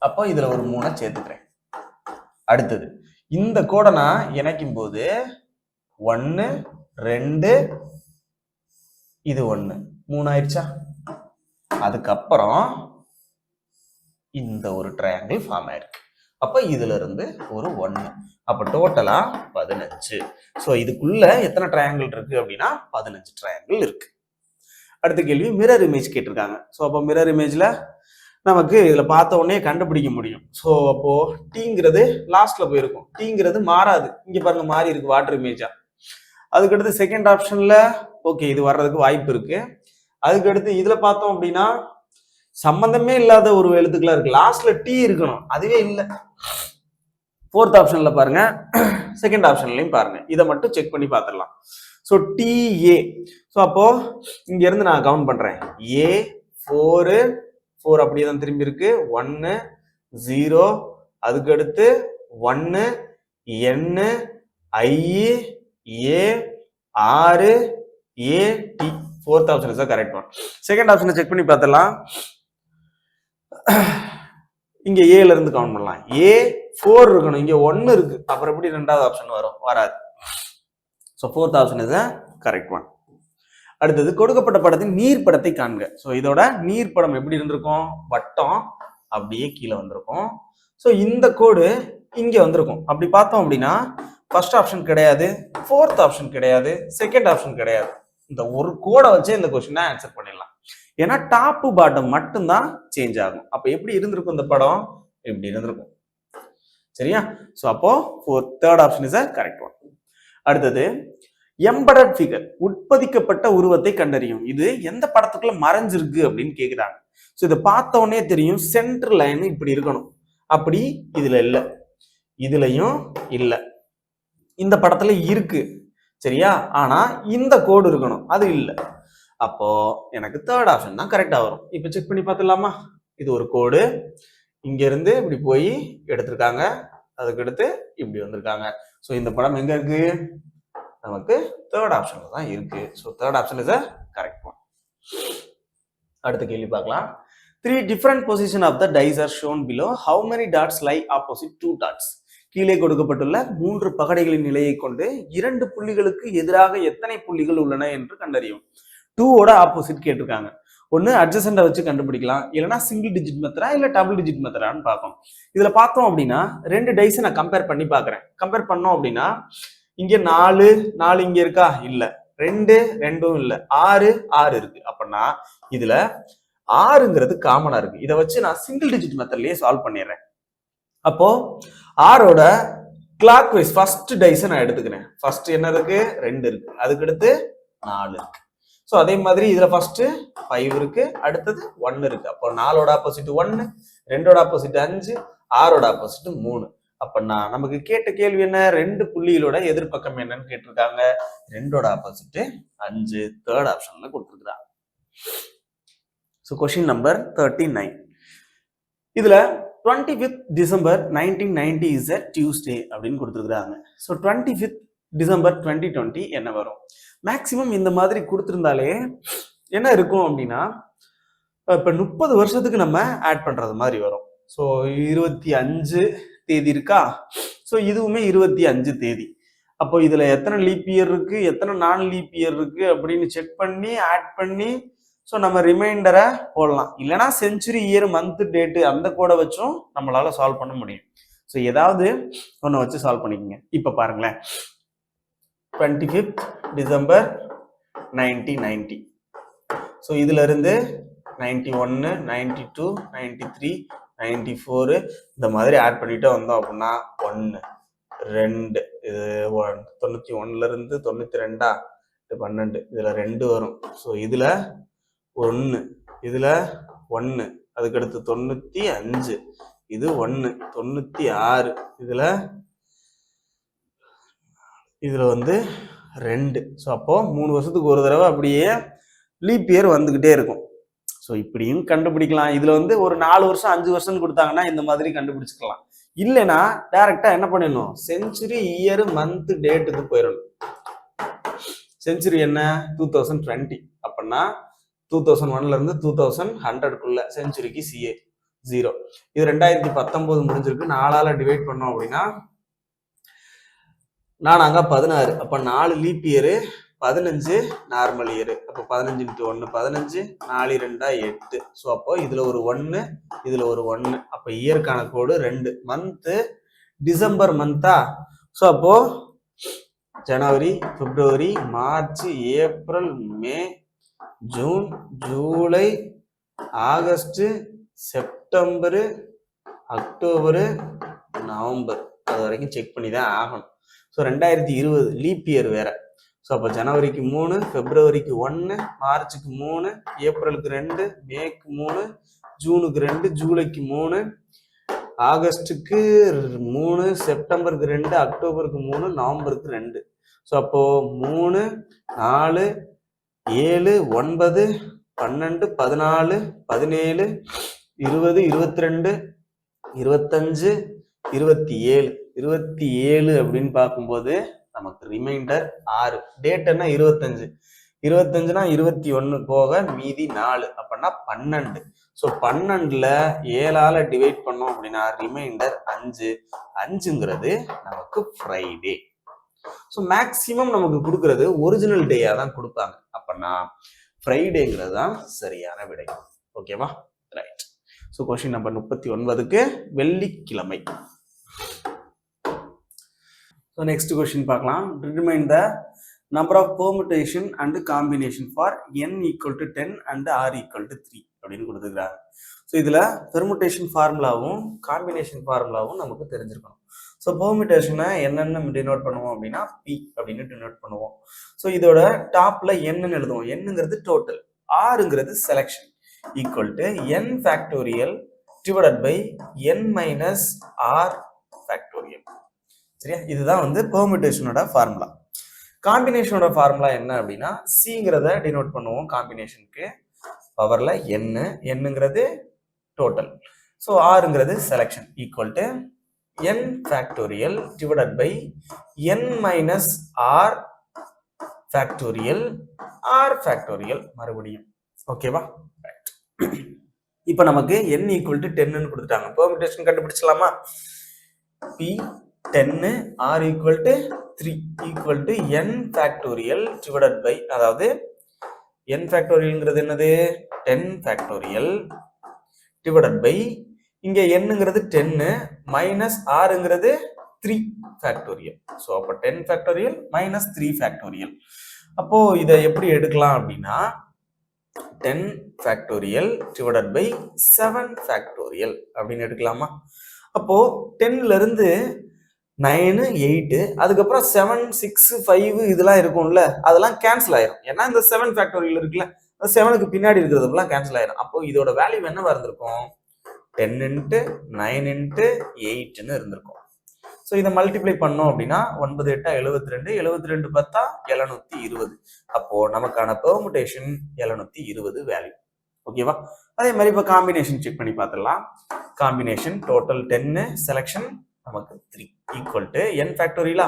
அப்போ இதுல ஒரு 3 சேர்த்துக்கிறேன். அடுத்தது இந்த கோடை நான் இணைக்கும் போது 1, 2, இது 1, 3 ஆயிடுச்சா? அதுக்கப்புறம் இந்த ஒரு ட்ரையாங்கிள் ஃபார்ம் ஆயிருக்கு. அப்ப இதுல இருந்து ஒரு 1. அப்ப டோட்டலா 15. ஸோ இதுக்குள்ள எத்தனை ட்ரையாங்கிள் இருக்கு அப்படின்னா 15 ட்ரையாங்கிள் இருக்கு. அடுத்த கேள்வி மிரர் இமேஜ் கேட்டிருக்காங்க. ஸோ அப்போ மிரர் இமேஜ்ல நமக்கு இதுல பார்த்த உடனே கண்டுபிடிக்க முடியும். ஸோ அப்போ டீங்கிறது லாஸ்ட்ல போயிருக்கும். டீங்கிறது மாறாது. இங்க பாருங்க மாறி இருக்கு வாட்டர் இமேஜா. அதுக்கடுத்து செகண்ட் ஆப்ஷன்ல ஓகே இது வர்றதுக்கு வாய்ப்பு இருக்கு. அதுக்கு அடுத்து இதுல பார்த்தோம் அப்படின்னா சம்பந்தமே இல்லாத ஒரு எழுத்துக்களா இருக்கு, லாஸ்ட்ல டி இருக்கணும், அதுவே இல்லை. ஃபோர்த் ஆப்ஷன்ல பாருங்க, செகண்ட் ஆப்ஷன்லயும் பாருங்க, இதை மட்டும் செக் பண்ணி பார்த்துடலாம். So DA. ஸோ அப்போ இங்க இருந்து நான் கவுண்ட் பண்றேன். ஏ 4 அப்படியே தான் திரும்பி இருக்கு, 1 0, அதுக்கு அடுத்து 1 N I A R A T. Fourth option is the correct one. Second ஆப்ஷனை செக் பண்ணி பார்த்துடலாம். இங்க ஏல இருந்து கவுண்ட் பண்ணலாம். ஏ 4 இருக்கணும், இங்க 1 இருக்கு, அப்புறம் எப்படி ரெண்டாவது ஆப்ஷன் வரும்? வராது. So fourth option is the correct one. அடுத்தது கொடுக்கப்பட்ட படத்தின் நீர் படத்தை காண்க. ஸோ இதோட நீர் படம் எப்படி இருந்திருக்கும்? வட்டம் அப்படியே கீழே வந்திருக்கும். ஸோ இந்த கோடு இங்க வந்திருக்கும். அப்படி பார்த்தோம் அப்படின்னா ஃபர்ஸ்ட் ஆப்ஷன் கிடையாது, ஃபோர்த் ஆப்ஷன் கிடையாது, செகண்ட் ஆப்ஷன் கிடையாது. இந்த ஒரு கோடை வச்சு இந்த கொஸ்டினை ஆன்சர் பண்ணிடலாம். ஏன்னா டாப் பாட்டம் மட்டும்தான் சேஞ்ச் ஆகும். அப்ப எப்படி இருந்திருக்கும் இந்த படம்? எப்படி இருந்திருக்கும், சரியா? ஸோ அப்போ third option is correct one. அடுத்தது எம்படட் ஃபிகர், உட்பதிக்கப்பட்ட உருவத்தை கண்டறியும். இது எந்த படத்துக்குள்ள மறைஞ்சிருக்கு அப்படின்னு கேக்குறாங்க. ஸோ இதை பார்த்த உடனே தெரியும், சென்டர் லைன் இப்படி இருக்கணும். அப்படி இதுல இல்லை, இதுலயும் இல்லை, இந்த படத்துல இருக்கு, சரியா? ஆனா இந்த கோடு இருக்கணும், அது இல்லை. அப்போ எனக்கு தேர்ட் ஆப்ஷன் தான் கரெக்டா வரும். இப்ப செக் பண்ணி பார்த்துடலாமா? இது ஒரு கோடு, இங்க இருந்து இப்படி போய் எடுத்திருக்காங்க, அதுக்கு அடுத்து இப்படி வந்திருக்காங்க. ஸோ இந்த படம் எங்க இருக்கு? நமக்கு தேர்ட் ஆப்ஷன்ல தான் இருக்கு. So third option is correct one. அடுத்த கேள்வி பார்க்கலாம். 3 different position of the dice are shown below. How many dots lie opposite 2 dots? கீழே கொடுக்கப்பட்டுள்ள 3 பகடைகளின் நிலையை கொண்டு 2 புள்ளிகளுக்கு எதிராக எத்தனை புள்ளிகள் உள்ளன என்று கண்டறியும். 2ஓட ஆப்போசிட் கேட்டிருக்காங்க. ஒன்னு அட்ஜசன்ட வச்சு கண்டுபிடிக்கலாம், இல்லைன்னா சிங்கிள் டிஜிட் மெத்தடா இல்ல டபுள் டிஜிட் மெத்தடான்னு பார்க்கணும். இதுல பார்த்தோம் அப்படின்னா 2 டைஸை நான் கம்பேர் பண்ணி பார்க்கறேன். கம்பேர் பண்ணோம் அப்படின்னா இங்க 4 இங்க இருக்கா? இல்ல. 2 இல்ல, 6 இருக்கு. அப்படின்னா இதுல 6ங்கிறது காமனா இருக்கு. இதை வச்சு நான் சிங்கிள் டிஜிட் மெத்தட்லயே சால்வ் பண்ணிடுறேன். அப்போ 6ஓட கிளாக் வைஸ் ஃபர்ஸ்ட் டைஸை நான் எடுத்துக்கிறேன். ஃபர்ஸ்ட் என்ன இருக்கு? 2 இருக்கு, அதுக்கு அடுத்து 4 இருக்கு. ஸோ அதே மாதிரி இதுல ஃபர்ஸ்ட் 5 இருக்கு, அடுத்தது 1 இருக்கு. அப்போ 4ஓட ஆப்போசிட் 1, 2ஓட ஆப்போசிட் 5, 6ஓட ஆப்போசிட் 3. அப்படின்னா நமக்கு கேட்ட கேள்வி என்ன? 2 புள்ளிகளோட எதிர்பக்கம் என்னன்னு கேட்டிருக்காங்க. 2ஓட ஆப்போசிட் 5, தேர்ட் ஆப்ஷன்ல கொடுத்துருக்காங்க. So question number 39. இதுல 25th December 1990 is a Tuesday அப்படின்னு கொடுத்துருக்காங்க. ஸோ 25th December 2020 என்ன வரும்? மேக்சிமம் இந்த மாதிரி கொடுத்துருந்தாலே என்ன இருக்கும் அப்படின்னா, இப்ப 30 வருஷத்துக்கு நம்ம ஆட் பண்றது மாதிரி வரும். ஸோ 25 தேதி இருக்கா? ஸோ இதுவுமே 25 தேதி. அப்போ இதுல எத்தனை லீப் இயர் இருக்கு, எத்தனை நான் லீப் இயர் இருக்கு அப்படின்னு செக் பண்ணி ஆட் பண்ணி ஸோ நம்ம ரிமைண்டரை போடலாம். இல்லைன்னா செஞ்சுரி, இயர், மந்த், டேட்டு அந்த கோடை வச்சும் நம்மளால சால்வ் பண்ண முடியும். ஸோ ஏதாவது ஒன்று வச்சு சால்வ் பண்ணிக்கோங்க. இப்போ பாருங்களேன், 25th December 1990. ஸோ இதுல இருந்து 91, 92, 93, 94 இந்த மாதிரி ஆட் பண்ணிட்டே வந்தோம் அப்படின்னா 1, 2, இது 91ல இருந்து 92, 12, இதுல 2 வரும். ஸோ இதுல 1, இதுல 1, அதுக்கடுத்து 95, இது 1, 96, இதுல வந்து 2. ஸோ அப்போ 3 வருஷத்துக்கு ஒரு தடவை அப்படியே லீப் இயர் வந்துகிட்டே இருக்கும். ஸோ இப்படியும் கண்டுபிடிக்கலாம். இதுல வந்து ஒரு 4 வருஷம் 5 வருஷம் கொடுத்தாங்கன்னா இந்த மாதிரி கண்டுபிடிச்சுக்கலாம். இல்லைன்னா டைரக்டா என்ன பண்ணிடணும்? செஞ்சுரி, இயர், மந்த், டேட்டுக்கு போயிடணும். செஞ்சுரி என்ன? 2020. அப்படின்னா 2001ல இருந்து 2100க்குள்ள செஞ்சுரிக்கு CA 0. இது 2019 முடிஞ்சிருக்கு. 4ஆல டிவைட் பண்ணோம் அப்படின்னா 4 16. அப்ப 4 லீப் இயரு, 15 நார்மல் இயரு. அப்போ 15 × 1 15, 4 2 8. ஸோ அப்போ இதுல ஒரு 1, இதுல ஒரு 1. அப்ப இயருக்கான கோடு 2. மந்த் டிசம்பர் மந்தா? ஸோ அப்போ ஜனவரி, பிப்ரவரி, மார்ச், ஏப்ரல், மே, ஜூன், ஜூலை, ஆகஸ்ட், செப்டம்பர், அக்டோபர், நவம்பர், அது வரைக்கும் செக் பண்ணி தான் ஆகணும். ஸோ 2020 லீப் இயர் வேற. ஸோ அப்போ ஜனவரிக்கு 3, பிப்ரவரிக்கு 1, மார்ச்சுக்கு 3, ஏப்ரலுக்கு 2, மேக்கு 3, ஜூனுக்கு 2, ஜூலைக்கு 3, ஆகஸ்ட்டுக்கு 3, செப்டம்பருக்கு 2, அக்டோபருக்கு 3, நவம்பருக்கு 2. ஸோ அப்போ 3, 4, 7, 9, 12, 14, 17, 20, 22, 25, 27. 27 அப்படின்னு பார்க்கும்போது நமக்கு ரிமைண்டர் 6. டேட் என்ன 25. 25னா 21 போக மீதி 4 அப்படின்னா 12. ஸோ 12ல 7ஆல டிவைட் பண்ணோம் அப்படின்னா ரிமைண்டர் 5. 5ங்கிறது நமக்கு ஃப்ரைடே. ஸோ மேக்சிமம் நமக்கு கொடுக்கறது ஒரிஜினல் டேயா தான் கொடுப்பாங்க. அப்படின்னா ஃப்ரைடேங்கிறது தான் சரியான விடை. ஓகேவா? ரைட். ஸோ கொஸ்டின் நம்பர் 39க்கு வெள்ளிக்கிழமை. ஸோ நெக்ஸ்ட் கொஸ்டின் பார்க்கலாம். Determine the number of permutation and combination for n = 10 and r = 3 அப்படின்னு கொடுத்துருக்காங்க. ஸோ இதில் பெர்முடேஷன் ஃபார்முலாவும் காம்பினேஷன் ஃபார்முலாவும் நமக்கு தெரிஞ்சிருக்கணும். ஸோ பெர்முடேஷனை என்னென்னு டினோட் பண்ணுவோம் அப்படின்னா p அப்படின்னு டினோட் பண்ணுவோம். ஸோ இதோட டாப்ல என்னன்னு எழுதுவோம். என்னங்கிறது டோட்டல், ஆறுங்கிறது selection, equal to n factorial divided by n minus r factorial. சரியா? இதுதான் வந்து பெர்முடேஷனோட ஃபார்முலா. காம்பினேஷனோட ஃபார்முலா என்ன அப்படின்னா சிங்கிறத டினோட் பண்ணுவோம் காம்பினேஷனுக்கு, பவர்ல என்னங்கிறது டோட்டல், ஸோ ஆறுங்கிறது selection, equal to n factorial divided by n minus r factorial factorial மறுபடியும். ஓகேவா? இப்போ நமக்கு n = 10ன்னு கொடுத்துட்டாங்க. பெர்முடேஷன் கண்டுபிடிச்சலாமா? p 10 r = 3 equal to n factorial divided by, அதாவது n ஃபேக்டோரியல்ங்கிறது என்னது 10 ஃபேக்டோரியல் டிவைடட் பை, இங்க nங்கிறது 10 மைனஸ் rங்கிறது 3 ஃபேக்டோரியல். ஸோ அப்போ 10 ஃபேக்டோரியல் மைனஸ் 3 ஃபேக்டோரியல். அப்போ இதை எப்படி எடுக்கலாம் அப்படின்னா 10 ஃபேக்டோரியல் டிவைடட் பை 7 ஃபேக்டோரியல் அப்படின்னு எடுக்கலாமா? அப்போ 10ல இருந்து 9, 8, அதுக்கப்புறம் 7, 6, 5 இதெல்லாம் இருக்கும்ல, அதெல்லாம் கேன்சல் ஆயிரும். ஏன்னா இந்த 7 ஃபேக்டோரியல் இருக்குல்ல, அந்த 7க்கு பின்னாடி இருக்கிறதுலாம் கேன்சல் ஆயிரும். அப்போ இதோட வேல்யூ என்னவா இருந்திருக்கும்? 10 × 9 × 8ன்னு இருந்திருக்கும். ஸோ இதை மல்டிப்ளை பண்ணோம் அப்படின்னா 9 8 72, 72 10 720. அப்போ நமக்கான பெர்முடேஷன் 720 வேல்யூ. ஓகேவா? அதே மாதிரி இப்போ காம்பினேஷன் செக் பண்ணி பார்த்துடலாம். காம்பினேஷன் டோட்டல் 10, செலெக்ஷன் நமக்கு 3 ஈக்குவல் டு n ஃபேக்டோரியலா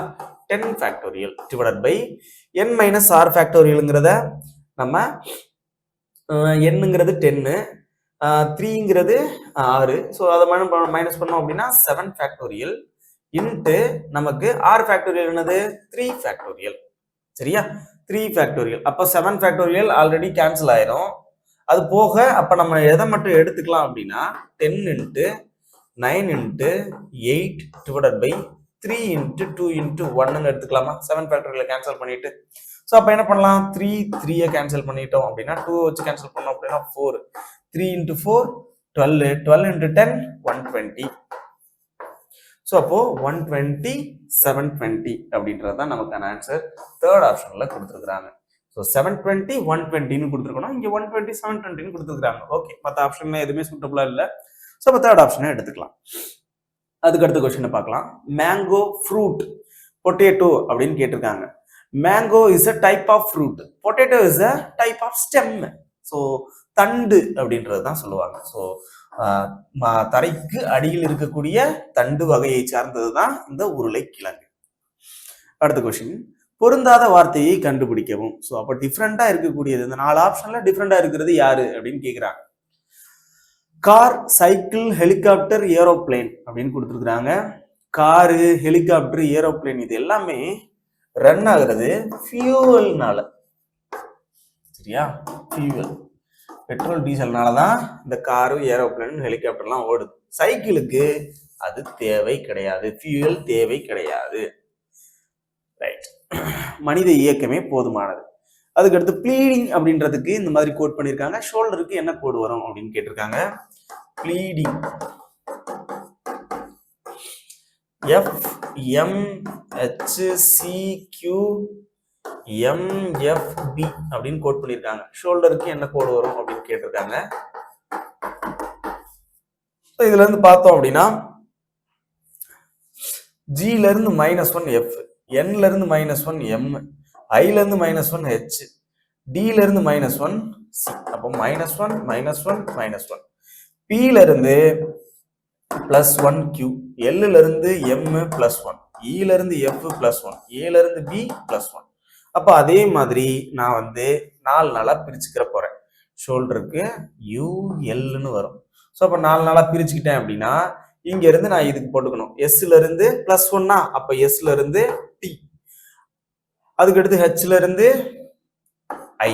10 factorial divided by n minus r ஃபேக்டோரியலுங்கிறத நம்ம என்னங்கிறது 10, 3ங்கிறது 6, ஸோ அதை மைனஸ் பண்ணோம் அப்படின்னா 7 ஃபேக்டோரியல் இன்ட்டு நமக்கு r ஃபேக்டோரியல் என்னது 3 ஃபேக்டோரியல். சரியா? 3 ஃபேக்டோரியல். அப்போ 7 ஃபேக்டோரியல் ஆல்ரெடி கேன்சல் ஆயிரும். அது போக அப்போ நம்ம எதை மட்டும் எடுத்துக்கலாம் அப்படின்னா 10 × 9 × 8 டிவைடட் பை 3 × 2 × 1ன்னு எடுத்துக்கலாமா? 7 ஃபேக்டோரியலை கேன்சல் பண்ணிட்டு, ஸோ அப்போ என்ன பண்ணலாம்? 3 கேன்சல் பண்ணிட்டோம் அப்படின்னா 2 வச்சு கேன்சல் பண்ணோம் அப்படின்னா 4, 3 × 4 12, 12 × 10 120. ஸோ அப்போ 120 720 அப்படின்றது தான் நமக்கான ஆன்சர். தேர்ட் ஆப்ஷன்ல கொடுத்துருக்காங்க. ஸோ 720 120ன்னு கொடுத்துருக்கணும், இங்கே 120 720ன்னு கொடுத்துருக்காங்க. ஓகே, மற்ற ஆப்ஷன்ல எதுவுமே சூட்டபிளா இல்லை. ஸோ அப்போ தேர்ட் ஆப்ஷனை எடுத்துக்கலாம். அதுக்கு அடுத்த கொஸ்டினை பார்க்கலாம். மேங்கோ ஃப்ரூட் பொட்டேட்டோ அப்படின்னு கேட்டிருக்காங்க. Mango is a type of fruit, potato is a type of stem. So தண்டு அப்படின்றது தான் சொல்லுவாங்க. ஸோ தரைக்கு அடியில் இருக்கக்கூடிய தண்டு வகையை சார்ந்தது தான் இந்த உருளைக்கிழங்கு. அடுத்த கொஸ்டின், பொருந்தாத வார்த்தையை கண்டுபிடிக்கவும். ஸோ அப்போ டிஃப்ரெண்டா இருக்கக்கூடியது, இந்த 4 ஆப்ஷன்ல டிஃப்ரெண்டா இருக்கிறது யாரு அப்படின்னு கேட்குறாங்க. கார், சைக்கிள், ஹெலிகாப்டர், ஏரோப்ளேன் அப்படின்னு கொடுத்துருக்குறாங்க. காரு, ஹெலிகாப்டர், ஏரோப்ளேன் இது எல்லாமே ரன் ஆகுறது ஃபியூவல்னால. சரியா? ஃபியூவல், பெட்ரோல் டீசல்னால தான் இந்த காரு, ஏரோப்ளேன், ஹெலிகாப்டர்லாம் ஓடுது. சைக்கிளுக்கு அது தேவை கிடையாது, ஃபியூவல் தேவை கிடையாது. ரைட், மனித இயக்கமே போதுமானது. அதுக்கடுத்து ப்ளீடிங் அப்படின்றதுக்கு இந்த மாதிரி கோட் பண்ணியிருக்காங்க. ஷோல்டருக்கு என்ன கோடு வரும் அப்படின்னு கேட்டிருக்காங்க. ப்ளீடிங் FMHCQAD எம்எஃப்பி அப்படின்னு கோட் பண்ணியிருக்காங்க. ஷோல்டருக்கு என்ன கோடு வரும் அப்படின்னு கேட்டிருக்காங்க. இதுல இருந்து பார்த்தோம் அப்படின்னா ஜில இருந்து -1 எஃப், என்ல இருந்து -1 எம், ஐல இருந்து -1 ஹெச், டில இருந்து -1 சி. அப்போ -1 -1 -1. பில இருந்து +1 கியூ, எல்ல இருந்து எம் +1, இல இருந்து எஃப் +1, ஏல இருந்து பி +1. அப்போ அதே மாதிரி நான் வந்து 4 நாளா பிரிச்சுக்கிற போறேன். ஷோல்டருக்கு யூஎல்னு வரும். ஸோ அப்போ 4 நாளா பிரிச்சுக்கிட்டேன் அப்படின்னா இங்க இருந்து நான் இதுக்கு போட்டுக்கணும். எஸ்ல இருந்து +1, அப்ப எஸ்ல இருந்து டி, அதுக்கடுத்து ஹெச்ல இருந்து ஐ,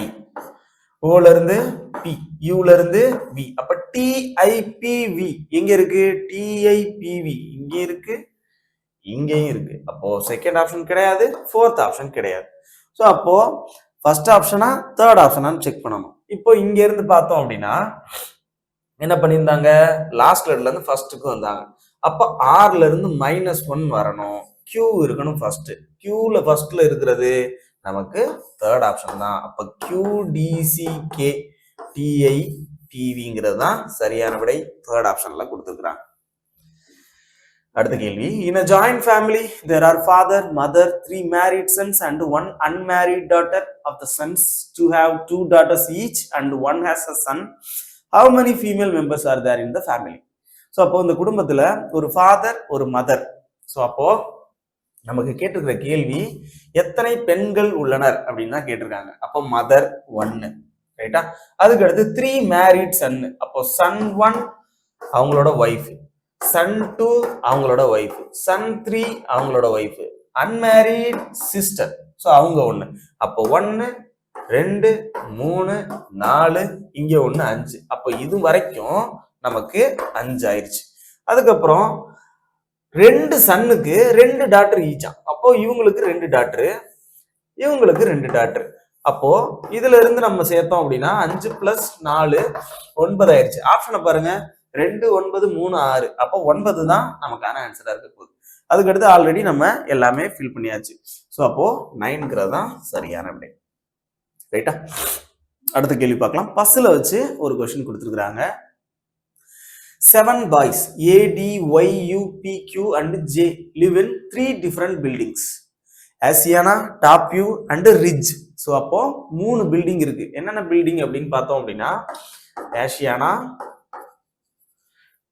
ஓல இருந்து பி, யூல இருந்து வி. அப்ப டிஐபிவி எங்க இருக்கு? டிஐபிவி இங்க இருக்கு, இங்கேயும் இருக்கு. அப்போ செகண்ட் ஆப்ஷன் கிடையாது, ஃபோர்த் ஆப்ஷன் கிடையாது. ஸோ அப்போ ஃபர்ஸ்ட் ஆப்ஷனா தேர்ட் ஆப்ஷனான்னு செக் பண்ணணும். இப்போ இங்க இருந்து பார்த்தோம் அப்படின்னா என்ன பண்ணியிருந்தாங்க? லாஸ்ட் லெட்டர்ல இருந்து ஃபர்ஸ்ட்டுக்கு வந்தாங்க. அப்ப ஆர்ல இருந்து -1 வரணும், கியூ இருக்கணும் ஃபர்ஸ்ட். கியூல ஃபர்ஸ்ட்ல இருக்கிறது நமக்கு தேர்ட் ஆப்ஷன் தான். அப்ப QDCK TIPVங்கிறது தான் சரியான விடை. தேர்ட் ஆப்ஷன்ல கொடுத்துருக்காங்க. அடுத்த கேள்வி. In a joint family there are father, mother, 3 married sons and 1 unmarried daughter. Of the sons to have 2 daughters each and 1 has a son. How many female members are there in the family? So அப்போ இந்த குடும்பத்துல ஒரு ஃபாதர் ஒரு மதர். ஸோ அப்போ நமக்கு கேட்டிருக்கிற கேள்வி எத்தனை பெண்கள் உள்ளனர் அப்படின்னு தான் கேட்டிருக்காங்க. அப்போ மதர் 1, ரைட்டா? அதுக்கு அடுத்து 3 மேரிட் சன். அப்போ சன் 1 அவங்களோட ஒய்ஃப், சன் 2 அவங்களோட ஒய்ஃப், சன் 3 அவங்களோட ஒய்ஃப், அன்மேரிட் சிஸ்டர். ஸோ அவங்க 1. அப்போ 1 2 3 4 இங்க 1 5. அப்போ இது வரைக்கும் நமக்கு 5 ஆயிடுச்சு. அதுக்கப்புறம் 2 சன்னுக்கு 2 டாக்டர் ஈச்சா. அப்போ இவங்களுக்கு 2 டாக்டர், இவங்களுக்கு 2 டாக்டர். அப்போ இதுல இருந்து நம்ம சேர்த்தோம் அப்படின்னா 5 + 4 9 ஆயிடுச்சு. ஆப்ஷனை பாருங்க, 2 9 3 6. அப்போ 9 தான் நமக்கான ஆன்சரா இருக்க போகுது. அதுக்கடுத்து ஆல்ரெடி நம்ம எல்லாமே ஃபில் பண்ணியாச்சு. ஸோ அப்போ 9ங்கிறது தான் சரியான விடை, ரைட்டா? அடுத்த கேள்வி பார்க்கலாம். பஸ்ல வச்சு ஒரு கொஸ்டின் கொடுத்துருக்காங்க. 7 boys A, D, Y, U, P, Q and J live in 3 different buildings. Asiana, Top View and Ridge. So அப்போ 3 பில்டிங் இருக்கு. என்னென்ன பில்டிங் அப்படின்னு பார்த்தோம் அப்படின்னா ஆசியானா,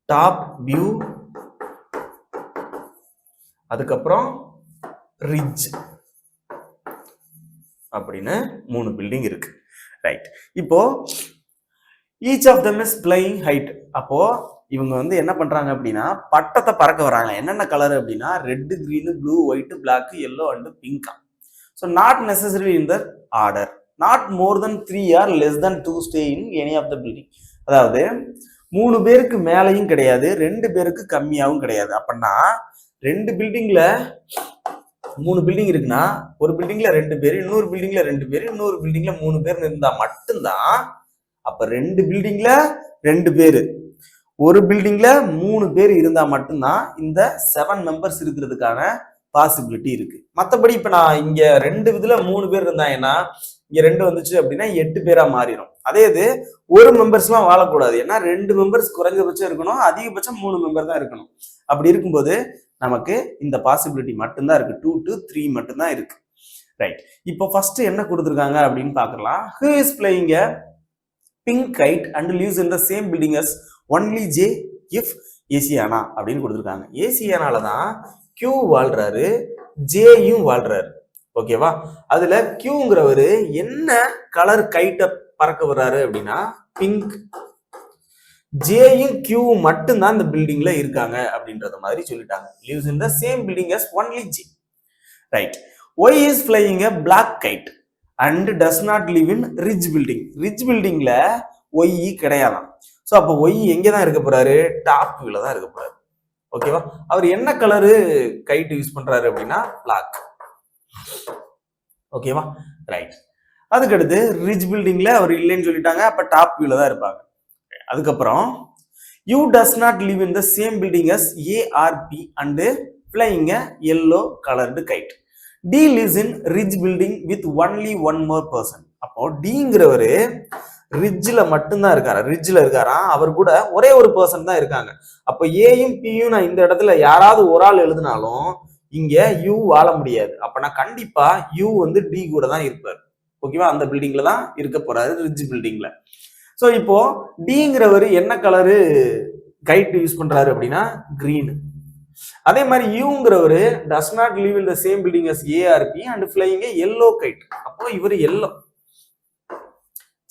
டாப் வியூ, அதுக்கப்புறம் ரிட்ஜ் அப்படின்னு 3 பில்டிங் இருக்கு, ரைட்? இப்போ each of them is flying height. அப்போ இவங்க வந்து என்ன பண்றாங்க அப்படின்னா பட்டத்தை பறக்க வராங்க. என்னென்ன கலர் அப்படின்னா red, green, blue, white, black, yellow and பிங்கா. So not necessary in the order. Not more than 3 or less than 2 stay in any of the building. அதாவது 3 பேருக்கு மேலையும் கிடையாது, 2 பேருக்கு கம்மியாகவும் கிடையாது. அப்படின்னா 2 பில்டிங்ல 3 பில்டிங் இருக்குன்னா ஒரு பில்டிங்ல 2 பேர், இன்னொரு பில்டிங்ல 2 பேர், இன்னொரு பில்டிங்ல 3 பேர் இருந்தா மட்டும்தான். அப்ப 2 பில்டிங்ல 2 பேர், ஒரு பில்டிங்ல 3 பேர் இருந்தா மட்டும்தான் இந்த 7 மெம்பர்ஸ் இருக்கிறதுக்கான பாசிபிலிட்டி இருக்கு. மற்றபடி இப்ப நான் இங்க 2 இதுல 3 பேர் இருந்தாங்கன்னா இங்க 2 வந்துச்சு அப்படின்னா 8 பேரா மாறிடும். அதே இது ஒரு மெம்பர்ஸ் எல்லாம் வாழக்கூடாது. ஏன்னா 2 மெம்பர்ஸ் குறைஞ்சபட்சம் இருக்கணும், அதிகபட்சம் 3 மெம்பர் தான் இருக்கணும். அப்படி இருக்கும்போது நமக்கு இந்த பாசிபிலிட்டி மட்டும்தான் இருக்கு, 2 to 3 மட்டும்தான் இருக்கு, ரைட்? இப்போ ஃபர்ஸ்ட் என்ன கொடுத்துருக்காங்க அப்படின்னு பாக்கலாம். Who is playing a pink kite and lives in the same building as only J if ஏசியானா அப்படின்னு கொடுத்துருக்காங்க. ஏசியானால தான் Q வாழ்றாரு, ஜேயும் வாழ்றாரு, ஓகேவா? அதுல Qங்கிறவரு என்ன கலர் கைட்டை பறக்க வர்றாரு அப்படின்னா பிங்க். ஜேயும் Q மட்டும்தான் இந்த பில்டிங்ல இருக்காங்க அப்படின்றத மாதிரி சொல்லிட்டாங்க. lives in the same building as only J, right? Y is flying a black kite and does not live in ridge building. ridge buildingல Y கிடையாதாம். ஸோ அப்போ Y எங்கே தான் இருக்க போறாரு? டாப் வியூல தான் இருக்க போறாரு, ஓகேவா? அவர் என்ன கலரு கைட் யூஸ் பண்றாரு அப்படின்னா பிளாக், ஓகேவா? ரைட். அதுக்கடுத்து ரிட்ஜ் பில்டிங்ல அவர் இல்லைன்னு சொல்லிட்டாங்க, அப்ப டாப் வியூல தான் இருப்பாங்க. அதுக்கப்புறம் U does not live in the same building as ARP and flying yellow coloured kite. D lives in Ridge building with only one more person. அப்போ டிங்கிறவரு ரிட்ஜில் மட்டும்தான் இருக்காரு, ரிட்ஜில் இருக்காராம், அவர் கூட ஒரே ஒரு பர்சன் தான் இருக்காங்க. அப்போ ஏயும் பியும் நான் இந்த இடத்துல யாராவது ஒரு ஆள் எழுதினாலும் இங்க யூ வாழ முடியாது. அப்பனா கண்டிப்பா யூ வந்து டி கூட தான் இருப்பார். ஓகேவா? அந்த பில்டிங்ல தான் இருக்க போறாரு, ரிட்ஜ் பில்டிங்ல. ஸோ இப்போ டிங்கிறவர் என்ன கலரு கைட் யூஸ் பண்றாரு அப்படின்னா கிரீன். அதே மாதிரி யூங்கிறவரு does not live in the same building as ARP and flying yellow kite. அப்போ இவர் எல்லோ.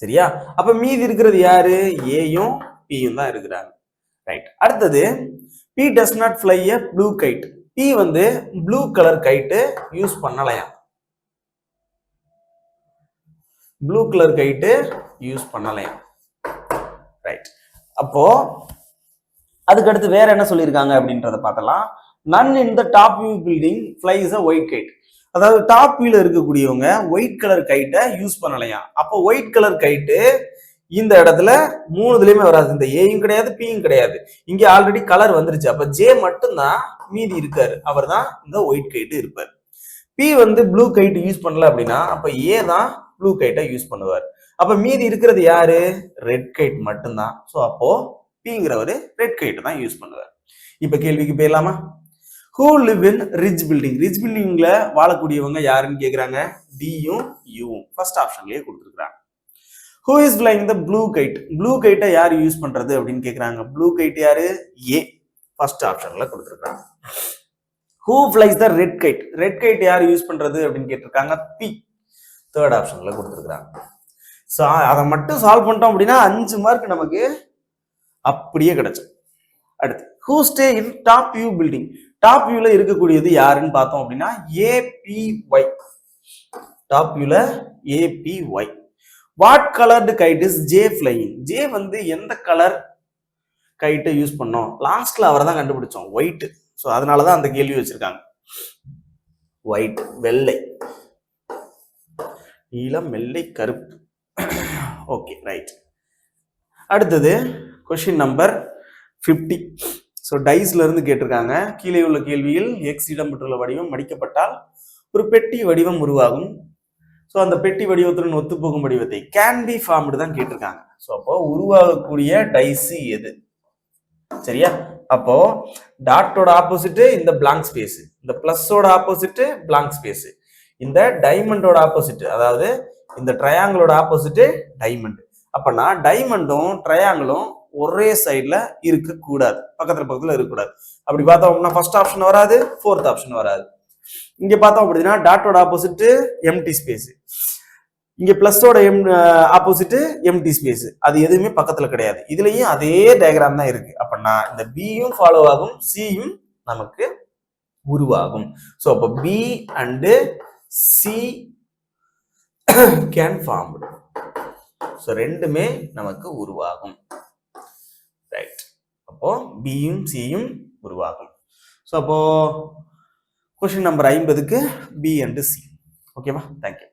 சரியா? அப்ப மீதி இருக்கிறது யாரு? ஏயும் பியும் தான் இருக்கிறாங்க. ரைட். அடுத்தது B does not fly a blue kite. B வந்து ப்ளூ கலர் கைட்டு யூஸ் பண்ணலையா? ப்ளூ கலர் கைட்டு யூஸ் பண்ணலையா? ரைட். அப்போ அதுக்கு அடுத்து வேற என்ன சொல்லியிருக்காங்க அப்படின்றத பார்த்தலாம். None in the top view building flies a white kite. அதாவது டாப் வியூல இருக்கக்கூடியவங்க ஒயிட் கலர் கைட்டை யூஸ் பண்ணலையா? அப்போ ஒயிட் கலர் கைட்டு இந்த இடத்துல மூணுதுலயுமே வராது. இந்த ஏயும் கிடையாது, பியும் கிடையாது. இங்க ஆல்ரெடி கலர் வந்துருச்சு. அப்ப ஜே மட்டும்தான் மீதி இருக்காரு, அவர் தான் இந்த ஒயிட் கைட்டு இருப்பார். பி வந்து ப்ளூ கைட் யூஸ் பண்ணல அப்படின்னா அப்ப ஏ தான் ப்ளூ கைட்டை யூஸ் பண்ணுவார். அப்ப மீதி இருக்கிறது யாரு? ரெட் கைட் மட்டும்தான். ஸோ அப்போ பிங்கிறவரு ரெட் கைட் தான் யூஸ் பண்ணுவார். இப்ப கேள்விக்கு போயிடலாமா? Who live in ridge building. Ridge பில்டிங்ல வாழக்கூடியவங்க யாருன்னு கேக்குறாங்க. டியும் யூவும் ஃபர்ஸ்ட் ஆப்ஷன்லயே கொடுத்துருக்காங்க. Who is flying the blue kite. Blue கைட்டை யார் யூஸ் பண்றது அப்படின்னு கேக்குறாங்க. ப்ளூ கைட் யாரு? ஏ ஃபர்ஸ்ட் ஆப்ஷன்ல கொடுத்துருக்காங்க. Who flies the red guide. Red guide யார் யூஸ் பண்றது அப்படின்னு கேட்டிருக்காங்க. பி தேர்ட் ஆப்ஷன்ல கொடுத்துருக்காங்க. ஸோ அதை மட்டும் சால்வ் பண்ணிட்டோம் அப்படின்னா 5 மார்க் நமக்கு அப்படியே கிடைச்சோம். அடுத்து who stay in top view building. Top வியூல இருக்கக்கூடியது யாருன்னு பார்த்தோம் அப்படின்னா ஏபிஒய். டாப் வியூல ABY. What coloured kite is J flying. J வந்து எந்த கலர் கைட்டை யூஸ் பண்ணோம்? லாஸ்ட்ல அவரை தான் கண்டுபிடிச்சோம், ஒயிட். ஸோ அதனாலதான் அந்த கேள்வி வச்சிருக்காங்க. ஒயிட், வெள்ளை, நீலம், வெள்ளை, கருப்பு. Okay, right. அடுத்தது கொஸ்டின் நம்பர் 50. ஸோ டைஸ்ல இருந்து கேட்டிருக்காங்க. கீழே உள்ள கேள்வியில் எக்ஸ் இடம்பெற்றுள்ள வடிவம் மடிக்கப்பட்டால் ஒரு பெட்டி வடிவம் உருவாகும். ஸோ அந்த பெட்டி வடிவத்துடன் ஒத்துப்போகும் வடிவத்தை கேன் பி ஃபார்ம்டு தான் கேட்டிருக்காங்க. ஸோ அப்போ உருவாகக்கூடிய டைஸ் எது? சரியா? அப்போ டாட்டோட ஆப்போசிட் இந்த பிளாங்க் ஸ்பேஸ், இந்த பிளஸோட ஆப்போசிட் பிளாங்க் ஸ்பேஸ், இந்த டைமண்டோட ஆப்போசிட், அதாவது இந்த ட்ரையாங்கிளோட ஆப்போசிட் டைமண்ட். அப்பனா டைமண்டும் ட்ரையாங்கிளும் ஒரே சைட்ல இருக்கக்கூடாது, பக்கத்துல இருக்கக்கூடாது. அப்படி பார்த்தோம் அப்படின்னா ஃபர்ஸ்ட் ஆப்ஷன் வராது, ஃபோர்த் ஆப்ஷன் வராது. இங்க பார்த்தோம் அப்படின்னா டாட்டோட ஆப்போசிட் எம்டி ஸ்பேஸ், இங்க பிளஸோட ஆப்போசிட் எம்டி ஸ்பேஸ், அது எதுவுமே பக்கத்துல கிடையாது. இதுலயும் அதே டயக்ராம் தான் இருக்கு. அப்படின்னா இந்த பியும் ஃபாலோ ஆகும், சியும் நமக்கு உருவாகும். ஸோ அப்போ B and C can form. So ரெண்டுமே நமக்கு உருவாகும். ரைட். அப்போ பியும் சியும் உருவாகும். ஸோ அப்போ கொஸ்டின் நம்பர் 50க்கு பி அண்ட் சி. ஓகேவா? தேங்க்யூ.